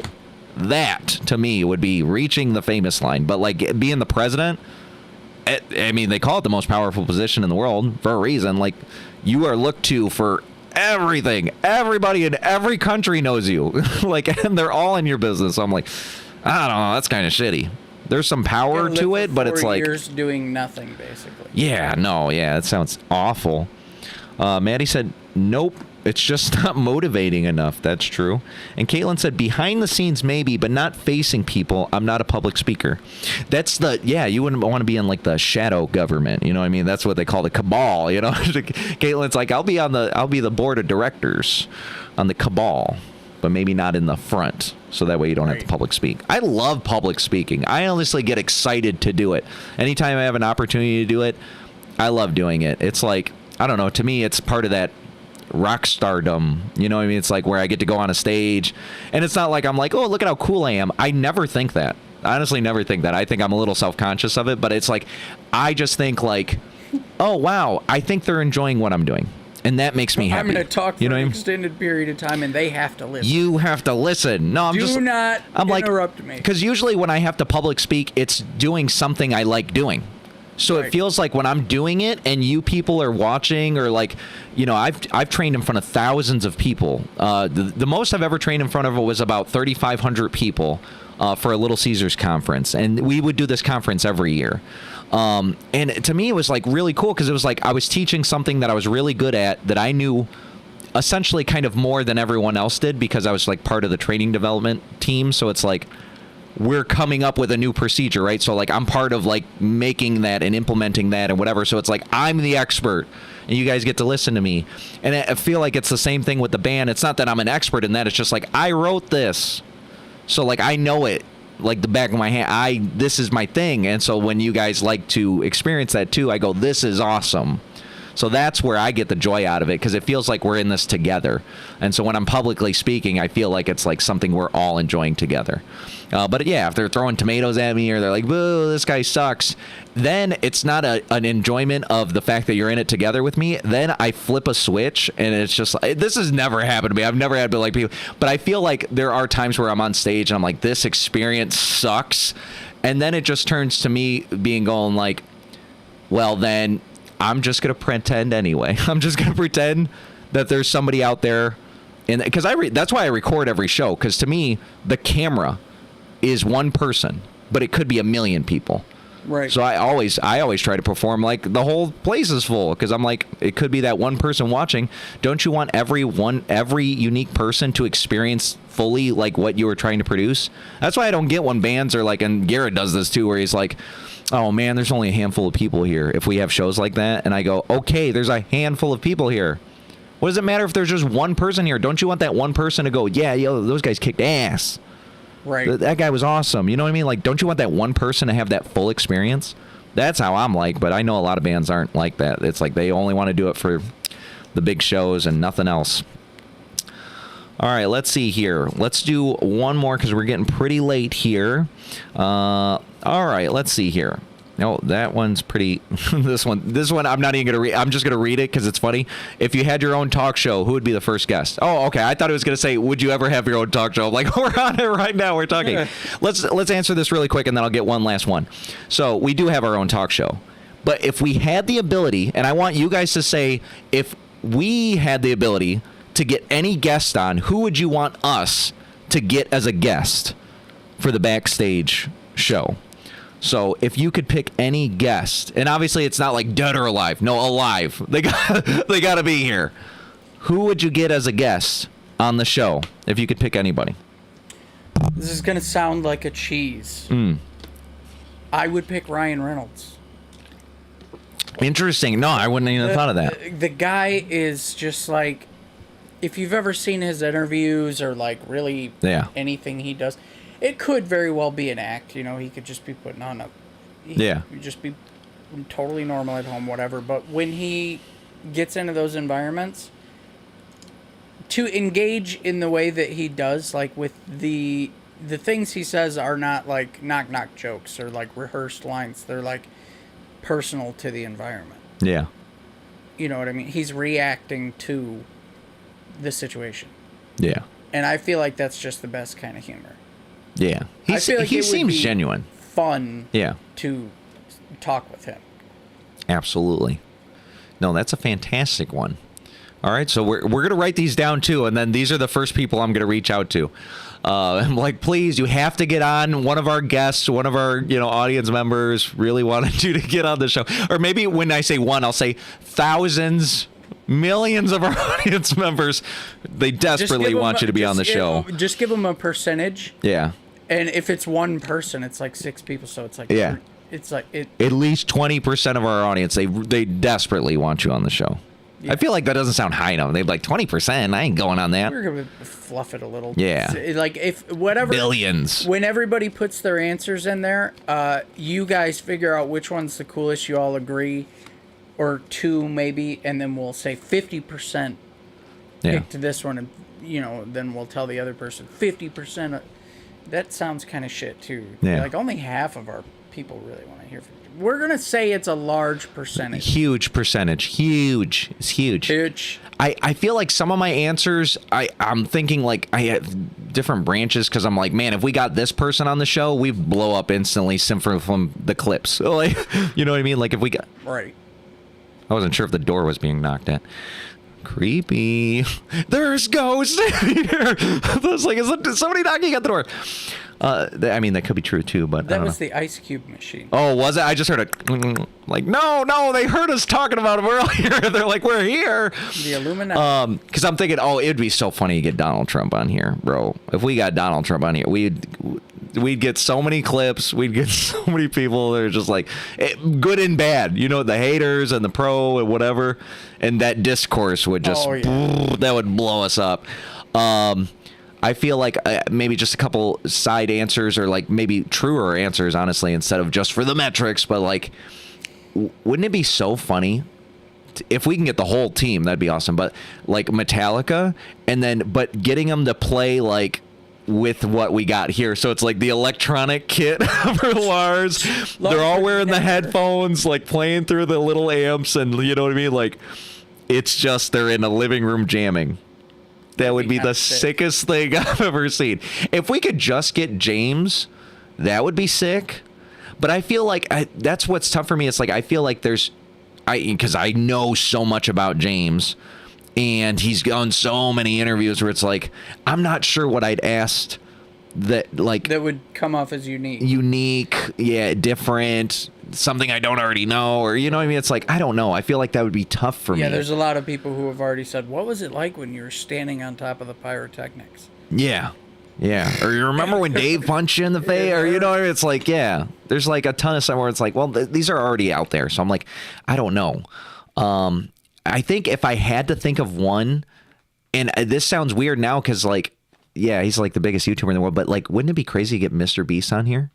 That to me would be reaching the famous line. But like being the president, I mean, they call it the most powerful position in the world for a reason. Like, you are looked to for everything. Everybody in every country knows you. Like, and they're all in your business. So I'm like, I don't know, that's kind of shitty. There's some power to it, but it's like 4 years doing nothing, basically. Yeah, no, yeah, that sounds awful. Maddie said, nope, it's just not motivating enough. That's true. And Caitlin said, behind the scenes maybe, but not facing people. I'm not a public speaker. That's you wouldn't want to be in like the shadow government. You know what I mean? That's what they call the cabal, you know? Caitlin's like, I'll be the board of directors on the cabal, but maybe not in the front. So that way you don't have to public speak. I love public speaking. I honestly get excited to do it. Anytime I have an opportunity to do it, I love doing it. It's like, I don't know, to me it's part of that rock stardom. You know what I mean? It's like where I get to go on a stage, and it's not like I'm like, oh, look at how cool I am. I never think that. I honestly never think that. I think I'm a little self-conscious of it, but it's like, I just think like, oh, wow, I think they're enjoying what I'm doing. And that makes me happy. I'm going to talk for an extended period of time, and they have to listen. You have to listen. No, I'm Do not interrupt me. Because usually when I have to public speak, it's doing something I like doing. So it feels like when I'm doing it and you people are watching, or like, you know, I've trained in front of thousands of people. The most I've ever trained in front of was about 3,500 people for a Little Caesars conference. And we would do this conference every year. And to me, it was like really cool because it was like I was teaching something that I was really good at, that I knew essentially kind of more than everyone else did, because I was like part of the training development team. So it's like we're coming up with a new procedure, right? So like I'm part of like making that and implementing that and whatever. So it's like I'm the expert and you guys get to listen to me. And I feel like it's the same thing with the band. It's not that I'm an expert in that. It's just like I wrote this. So like I know it like the back of my hand. This is my thing. And so when you guys like to experience that too, I go, this is awesome. So that's where I get the joy out of it, because it feels like we're in this together. And so when I'm publicly speaking, I feel like it's like something we're all enjoying together. But yeah, if they're throwing tomatoes at me or they're like, boo, this guy sucks, then it's not an enjoyment of the fact that you're in it together with me. Then I flip a switch, and it's just like, this has never happened to me. I've never had to like people, but I feel like there are times where I'm on stage and I'm like, this experience sucks. And then it just turns to me going like, well, then I'm just going to pretend anyway. I'm just going to pretend that there's somebody out there. And because that's why I record every show. Because to me, the camera is one person, but it could be a million people. Right. So I always try to perform like the whole place is full, because I'm like, it could be that one person watching. Don't you want every unique person to experience fully like what you were trying to produce? That's why I don't get when bands are like, and Garrett does this too, where he's like, oh man, there's only a handful of people here if we have shows like that. And I go, okay, there's a handful of people here. What does it matter if there's just one person here? Don't you want that one person to go, yeah, yo, those guys kicked ass. Right. That guy was awesome. You know what I mean? Like, don't you want that one person to have that full experience? That's how I'm like, but I know a lot of bands aren't like that. It's like they only want to do it for the big shows and nothing else. All right, let's see here. Let's do one more because we're getting pretty late here. All right, let's see here. No, that one's pretty. This one, I'm not even gonna read. I'm just gonna read it because it's funny. If you had your own talk show, who would be the first guest? Oh, okay. I thought it was gonna say, would you ever have your own talk show? I'm like, we're on it right now. We're talking. Yeah. Let's answer this really quick, and then I'll get one last one. So we do have our own talk show, but if we had the ability, and I want you guys to say, if we had the ability to get any guest on, who would you want us to get as a guest for the backstage show? So if you could pick any guest, and obviously it's not like dead or alive. No, alive. They got to be here. Who would you get as a guest on the show if you could pick anybody? This is going to sound like a cheese. I would pick Ryan Reynolds. Interesting. No, I wouldn't even have thought of that. The guy is just like, if you've ever seen his interviews or like really anything he does, it could very well be an act. You know, he could just be putting on he could just be totally normal at home, whatever. But when he gets into those environments, to engage in the way that he does, like with the things he says are not like knock jokes or like rehearsed lines. They're like personal to the environment. Yeah. You know what I mean? He's reacting to the situation. Yeah. And I feel like that's just the best kind of humor. Yeah. He seems genuine. Fun to talk with him. Absolutely. No, that's a fantastic one. All right, so we're going to write these down too, and then these are the first people I'm going to reach out to. I'm like, please, you have to get on. One of our guests, one of our audience members really wanted you to get on the show. Or maybe when I say one, I'll say thousands, millions of our audience members. They desperately want you to be on the show. Just give them a percentage. Yeah. And if it's one person, it's like 6 people, so it's like it's like it. At least 20% of our audience, they desperately want you on the show. Yeah. I feel like that doesn't sound high enough. They'd be like 20%. I ain't going on that. We're gonna fluff it a little. Yeah. Like if whatever billions. When everybody puts their answers in there, you guys figure out which one's the coolest. You all agree, or 2 maybe, and then we'll say 50% picked this one, and then we'll tell the other person 50%. That sounds kind of shit too. Yeah. Like only half of our people really want to hear from you. We're gonna say it's a large percentage. Huge percentage. Huge. It's huge. Huge. I feel like some of my answers, I'm thinking like I have different branches because I'm like, man, if we got this person on the show, we blow up instantly simply from the clips. Like, you know what I mean? Like if we got right. I wasn't sure if the door was being knocked at. Creepy. There's ghosts here. I was like, is somebody knocking at the door? I mean, that could be true too, but that was the ice cube machine. Oh, was it? I just heard a like, no, they heard us talking about him earlier. They're like, we're here. The Illuminati. Because I'm thinking, it'd be so funny to get Donald Trump on here, bro. If we got Donald Trump on here, we'd get so many clips. We'd get so many people. They're just like good and bad. The haters and the pro and whatever. And that discourse would just that would blow us up. I feel like maybe just a couple side answers or like maybe truer answers, honestly, instead of just for the metrics. But like, wouldn't it be so funny if we can get the whole team, that'd be awesome. But like Metallica, but getting them to play like with what we got here. So it's like the electronic kit for Lars. They're all wearing the headphones, like playing through the little amps, and you know what I mean? Like, it's just they're in a living room jamming. That would be the sickest thing I've ever seen. If we could just get James, that would be sick. But I feel like that's what's tough for me. It's like I feel like because I know so much about James, and he's done so many interviews where it's like I'm not sure what I'd asked that would come off as unique, different, something I don't already know, or you know what I mean. It's like I don't know. I feel like that would be tough for me. Yeah, there's a lot of people who have already said, "What was it like when you were standing on top of the pyrotechnics?" Yeah. Or you remember when Dave punched you in the face, or you know what I mean? It's like there's like a ton of stuff where it's like, well, these are already out there, so I'm like, I don't know. I think if I had to think of one, and this sounds weird now because, like, he's like the biggest YouTuber in the world, but like, wouldn't it be crazy to get Mr. Beast on here?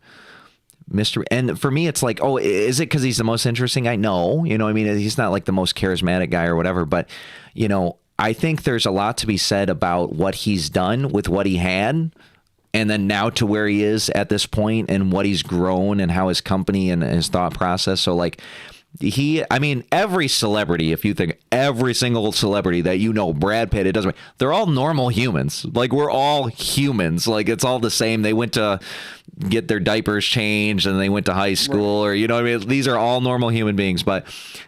And for me, it's like, oh, is it because he's the most interesting guy? No, you know what I mean? He's not like the most charismatic guy or whatever, but, you know, I think there's a lot to be said about what he's done with what he had, and then now to where he is at this point and what he's grown and how his company and his thought process. So, like, every celebrity, if you think every single celebrity that you know, Brad Pitt, it doesn't matter. They're all normal humans. Like, we're all humans. Like, it's all the same. They went to get their diapers changed and they went to high school, or, you know what I mean? These are all normal human beings. But,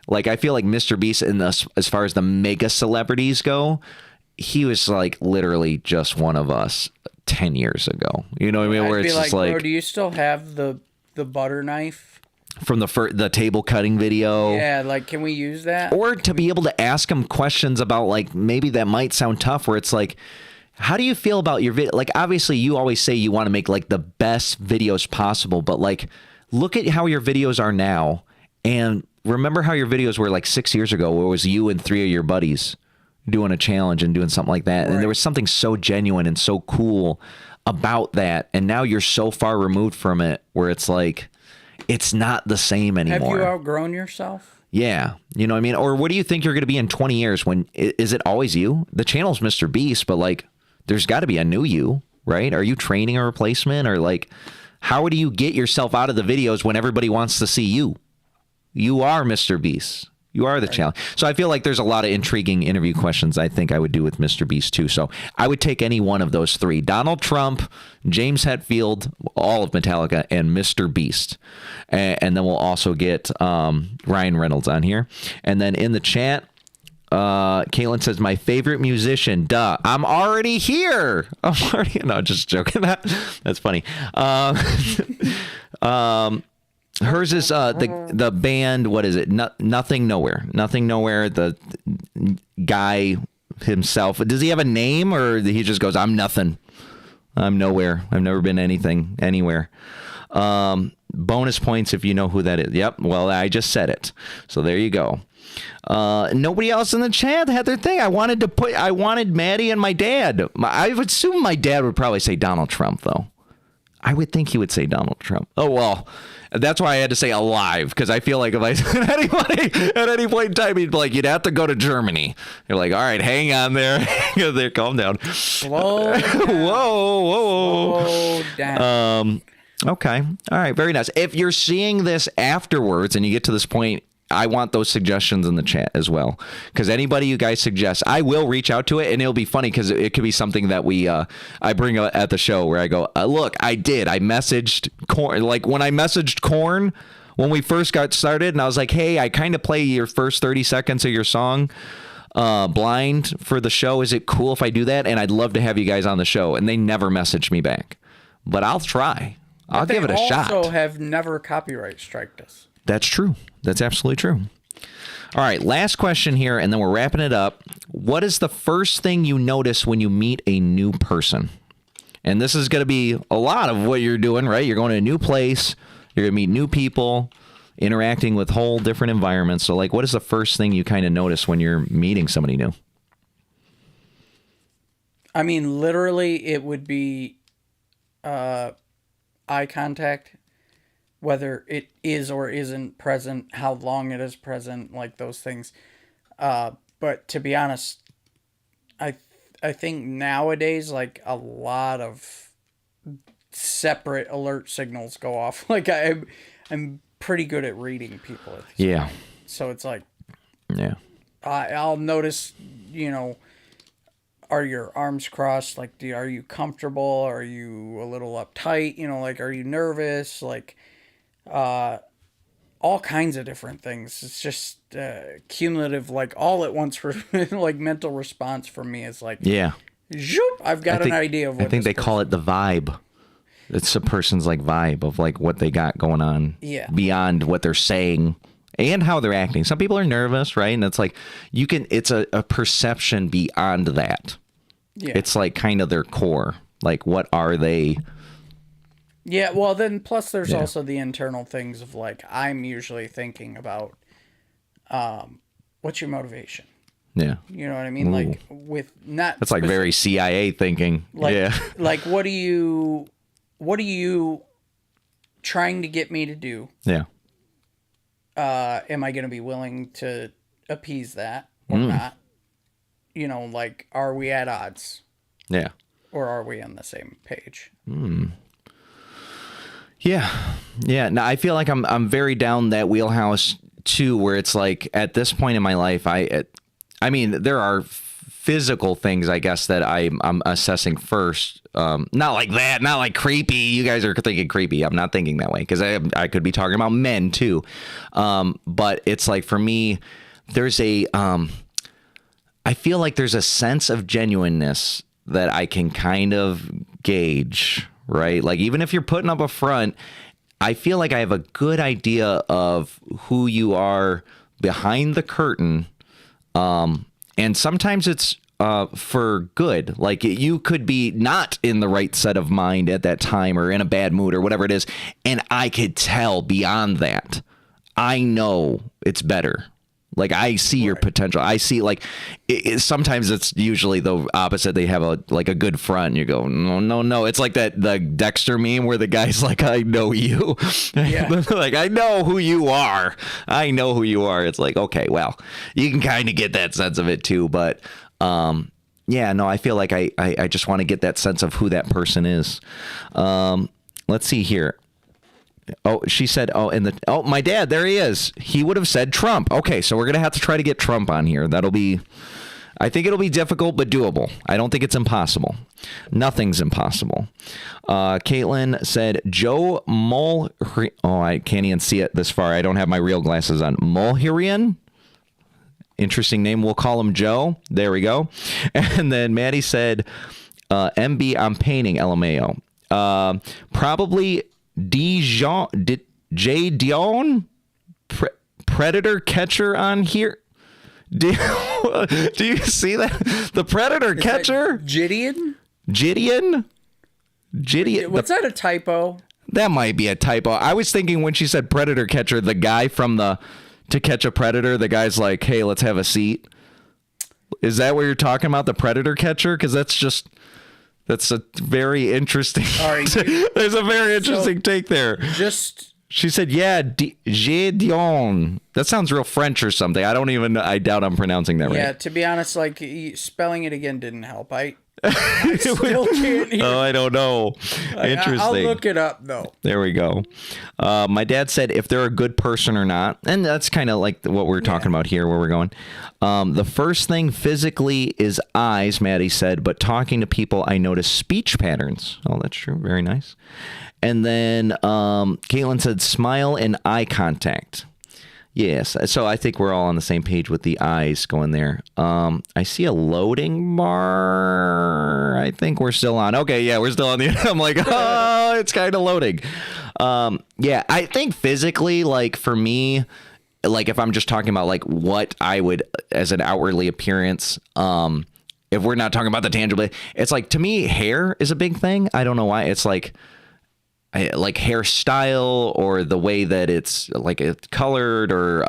like, I feel like Mr. Beast, as far as the mega celebrities go, he was, like, literally just one of us 10 years ago. You know what I mean? Where it's just like, bro, do you still have the butter knife? From the table cutting video. Yeah, like, can we use that? Or to be able to ask him questions about, like, maybe that might sound tough, where it's like, how do you feel about your video? Like, obviously you always say you want to make like the best videos possible, but like, look at how your videos are now, and remember how your videos were like 6 years ago, where it was you and 3 of your buddies doing a challenge and doing something like that. Right. And there was something so genuine and so cool about that. And now you're so far removed from it where it's like, it's not the same anymore. Have you outgrown yourself? Yeah. You know what I mean? Or what do you think you're going to be in 20 years? Is it always you? The channel's Mr. Beast, but like, there's got to be a new you, right? Are you training a replacement, or like, how do you get yourself out of the videos when everybody wants to see you? You are Mr. Beast. You are the challenge. So I feel like there's a lot of intriguing interview questions I think I would do with Mr. Beast too. So I would take any one of those three: Donald Trump, James Hetfield, all of Metallica, and Mr. Beast. And then we'll also get Ryan Reynolds on here. And then in the chat, Caitlin says, my favorite musician, duh. I'm already here. No, just joking. That's funny. Hers is the band. What is it? Nothing Nowhere. Nothing Nowhere. The guy himself. Does he have a name, or he just goes, I'm nothing. I'm nowhere. I've never been anything anywhere. Bonus points if you know who that is. Yep. Well, I just said it. So there you go. Nobody else in the chat had their thing. I wanted Maddie and my dad. I would assume my dad would probably say Donald Trump, though. I would think he would say Donald Trump. Oh, well, that's why I had to say alive, because I feel like if I said anybody at any point in time, he'd be like, you'd have to go to Germany. You're like, all right, hang on there. Calm down. Slow down. Whoa. Slow down. Okay. All right. Very nice. If you're seeing this afterwards and you get to this point, I want those suggestions in the chat as well, because anybody you guys suggest, I will reach out to it, and it'll be funny because it could be something that I bring up at the show where I go, look, I messaged Korn, like when I messaged Korn when we first got started, and I was like, hey, I kind of play your first 30 seconds of your song blind for the show. Is it cool if I do that? And I'd love to have you guys on the show. And they never messaged me back, but I'll try. I'll give it a shot. They also have never copyright striked us. That's true. That's absolutely true. All right, last question here, and then we're wrapping it up. What is the first thing you notice when you meet a new person? And this is going to be a lot of what you're doing, right? You're going to a new place. You're going to meet new people, interacting with whole different environments. So, like, what is the first thing you kind of notice when you're meeting somebody new? I mean, literally, it would be eye contact. Whether it is or isn't present, how long it is present, like those things. But to be honest, I think nowadays, like, a lot of separate alert signals go off. Like, I'm pretty good at reading people. Yeah. So it's like, Yeah. I'll notice, are your arms crossed? Like, are you comfortable? Are you a little uptight? Like, are you nervous? Like, all kinds of different things. It's just cumulative, like, all at once for like mental response for me is like, Yeah. zoop, I've got an idea of what I think they call it the vibe. It's a person's like vibe of like what they got going on beyond what they're saying and how they're acting. Some people are nervous, right? And it's like it's a perception beyond that. Yeah. It's like kind of their core. Like, what are they? Yeah, well, then plus there's also the internal things of like, I'm usually thinking about what's your motivation? Yeah. You know what I mean? Ooh. Like, with not. That's like very CIA thinking. Like, yeah. Like, what are you trying to get me to do? Yeah. Am I going to be willing to appease that or not? Like, are we at odds? Yeah. Or are we on the same page? Yeah. Yeah. Now I feel like I'm very down that wheelhouse too, where it's like at this point in my life, I mean, there are physical things, I guess, that I'm assessing first. Not like that, not like creepy. You guys are thinking creepy. I'm not thinking that way because I could be talking about men too. But it's like for me, there's I feel like there's a sense of genuineness that I can kind of gauge, right? Like even if you're putting up a front, I feel like I have a good idea of who you are behind the curtain. And sometimes it's for good. Like you could be not in the right set of mind at that time or in a bad mood or whatever it is. And I could tell beyond that. I know it's better. Like I see your potential. I see like sometimes it's usually the opposite. They have a good front and you go, no. It's like the Dexter meme where the guy's like, I know you. Yeah. Like, I know who you are. I know who you are. It's like, okay, well, you can kind of get that sense of it too. But yeah, no, I feel like I just want to get that sense of who that person is. Let's see here. Oh, she said, my dad, there he is. He would have said Trump. Okay, so we're going to have to try to get Trump on here. I think it'll be difficult, but doable. I don't think it's impossible. Nothing's impossible. Caitlin said, Joe I can't even see it this far. I don't have my real glasses on. Mulherian? Interesting name. We'll call him Joe. There we go. And then Maddie said, MB, I'm painting, LMAO. Probably Dion, Predator catcher on here. Do you see that? The Predator catcher? Gideon? What's that, a typo? That might be a typo. I was thinking when she said Predator catcher, the guy from To Catch a Predator, the guy's like, hey, let's have a seat. Is that what you're talking about? The Predator catcher? Because that's a very interesting. There's a very interesting take there. She said, yeah, Gideon. That sounds real French or something. I doubt I'm pronouncing that right. Yeah, to be honest, like spelling it again didn't help. I still can't hear. Oh, I don't know. Interesting. I'll look it up though. There we go. My dad said if they're a good person or not, and that's kind of like what we're talking about here, where we're going. The first thing physically is eyes, Maddie said, but talking to people, I notice speech patterns. Oh, that's true. Very nice. And then Caitlin said smile and eye contact. Yes. So I think we're all on the same page with the eyes going there. I see a loading bar. I think we're still on. Okay. Yeah, we're still on the. I'm like, oh, it's kind of loading. Yeah, I think physically, like for me, like if I'm just talking about like what I would as an outwardly appearance, if we're not talking about the tangible, it's like to me, hair is a big thing. I don't know why. It's like hairstyle or the way that it's like it's colored or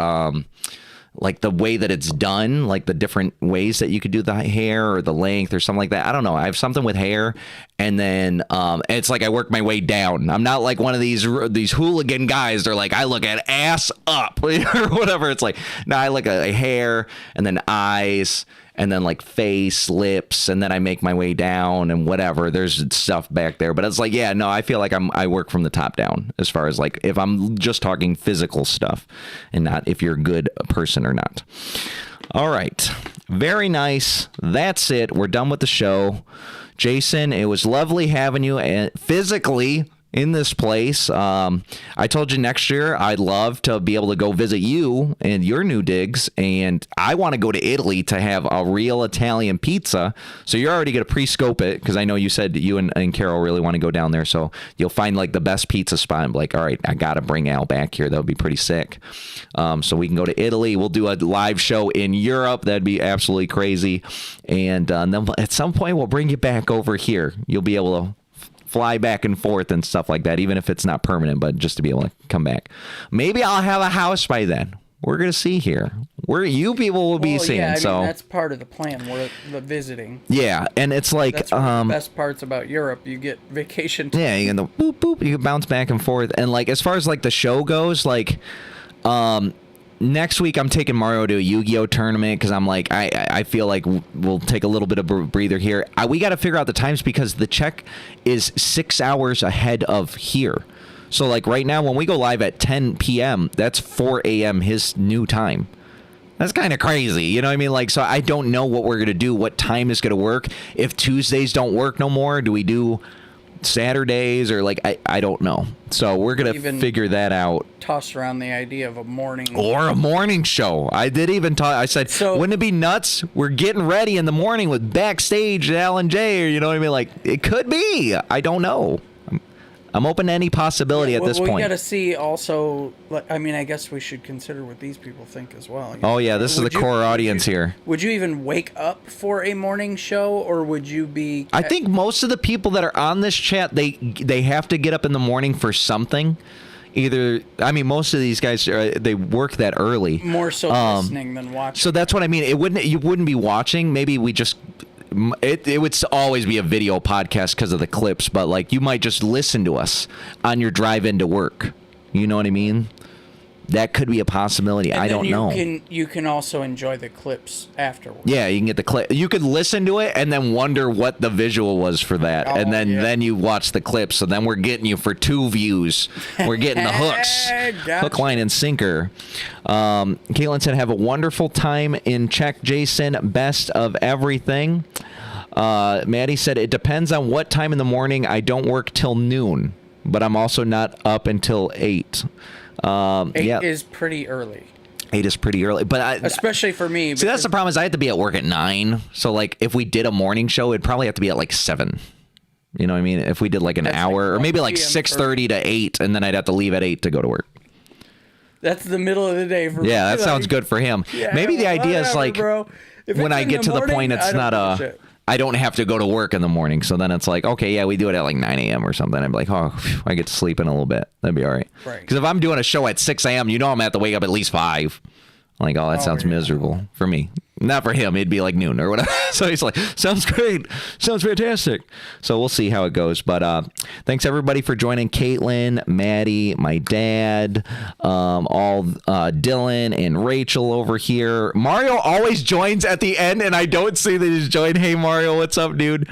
like the way that it's done, like the different ways that you could do the hair or the length or something like that. I don't know. I have something with hair, and then it's like I work my way down. I'm not like one of these hooligan guys. They're like, I look at ass up or whatever. It's like, no, I look at hair and then eyes and then like face, lips, and then I make my way down and whatever. There's stuff back there, but it's like, yeah, no, I feel like I work from the top down as far as like if I'm just talking physical stuff and not if you're a good person or not. All right. Very nice. That's it. We're done with the show. Jason, it was lovely having you physically in this place. I told you next year I'd love to be able to go visit you and your new digs, and I want to go to Italy to have a real Italian pizza. So you're already going to pre-scope it because I know you said you and Carol really want to go down there. So you'll find like the best pizza spot and be like, all right, I got to bring Al back here. That would be pretty sick. So we can go to Italy. We'll do a live show in Europe. That'd be absolutely crazy. And then at some point we'll bring you back over here. You'll be able to fly back and forth and stuff like that, even if it's not permanent, but just to be able to come back. Maybe I'll have a house by then. We're going to see here. You people will be seeing. Yeah, so that's part of the plan. We're the visiting. Yeah, and it's like that's one of the best parts about Europe. You get vacation time. Yeah, you can boop boop. You can bounce back and forth. And like as far as like the show goes, like next week I'm taking Mario to a Yu-Gi-Oh tournament because I'm like I feel like we'll take a little bit of a breather here. We got to figure out the times because the Czech is 6 hours ahead of here. So like right now when we go live at 10 p.m. that's 4 a.m. his new time. That's kind of crazy, you know what I mean? Like, so I don't know what we're gonna do, what time is gonna work. If Tuesdays don't work no more, do we do Saturdays or like I don't know. So we're gonna figure that out. Toss around the idea of a morning show. I did even talk. I said, wouldn't it be nuts? We're getting ready in the morning with backstage at Al and Jay, or you know what I mean? Like it could be. I don't know. I'm open to any possibility at this point. We got to see also, I mean, I guess we should consider what these people think as well. Oh, yeah, this is the core audience here. Would you even wake up for a morning show, or would you be... I think most of the people that are on this chat, they have to get up in the morning for something. Either, I mean, most of these guys, they work that early. More so listening than watching. So that's what I mean. You wouldn't be watching. Maybe we just... It would always be a video podcast because of the clips, but like you might just listen to us on your drive into work. You know what I mean? That could be a possibility. I don't know. You can also enjoy the clips afterwards. Yeah, you can get the clip. You could listen to it and then wonder what the visual was for that, and then you watch the clips. So then we're getting you for 2 views. We're getting the hooks, Gotcha. Hook, line, and sinker. Caitlin said, "Have a wonderful time in Czech, Jason. Best of everything." Maddie said, "It depends on what time in the morning. I don't work till noon, but I'm also not up until 8. 8 is pretty early. 8 is pretty early, but especially for me. See, that's the problem is I have to be at work at 9. So like if we did a morning show, it'd probably have to be at like 7. You know what I mean? If we did like an hour or maybe like 6:30 to 8, and then I'd have to leave at 8 to go to work. That's the middle of the day for me. Yeah, that sounds good for him. Yeah, maybe the idea is like bro. when I get to the point, it's not I don't have to go to work in the morning. So then it's like, okay, yeah, we do it at like 9 a.m. or something. I'd be like, oh, phew, I get to sleep in a little bit. That'd be all right. Right. Because if I'm doing a show at 6 a.m., you know I'm going to have to wake up at least 5. I'm like, oh, that sounds miserable for me. Not for him. It'd be like noon or whatever. So he's like, sounds great. Sounds fantastic. So we'll see how it goes. But thanks, everybody, for joining. Caitlin, Maddie, my dad, all Dylan and Rachel over here. Mario always joins at the end, and I don't see that he's joined. Hey, Mario, what's up, dude?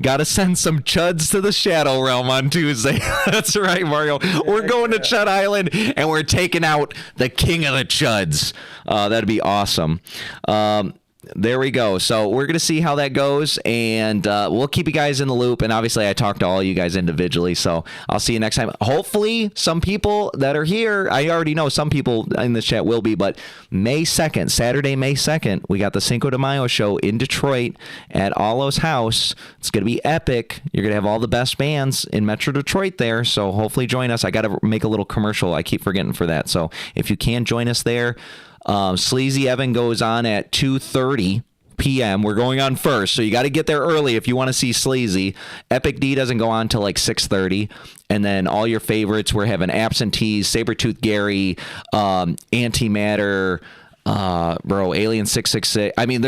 Got to send some chuds to the Shadow Realm on Tuesday. That's right, Mario. We're going to Chud Island, and we're taking out the king of the chuds. That'd be awesome. There we go. So we're going to see how that goes, and we'll keep you guys in the loop. And obviously, I talked to all you guys individually, so I'll see you next time. Hopefully, some people that are here, I already know some people in this chat will be, but May 2nd, Saturday, May 2nd, we got the Cinco de Mayo show in Detroit at Allo's house. It's going to be epic. You're going to have all the best bands in Metro Detroit there, so hopefully join us. I got to make a little commercial. I keep forgetting for that. So if you can join us there, Sleazy Evan goes on at 2:30 p.m. We're going on first, so you got to get there early if you want to see Sleazy. Epic D doesn't go on till like 6:30, and then all your favorites. We're having Absentees, Sabretooth Gary, Antimatter, Bro, Alien 666. I mean,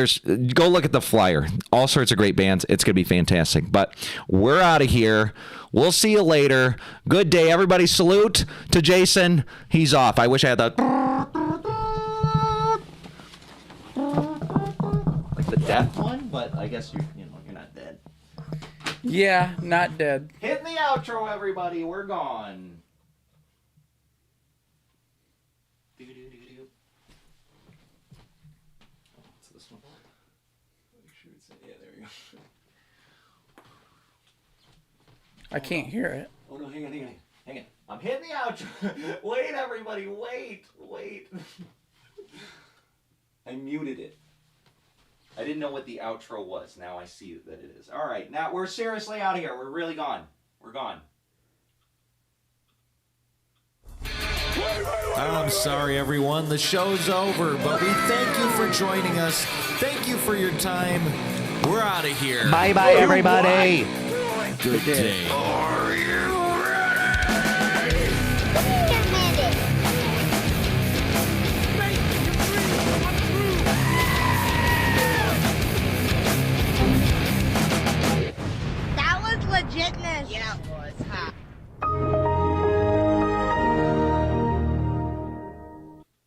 go look at the flyer. All sorts of great bands. It's going to be fantastic. But we're out of here. We'll see you later. Good day, everybody. Salute to Jason. He's off. I wish I had that. Like the death one, but I guess you're not dead. Yeah, not dead. Hit the outro, everybody. We're gone. I can't hear it. Oh no, hang on. I'm hitting the outro. Wait, everybody, wait. I muted it. I didn't know what the outro was. Now I see that it is. All right, now we're seriously out of here. We're really gone. We're gone. I'm sorry, everyone. The show's over, but we thank you for joining us. Thank you for your time. We're out of here. Bye, everybody. Good day.